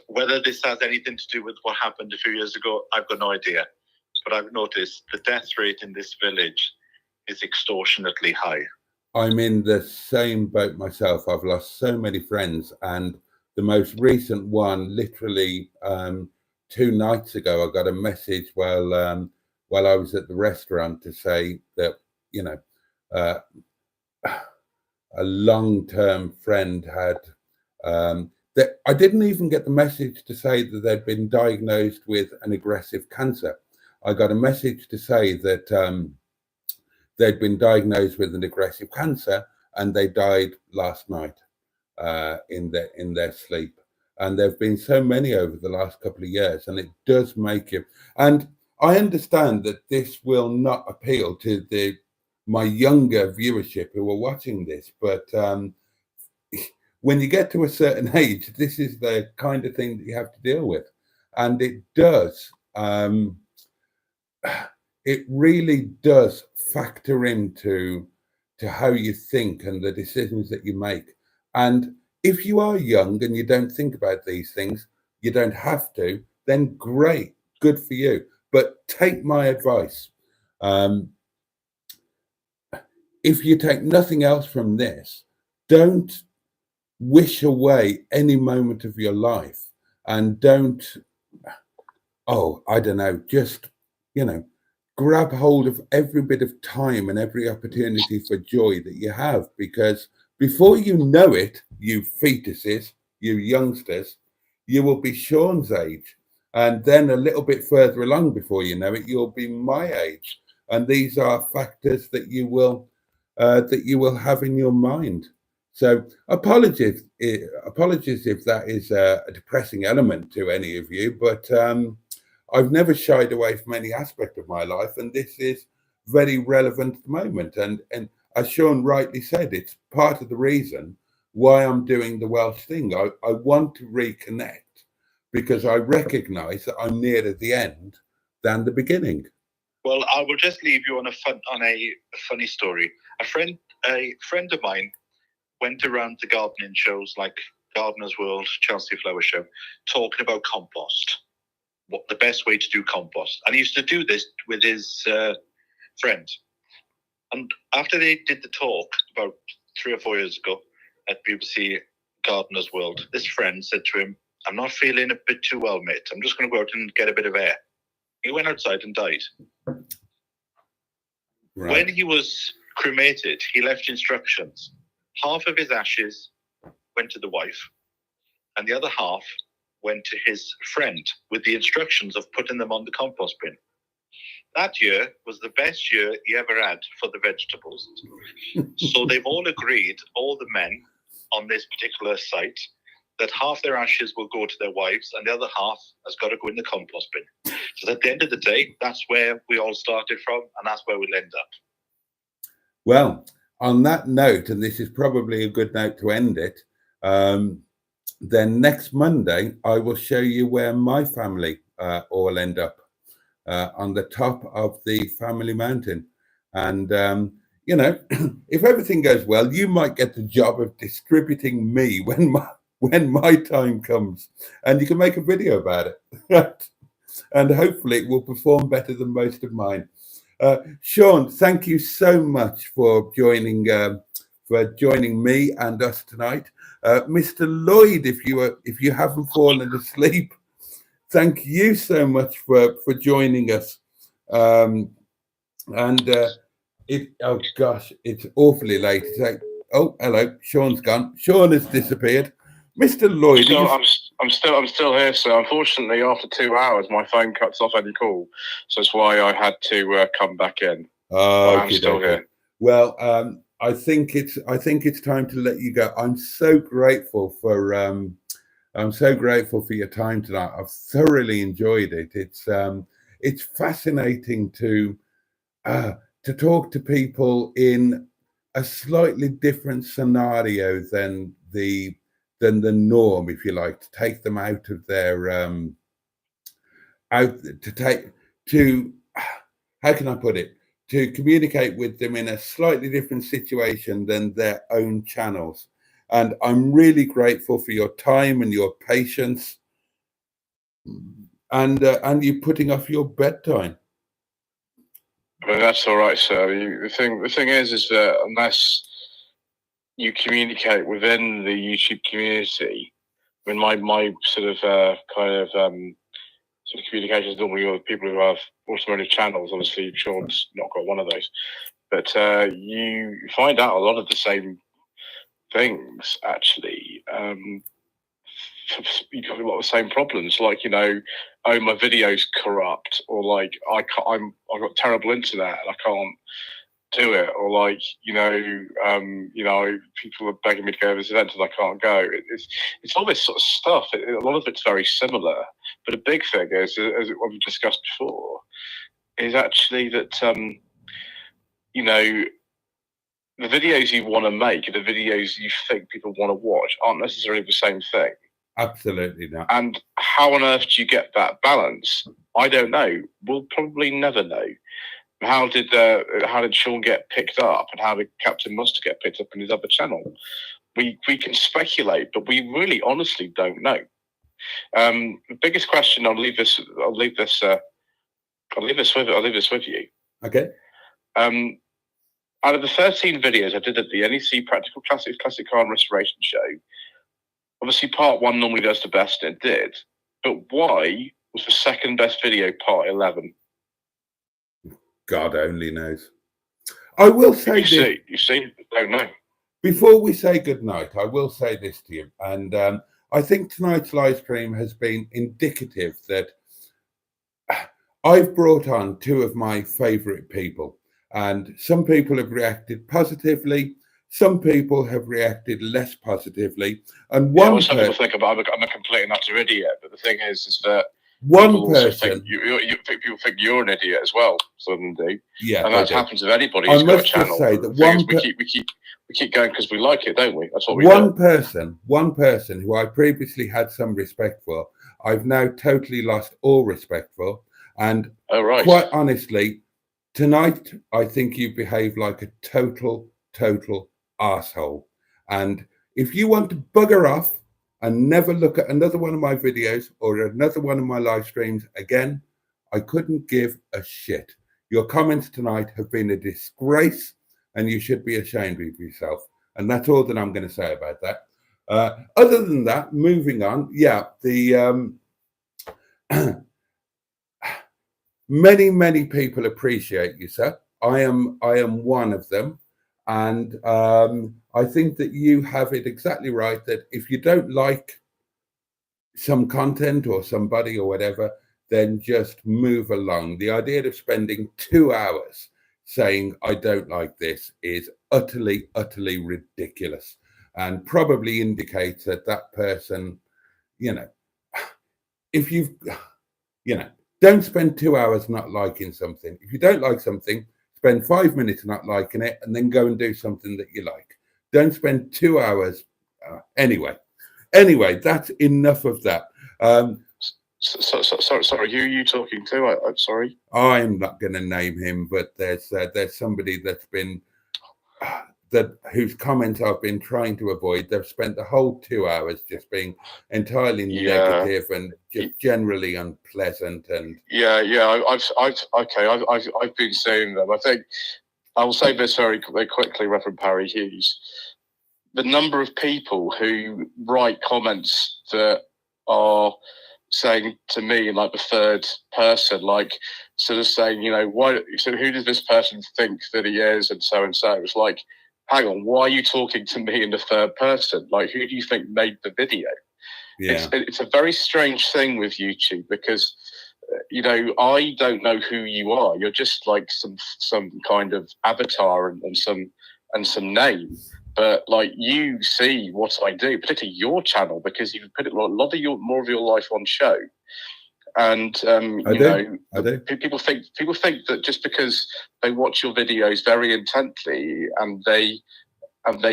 whether this has anything to do with what happened a few years ago, I've got no idea. But I've noticed the death rate in this village is extortionately high. I'm in the same boat myself. I've lost so many friends, and the most recent one, literally 2 nights ago, I got a message while I was at the restaurant to say that, a long-term friend had that I didn't even get the message to say that they'd been diagnosed with an aggressive cancer. I got a message to say that they'd been diagnosed with an aggressive cancer and they died last night in their sleep. And there've been so many over the last couple of years, and it does make you. And I understand that this will not appeal to my younger viewership who are watching this, but when you get to a certain age, this is the kind of thing that you have to deal with, and it does. It really does factor into how you think and the decisions that you make. And if you are young and you don't think about these things, you don't have to, then great, good for you. But take my advice. If you take nothing else from this, don't wish away any moment of your life, and don't, I don't know, just, grab hold of every bit of time and every opportunity for joy that you have, because before you know it, you fetuses, you youngsters, you will be Sean's age, and then a little bit further along before you know it, you'll be my age. And these are factors that you will have in your mind. So apologies if that is a depressing element to any of you, but I've never shied away from any aspect of my life, and this is very relevant at the moment. And as Sean rightly said, it's part of the reason why I'm doing the Welsh thing. I want to reconnect because I recognise that I'm nearer the end than the beginning. Well, I will just leave you on a funny story. A friend of mine went around the gardening shows like Gardener's World, Chelsea Flower Show, talking about compost. What the best way to do compost. And he used to do this with his friend. And after they did the talk about 3 or 4 years ago at BBC Gardener's World, this friend said to him, "I'm not feeling a bit too well, mate. I'm just going to go out and get a bit of air." He went outside and died. Right. When he was cremated, he left instructions. Half of his ashes went to the wife, and the other half went to his friend with the instructions of putting them on the compost bin. That year was the best year he ever had for the vegetables. So they've all agreed, all the men on this particular site, that half their ashes will go to their wives and the other half has got to go in the compost bin. So at the end of the day, that's where we all started from, and that's where we'll end up. Well, on that note, and this is probably a good note to end it, then next Monday, I will show you where my family all end up, on the top of the family mountain. And, if everything goes well, you might get the job of distributing me when my time comes, and you can make a video about it. And hopefully it will perform better than most of mine. Sean, thank you so much for joining me and us tonight. Mr. Lloyd, if you haven't fallen asleep, thank you so much for joining us. Oh gosh, it's awfully late. It's like, oh, hello, Sean's gone. Sean has disappeared. Mr. Lloyd, I'm still here, sir. Unfortunately, after 2 hours, my phone cuts off any call, so that's why I had to come back in. Oh, I'm still here. Well, I think it's time to let you go. I'm so grateful for your time tonight. I've thoroughly enjoyed it. It's fascinating to talk to people in a slightly different scenario than the norm, if you like, to take them out of their how can I put it? To communicate with them in a slightly different situation than their own channels. And I'm really grateful for your time and your patience, and you putting off your bedtime. Well, that's all right, sir. The thing is that unless you communicate within the YouTube community, I mean, my sort of communication is normally with people who have automotive channels. Obviously, Sean's not got one of those, but you find out a lot of the same things actually. you got a lot of the same problems, like, you know, oh, my video's corrupt, or like I've got terrible internet and I can't do it, or like, you know, people are begging me to go to this event and I can't go. It's all this sort of stuff. A lot of it's very similar, but a big thing is, as what we discussed before, is actually that you know, the videos you want to make and the videos you think people want to watch aren't necessarily the same thing. Absolutely not. And how on earth do you get that balance? I don't know. We'll probably never know. How did Sean get picked up, and how did Captain Mustard get picked up in his other channel? We can speculate, but we really honestly don't know. The biggest question, I'll leave this with you. Okay. Out of the 13 videos I did at the NEC Practical Classic Car and Restoration Show, obviously part 1 normally does the best, and it did. But why was the second best video part 11? God only knows. I will say this. You see, don't know. Before we say goodnight, I will say this to you. And I think tonight's live stream has been indicative that I've brought on 2 of my favourite people. And some people have reacted positively. Some people have reacted less positively. And one some people think I'm a complete and utter idiot. But the thing is that one person, people think you're an idiot as well. Some of them do. Yeah, and that happens with anybody who's got a channel. Say that we keep going because we like it, don't we? That's what we do. One person who I previously had some respect for, I've now totally lost all respect for. And quite honestly, tonight I think you behave like a total arsehole. And if you want to bugger off and never look at another one of my videos or another one of my live streams again, I couldn't give a shit. Your comments tonight have been a disgrace, and you should be ashamed of yourself. And that's all that I'm going to say about that. Other than that, moving on, the many people appreciate you, sir. I am one of them. And I think that you have it exactly right, that if you don't like some content or somebody or whatever, then just move along. The idea of spending 2 hours saying I don't like this is utterly ridiculous, and probably indicates that that person, if you've, don't spend 2 hours not liking something. If you don't like something, spend 5 minutes not liking it and then go and do something that you like. Don't spend 2 hours. Anyway, that's enough of that. Sorry, who are you talking to? I'm sorry. I'm not going to name him, but there's somebody that's been whose comments I've been trying to avoid. They've spent the whole 2 hours just being entirely negative and just generally unpleasant. And I've been seeing them. I think I will say this very quickly, Reverend Parry Hughes. The number of people who write comments that are saying to me in like the third person, like sort of saying, why? So who does this person think that he is, and so and so. It's like, hang on, why are you talking to me in the third person? Like, who do you think made the video? Yeah. It's a very strange thing with YouTube because, I don't know who you are. You're just like some kind of avatar and some name. But like, you see what I do, particularly your channel, because you've put a lot of more of your life on show. And I do. People think that just because they watch your videos very intently and they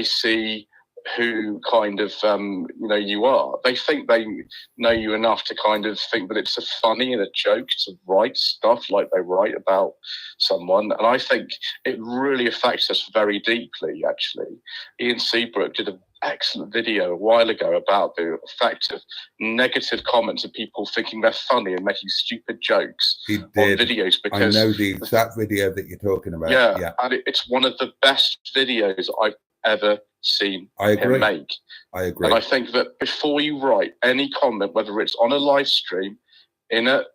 see who kind of you are, they think they know you enough to kind of think that it's a funny and a joke to write stuff like they write about someone. And I think it really affects us very deeply. Actually, Ian Seabrook did an excellent video a while ago about the effect of negative comments of people thinking they're funny and making stupid jokes on videos. Because I know the exact video that you're talking about. Yeah. And it's one of the best videos I've ever seen him make. I agree. And I think that before you write any comment, whether it's on a live stream, on a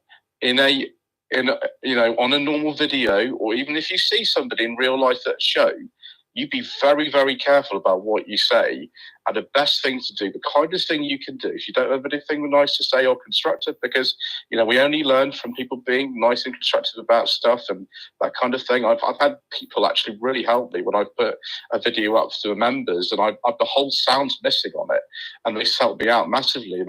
normal video, or even if you see somebody in real life at a show, you be very, very careful about what you say. And the best thing to do, the kindest thing you can do, if you don't have anything nice to say or constructive, because, you know, we only learn from people being nice and constructive about stuff and that kind of thing. I've had people actually really help me when I've put a video up to the members and the whole sound's missing on it. And this helped me out massively.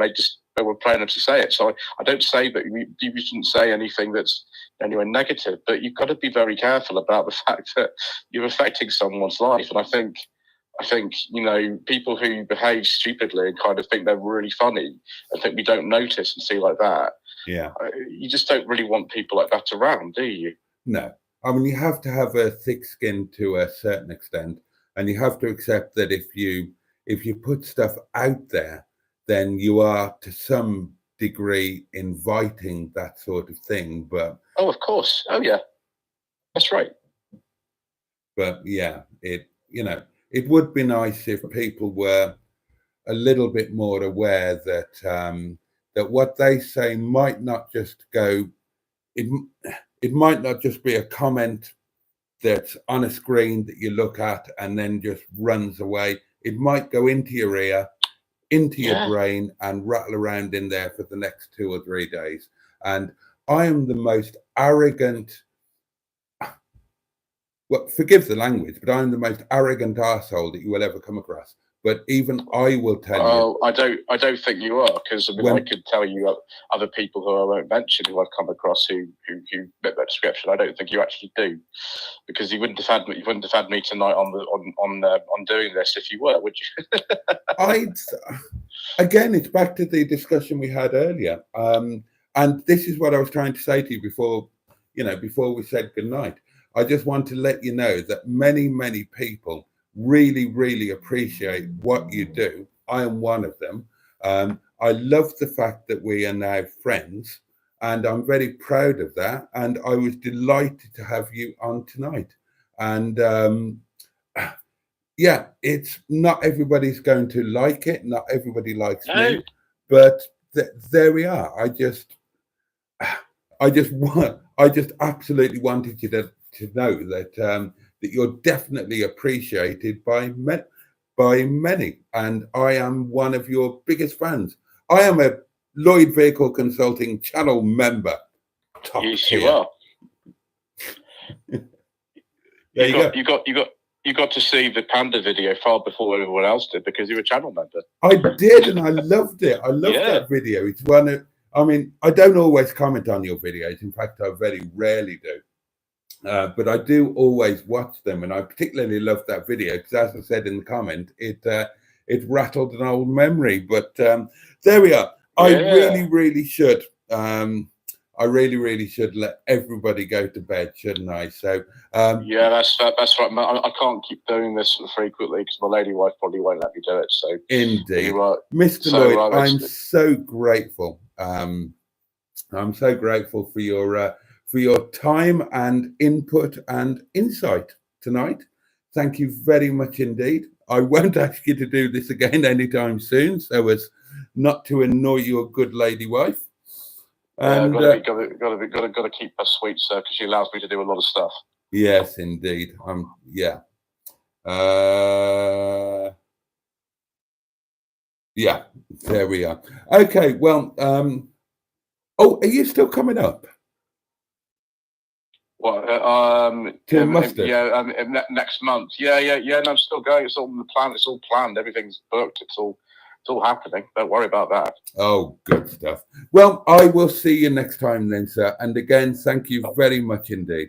They were planning to say it. So I don't say that you shouldn't say anything that's anyway negative, but you've got to be very careful about the fact that you're affecting someone's life. And I think, you know, people who behave stupidly and kind of think they're really funny and think we don't notice and see like that. Yeah. You just don't really want people like that around, do you? No. I mean, you have to have a thick skin to a certain extent, and you have to accept that if you put stuff out there, then you are to some degree inviting that sort of thing. But oh, of course. Oh, yeah. That's right. But yeah, it would be nice if people were a little bit more aware that that what they say might not just go. It might not just be a comment that's on a screen that you look at and then just runs away. It might go into your ear, into your brain, and rattle around in there for the next 2 or 3 days. And I am the most arrogant, well, forgive the language, but I'm the most arrogant arsehole that you will ever come across. But even I will tell you. I don't think you are, because I could tell you other people who I won't mention who I've come across who fit that description. I don't think you actually do, because you wouldn't have had me tonight on doing this if you were, would you? Again, it's back to the discussion we had earlier, and this is what I was trying to say to you before we said goodnight. I just want to let you know that many people really, really appreciate what you do. I am one of them. I love the fact that we are now friends, and I'm very proud of that. And I was delighted to have you on tonight. And yeah, it's not everybody's going to like it. Not everybody likes me, but there we are. I just absolutely wanted you to know that that you're definitely appreciated by many, and I am one of your biggest fans. I am a Lloyd Vehicle Consulting channel member. Yes, you are. You got to see the panda video far before everyone else did, because you're a channel member. I did, and I loved it. I loved that video. It's one of, I mean, I don't always comment on your videos. In fact, I very rarely do. But I do always watch them, and I particularly love that video because, as I said in the comment, it rattled an old memory. But there we are. I really should. I really should let everybody go to bed, shouldn't I? So yeah, that's right. I can't keep doing this frequently because my lady wife probably won't let me do it. So indeed, Mr. Lloyd, I'm so grateful. I'm so grateful for your time and input and insight tonight. Thank you very much indeed. I won't ask you to do this again anytime soon, so as not to annoy your good lady wife. And got to keep her sweet, sir, because she allows me to do a lot of stuff. Yes, indeed. Yeah. Yeah, there we are. Okay, well, oh, are you still coming up? Well, Mustard. next month. Yeah. No, I'm still going. It's all in the plan. It's all planned. Everything's booked. It's all happening. Don't worry about that. Oh, good stuff. Well, I will see you next time then, sir. And again, thank you very much indeed.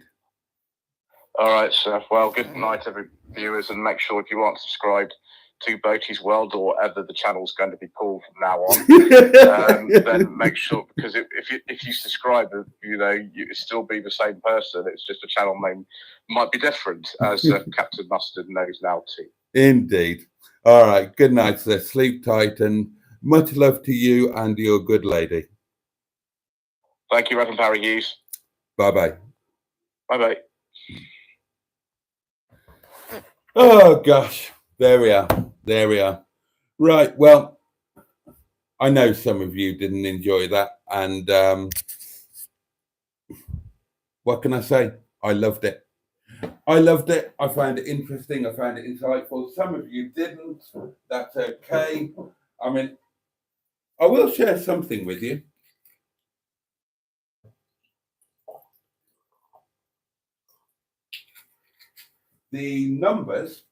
All right, sir. Well, good night, every viewers, and make sure if you aren't subscribed to Boaty's World, or whatever the channel's going to be called from now on, then make sure, because if you subscribe, you still be the same person. It's just the channel name might be different, as Captain Mustard knows now too. Indeed. All right. Good night, sir. Sleep tight, and much love to you and your good lady. Thank you, Reverend Barry Hughes. Bye-bye. Bye-bye. Oh, gosh. There we are. Right. Well, I know some of you didn't enjoy that. And what can I say? I loved it. I loved it. I found it interesting. I found it insightful. Some of you didn't. That's okay. I mean, I will share something with you. The numbers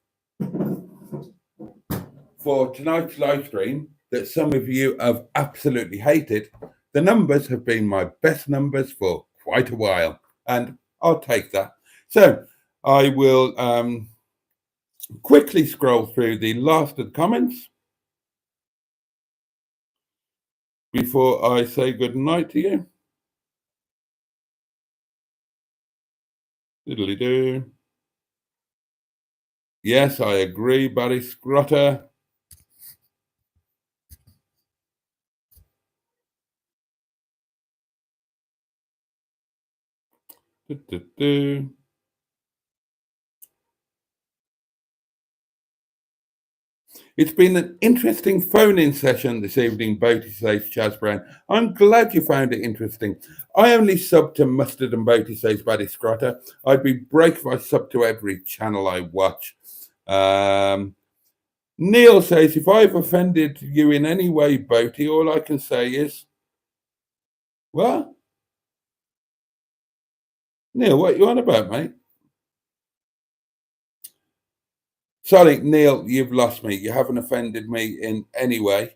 for tonight's live stream that some of you have absolutely hated, the numbers have been my best numbers for quite a while, and I'll take that. So I will quickly scroll through the last of the comments before I say good night to you. Diddly-do. Yes, I agree, Barry Scrotter. Do-do-do. It's been an interesting phone-in session this evening, Boaty says Chaz Brown. I'm glad you found it interesting. I only sub to Mustard and Boaty says Baddy Scrotter. I'd be break if I sub to every channel I watch. Neil says, if I've offended you in any way, Boaty, all I can say is, what? Neil, what you on about, mate? Sorry, Neil, you've lost me. You haven't offended me in any way.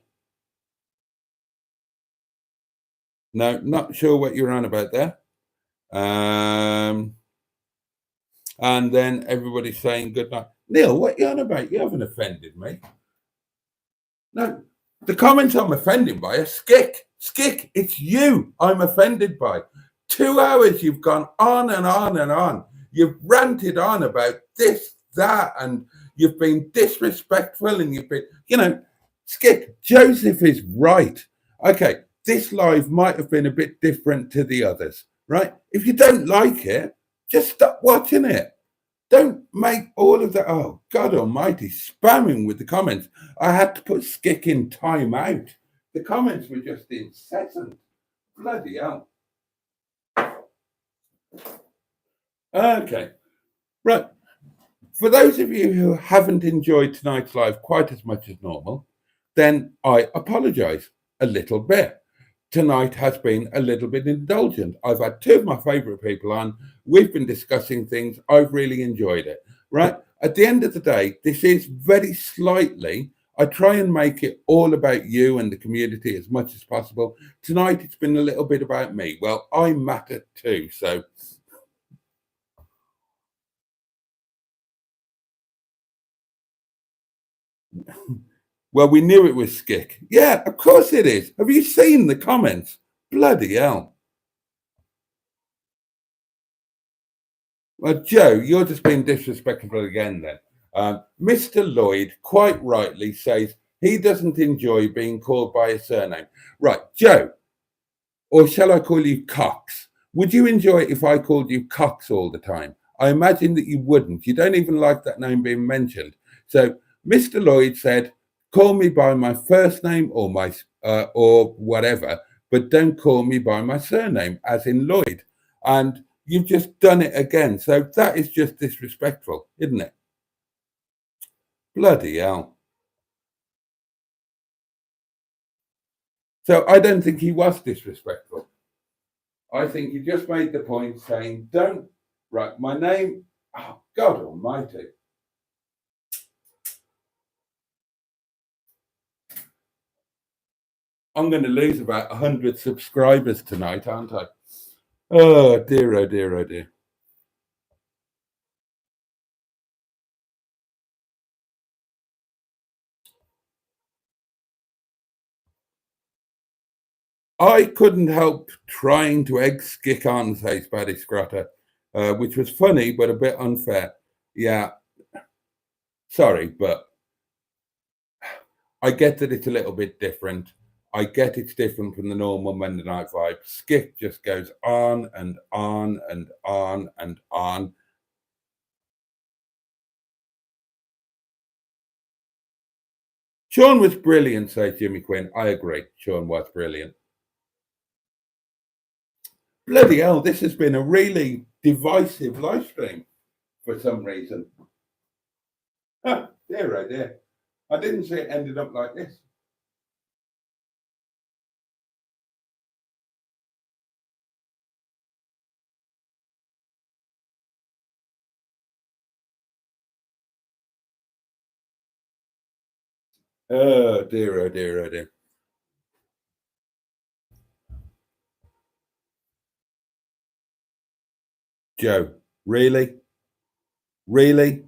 No, not sure what you're on about there. And then everybody's saying good night. Neil, what you on about? You haven't offended me. No, the comments I'm offended by are skick. Skick, it's you I'm offended by. 2 hours you've gone on and on and on. You've ranted on about this, that, and you've been disrespectful, and you've been, Skick, Joseph is right. Okay, this live might have been a bit different to the others, right? If you don't like it, just stop watching it. Don't make all of that, oh, God almighty, spamming with the comments. I had to put Skick in time out. The comments were just incessant. Bloody hell. Okay, right. For those of you who haven't enjoyed tonight's live quite as much as normal, then I apologise a little bit. Tonight has been a little bit indulgent. I've had two of my favourite people on. We've been discussing things. I've really enjoyed it, right? At the end of the day, this is very slightly, I try and make it all about you and the community as much as possible. Tonight, it's been a little bit about me. Well, I matter too, so... Well, we knew it was Skick. Yeah, of course it is. Have you seen the comments? Bloody hell. Well, Joe, you're just being disrespectful again then. Mr. Lloyd quite rightly says he doesn't enjoy being called by a surname. Right, Joe, or shall I call you Cox? Would you enjoy it if I called you Cox all the time? I imagine that you wouldn't. You don't even like that name being mentioned. So Mr. Lloyd said, call me by my first name or my or whatever, but don't call me by my surname, as in Lloyd. And you've just done it again. So that is just disrespectful, isn't it? Bloody hell. So I don't think he was disrespectful. I think he just made the point saying, don't, right, my name, oh, God almighty. I'm going to lose about 100 subscribers tonight, aren't I? Oh dear, oh dear, oh dear. I couldn't help trying to egg Skick on, says Paddy Scrotter, which was funny, but a bit unfair. Yeah. Sorry, but I get that it's a little bit different. I get it's different from the normal Monday night vibe. Skick just goes on and on and on and on. Sean was brilliant, says Jimmy Quinn. I agree. Sean was brilliant. Bloody hell, this has been a really divisive live stream for some reason. Huh, dear, oh dear. I didn't see it ended up like this. Oh dear, oh dear, oh dear. Joe, really? Really?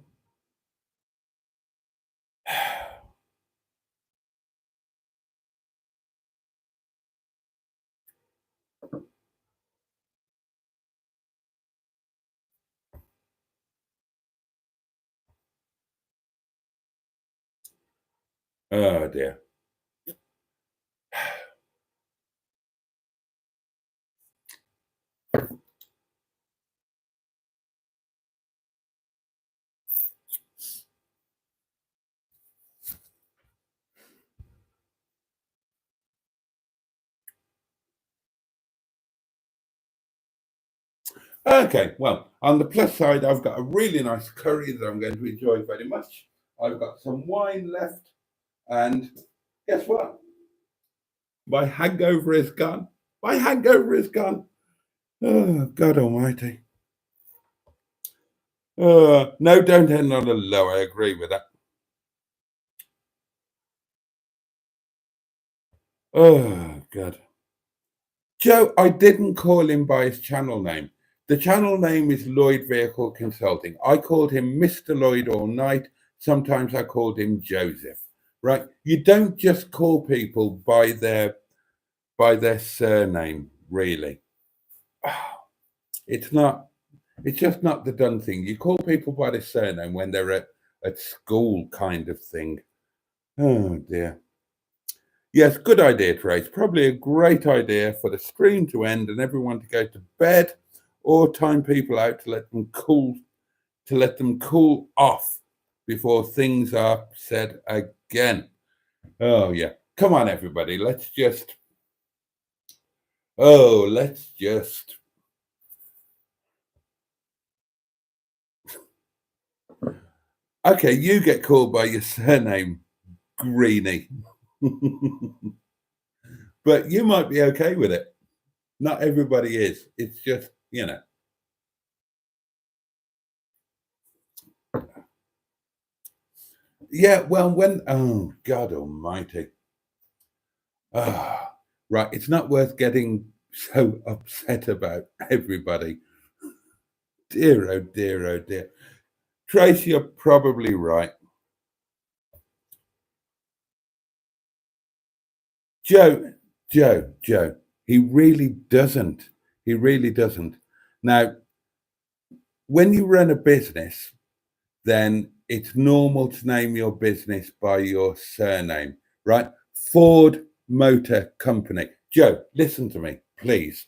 Oh dear. Okay, well, on the plus side, I've got a really nice curry that I'm going to enjoy very much. I've got some wine left, and guess what? My hangover is gone. My hangover is gone. Oh, God Almighty. No, don't end on a low. I agree with that. Oh, God. Joe, I didn't call him by his channel name. The channel name is Lloyd Vehicle Consulting. I called him Mr. Lloyd all night. Sometimes I called him Joseph, right? You don't just call people by their surname, really. It's just not the done thing. You call people by their surname when they're at school, kind of thing. Oh dear. Yes, good idea, Trace. Probably a great idea for the stream to end and everyone to go to bed, or time people out to let them cool off before things are said again. Oh yeah. Come on, everybody. Let's just okay, you get called by your surname, Greenie. But you might be okay with it. Not everybody is. It's just, Yeah, well, oh, God Almighty. Right, it's not worth getting so upset about everybody. Dear, oh dear, oh dear. Trace, you're probably right. Joe, he really doesn't. He really doesn't. Now, when you run a business, then it's normal to name your business by your surname, right? Ford Motor Company. Joe, listen to me, please.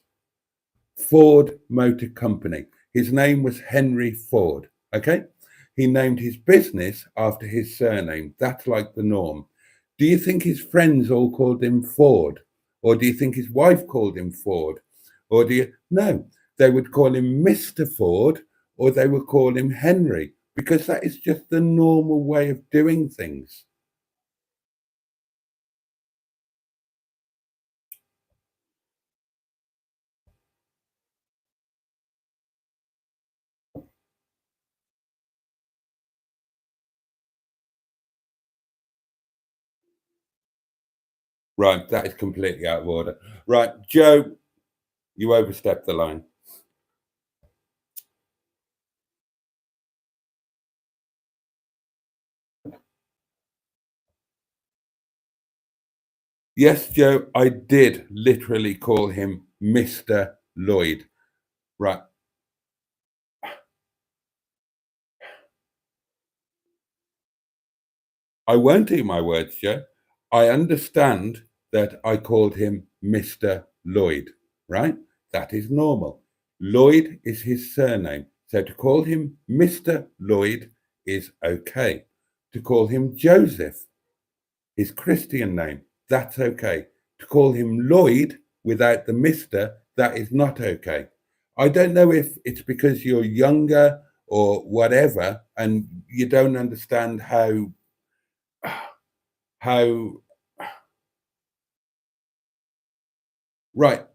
Ford Motor Company. His name was Henry Ford, okay? He named his business after his surname. That's like the norm. Do you think his friends all called him Ford? Or do you think his wife called him Ford? Or no, they would call him Mr. Ford, or they would call him Henry, because that is just the normal way of doing things. Right, that is completely out of order. Right, Joe, you overstepped the line. Yes, Joe, I did literally call him Mr. Lloyd. Right. I won't eat my words, Joe. I understand that I called him Mr. Lloyd, right? That is normal. Lloyd is his surname. So to call him Mr. Lloyd is okay. To call him Joseph, his Christian name, that's okay. To call him Lloyd without the Mr., that is not okay. I don't know if it's because you're younger or whatever, and you don't understand how right.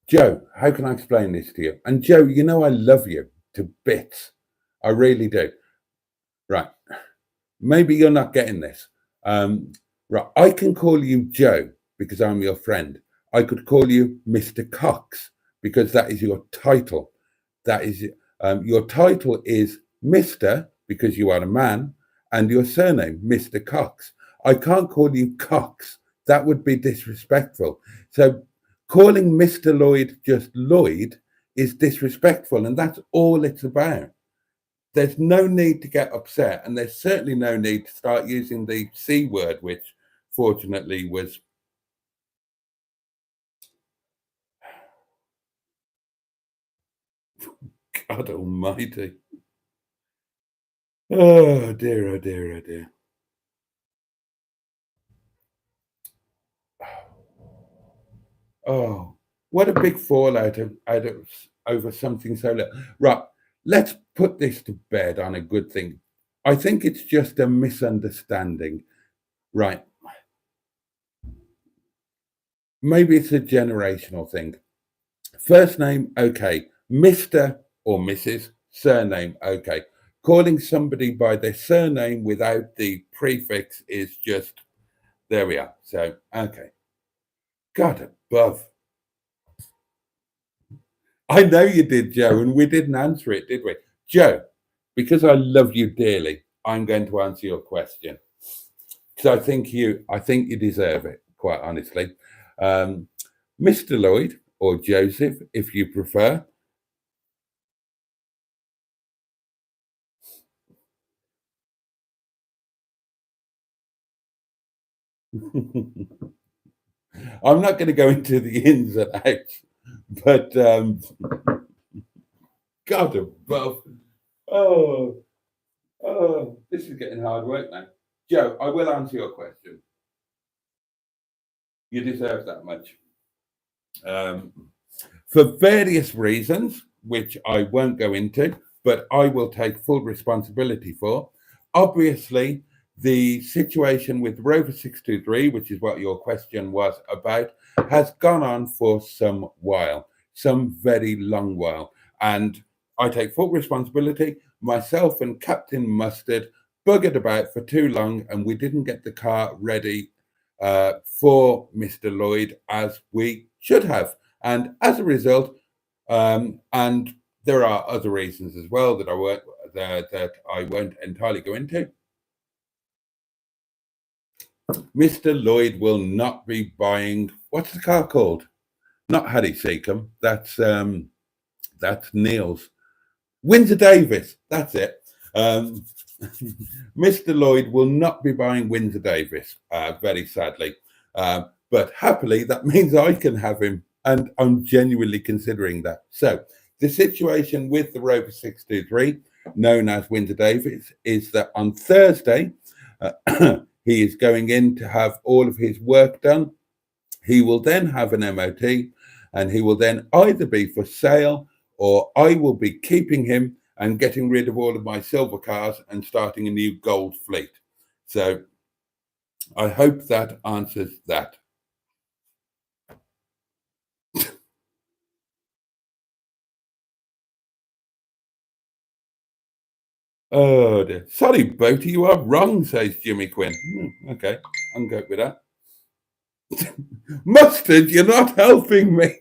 Joe, how can I explain this to you? And Joe, you know I love you to bits. I really do. Right. Maybe you're not getting this. Right. I can call you Joe because I'm your friend. I could call you Mr. Cox because that is your title. That is your title is Mr. because you are a man, and your surname, Mr. Cox. I can't call you Cox. That would be disrespectful. So calling Mr. Lloyd just Lloyd is disrespectful, and that's all it's about. There's no need to get upset, and there's certainly no need to start using the C word, which fortunately was. God almighty. Oh dear, oh dear, oh dear. Oh, what a big fallout out of over something so little. Right, let's put this to bed on a good thing. I think it's just a misunderstanding. Right. Maybe it's a generational thing. First name, okay. Mr. or Mrs. Surname, okay. Calling somebody by their surname without the prefix is just, there we are. So, okay. God above. I know you did, Joe, and we didn't answer it, did we? Joe, because I love you dearly, I'm going to answer your question. So I think you deserve it, quite honestly. Mr. Lloyd, or Joseph, if you prefer. I'm not going to go into the ins and outs, but God above. Oh, this is getting hard work now. Joe, I will answer your question. You deserve that much. For various reasons, which I won't go into, but I will take full responsibility for. Obviously, the situation with Rover 623, which is what your question was about, has gone on for some while, some very long while. And I take full responsibility. Myself and Captain Mustard buggered about for too long, and we didn't get the car ready for Mr. Lloyd as we should have. And as a result, and there are other reasons as well that I won't entirely go into. Mr. Lloyd will not be buying, what's the car called? Not Hattie Seacombe. That's Neil's. Windsor Davis. That's it. Mr. Lloyd will not be buying Windsor Davis, very sadly. But happily, that means I can have him, and I'm genuinely considering that. So the situation with the Rover 623, known as Windsor Davis, is that on Thursday, he is going in to have all of his work done. He will then have an MOT, and he will then either be for sale, or I will be keeping him and getting rid of all of my silver cars and starting a new gold fleet. So I hope that answers that. Oh dear. Sorry, Boaty, you are wrong, says Jimmy Quinn. Okay, I'm good with that. Mustard, you're not helping me.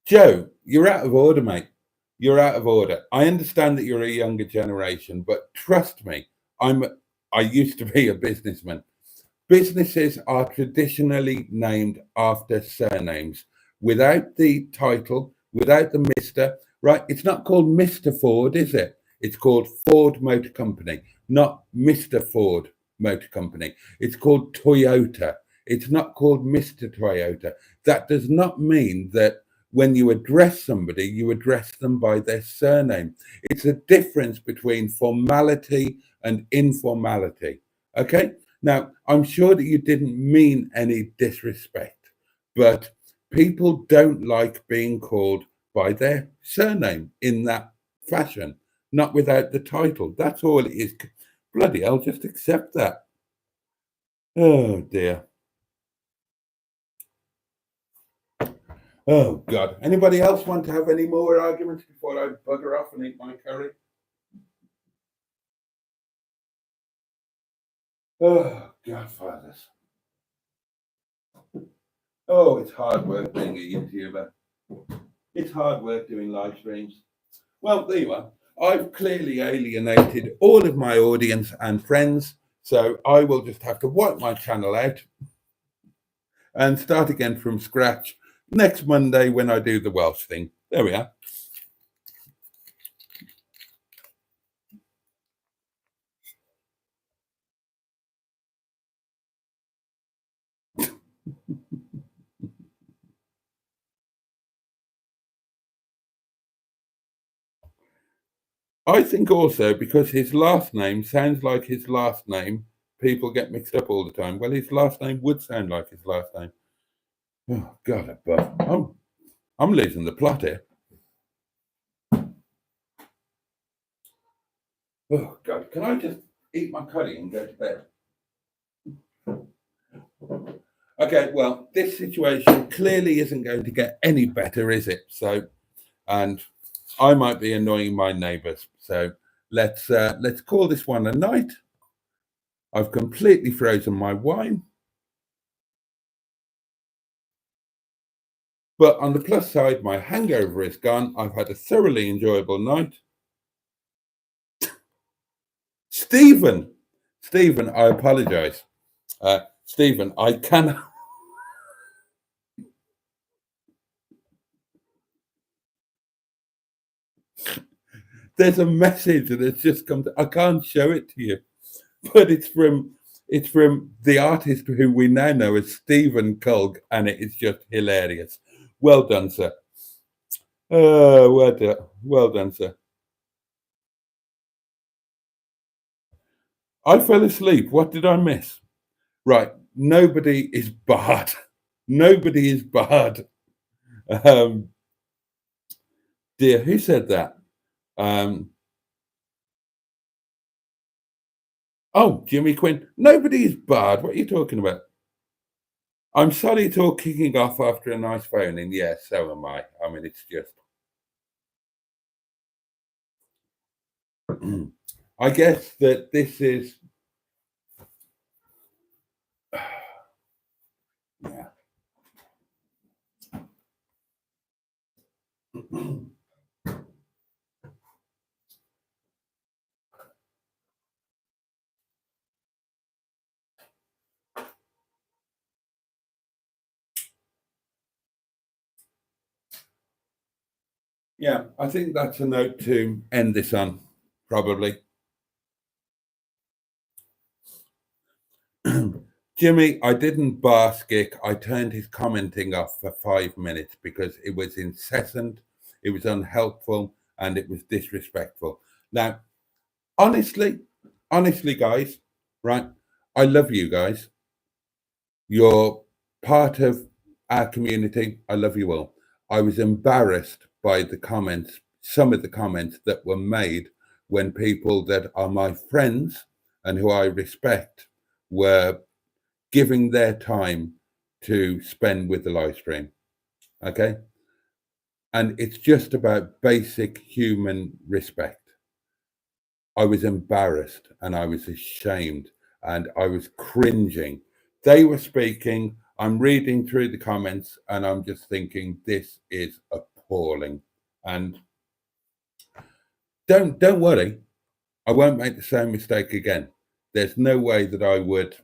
Joe, you're out of order, mate. You're out of order. I understand that you're a younger generation, but trust me, I used to be a businessman. Businesses are traditionally named after surnames. Without the title, without the Mr., right? It's not called Mr. Ford, is it? It's called Ford Motor Company, not Mr. Ford Motor Company. It's called Toyota. It's not called Mr. Toyota. That does not mean that when you address somebody, you address them by their surname. It's a difference between formality and informality. Okay? Now, I'm sure that you didn't mean any disrespect, but people don't like being called by their surname in that fashion, not without the title. That's all it is. Bloody hell, just accept that. Oh dear. Oh God. Anybody else want to have any more arguments before I bugger off and eat my curry? Oh, Godfathers. Oh, it's hard work being a YouTuber. It's hard work doing live streams. Well, there you are. I've clearly alienated all of my audience and friends, so I will just have to wipe my channel out and start again from scratch next Monday when I do the Welsh thing. There we are. I think also because his last name sounds like his last name, people get mixed up all the time. Well, his last name would sound like his last name. Oh God above. I'm losing the plot here. Oh God, can I just eat my curry and go to bed? Okay, well, this situation clearly isn't going to get any better, is it? So, and I might be annoying my neighbours. So let's call this one a night. I've completely frozen my wine. But on the plus side, my hangover is gone. I've had a thoroughly enjoyable night. Stephen, I apologise. Stephen, I cannot. There's a message that has just come. I can't show it to you, but it's from the artist who we now know as Stephen Culg, and it is just hilarious. Well done, sir. Well done, sir. I fell asleep. What did I miss? Right. Nobody is barred. Nobody is barred. Dear, who said that? Oh, Jimmy Quinn. Nobody is barred. What are you talking about? I'm sorry it's all kicking off after a nice phone-in. Yes, so am I. I mean, it's just... I guess that this is... Yeah. Yeah, I think that's a note to end this on, probably. Jimmy, I didn't bask it. I turned his commenting off for 5 minutes because it was incessant, it was unhelpful, and it was disrespectful. Now, honestly, guys, right? I love you guys. You're part of our community. I love you all. I was embarrassed by the comments, some of the comments that were made when people that are my friends and who I respect were giving their time to spend with the live stream. Okay. And it's just about basic human respect. I was embarrassed and I was ashamed and I was cringing. They were speaking. I'm reading through the comments and I'm just thinking, this is appalling. And don't worry, I won't make the same mistake again. There's no way that I would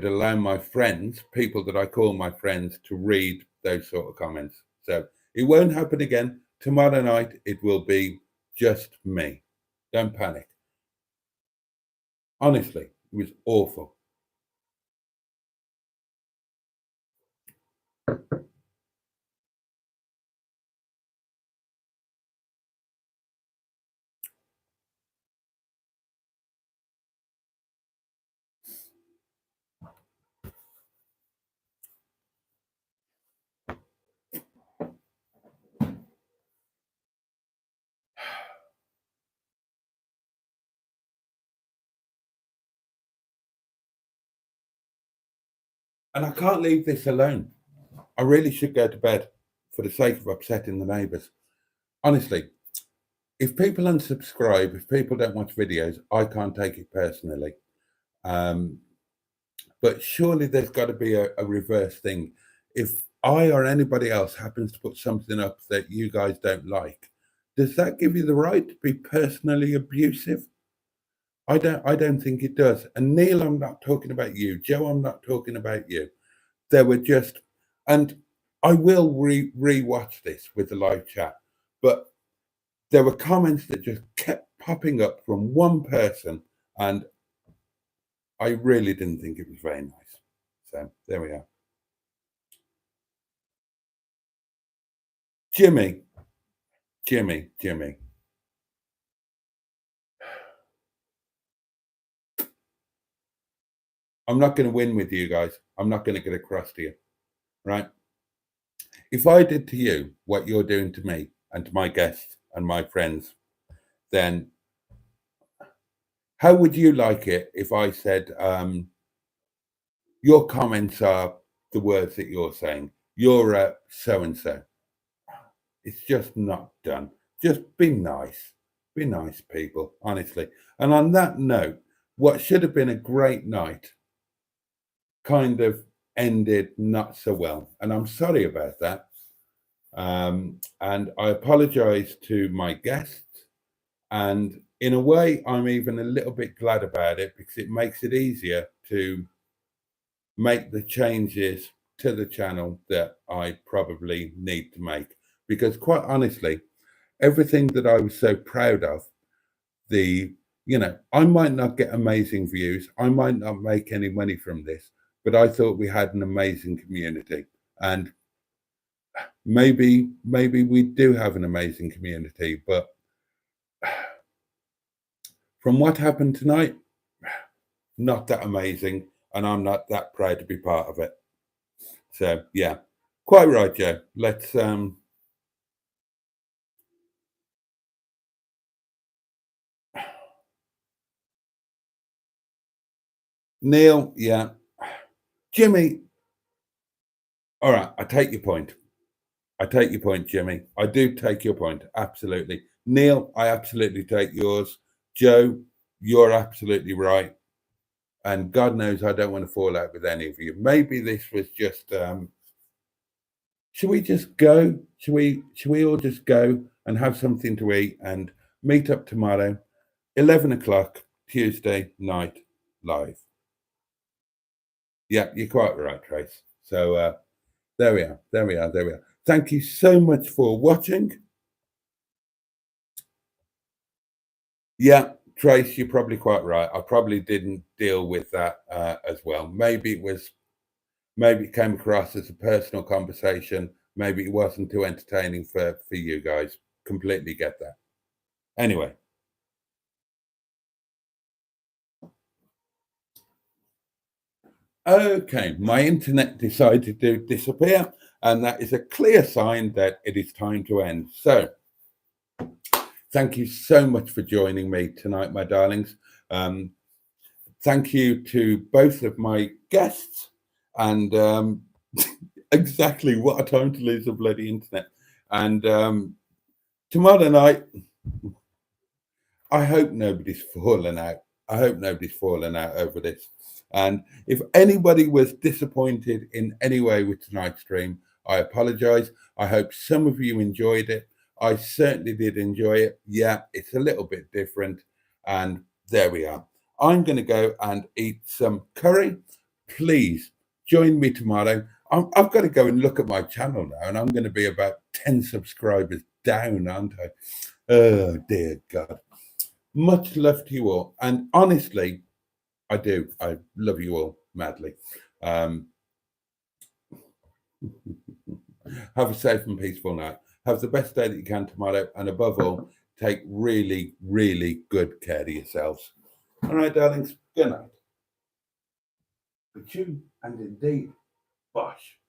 allow my friends, people that I call my friends, to read those sort of comments. So it won't happen again. Tomorrow night, it will be just me. Don't panic. Honestly, it was awful. And I can't leave this alone. I really should go to bed for the sake of upsetting the neighbours. Honestly, if people unsubscribe, if people don't watch videos, I can't take it personally. But surely there's got to be a reverse thing. If I or anybody else happens to put something up that you guys don't like, does that give you the right to be personally abusive? I don't think it does. And Neil, I'm not talking about you. Joe, I'm not talking about you. There were just, and I will re-watch this with the live chat, but there were comments that just kept popping up from one person, and I really didn't think it was very nice. So there we are. Jimmy. I'm not going to win with you guys. I'm not going to get across to you, right? If I did to you what you're doing to me and to my guests and my friends, then how would you like it if I said, your comments are the words that you're saying, you're so-and-so? It's just not done. Just be nice. Be nice, people, honestly. And on that note, what should have been a great night kind of ended not so well. And I'm sorry about that. And I apologize to my guests. And in a way, I'm even a little bit glad about it because it makes it easier to make the changes to the channel that I probably need to make. Because quite honestly, everything that I was so proud of, I might not get amazing views, I might not make any money from this, but I thought we had an amazing community. And maybe we do have an amazing community, but from what happened tonight, not that amazing, and I'm not that proud to be part of it. So yeah, quite right, Joe. Let's Neil, yeah. Jimmy, all right, I take your point. Jimmy. I do take your point, absolutely. Neil, I absolutely take yours. Joe, you're absolutely right. And God knows I don't want to fall out with any of you. Maybe this was just should we just go? Should we all just go and have something to eat and meet up tomorrow, 11 o'clock, Tuesday night, live? Yeah, you're quite right, Trace. So there we are. Thank you so much for watching. Yeah, Trace, you're probably quite right. I probably didn't deal with that as well. Maybe it came across as a personal conversation. Maybe it wasn't too entertaining for you guys. Completely get that. Anyway. Okay, my internet decided to disappear, and that is a clear sign that it is time to end. So, thank you so much for joining me tonight, my darlings. Thank you to both of my guests, and exactly what a time to lose the bloody internet. And tomorrow night, I hope nobody's fallen out. Over this. And if anybody was disappointed in any way with tonight's stream, I apologize. I hope some of you enjoyed it. I certainly did enjoy it. Yeah, it's a little bit different. And there we are. I'm going to go and eat some curry. Please join me tomorrow. I've got to go and look at my channel now, and I'm going to be about 10 subscribers down, aren't I? Oh, dear God. Much love to you all. And honestly, I do. I love you all madly. Have a safe and peaceful night. Have the best day that you can tomorrow. And above all, take really, really good care of yourselves. All right, darlings. Good night. But you and indeed, bosh.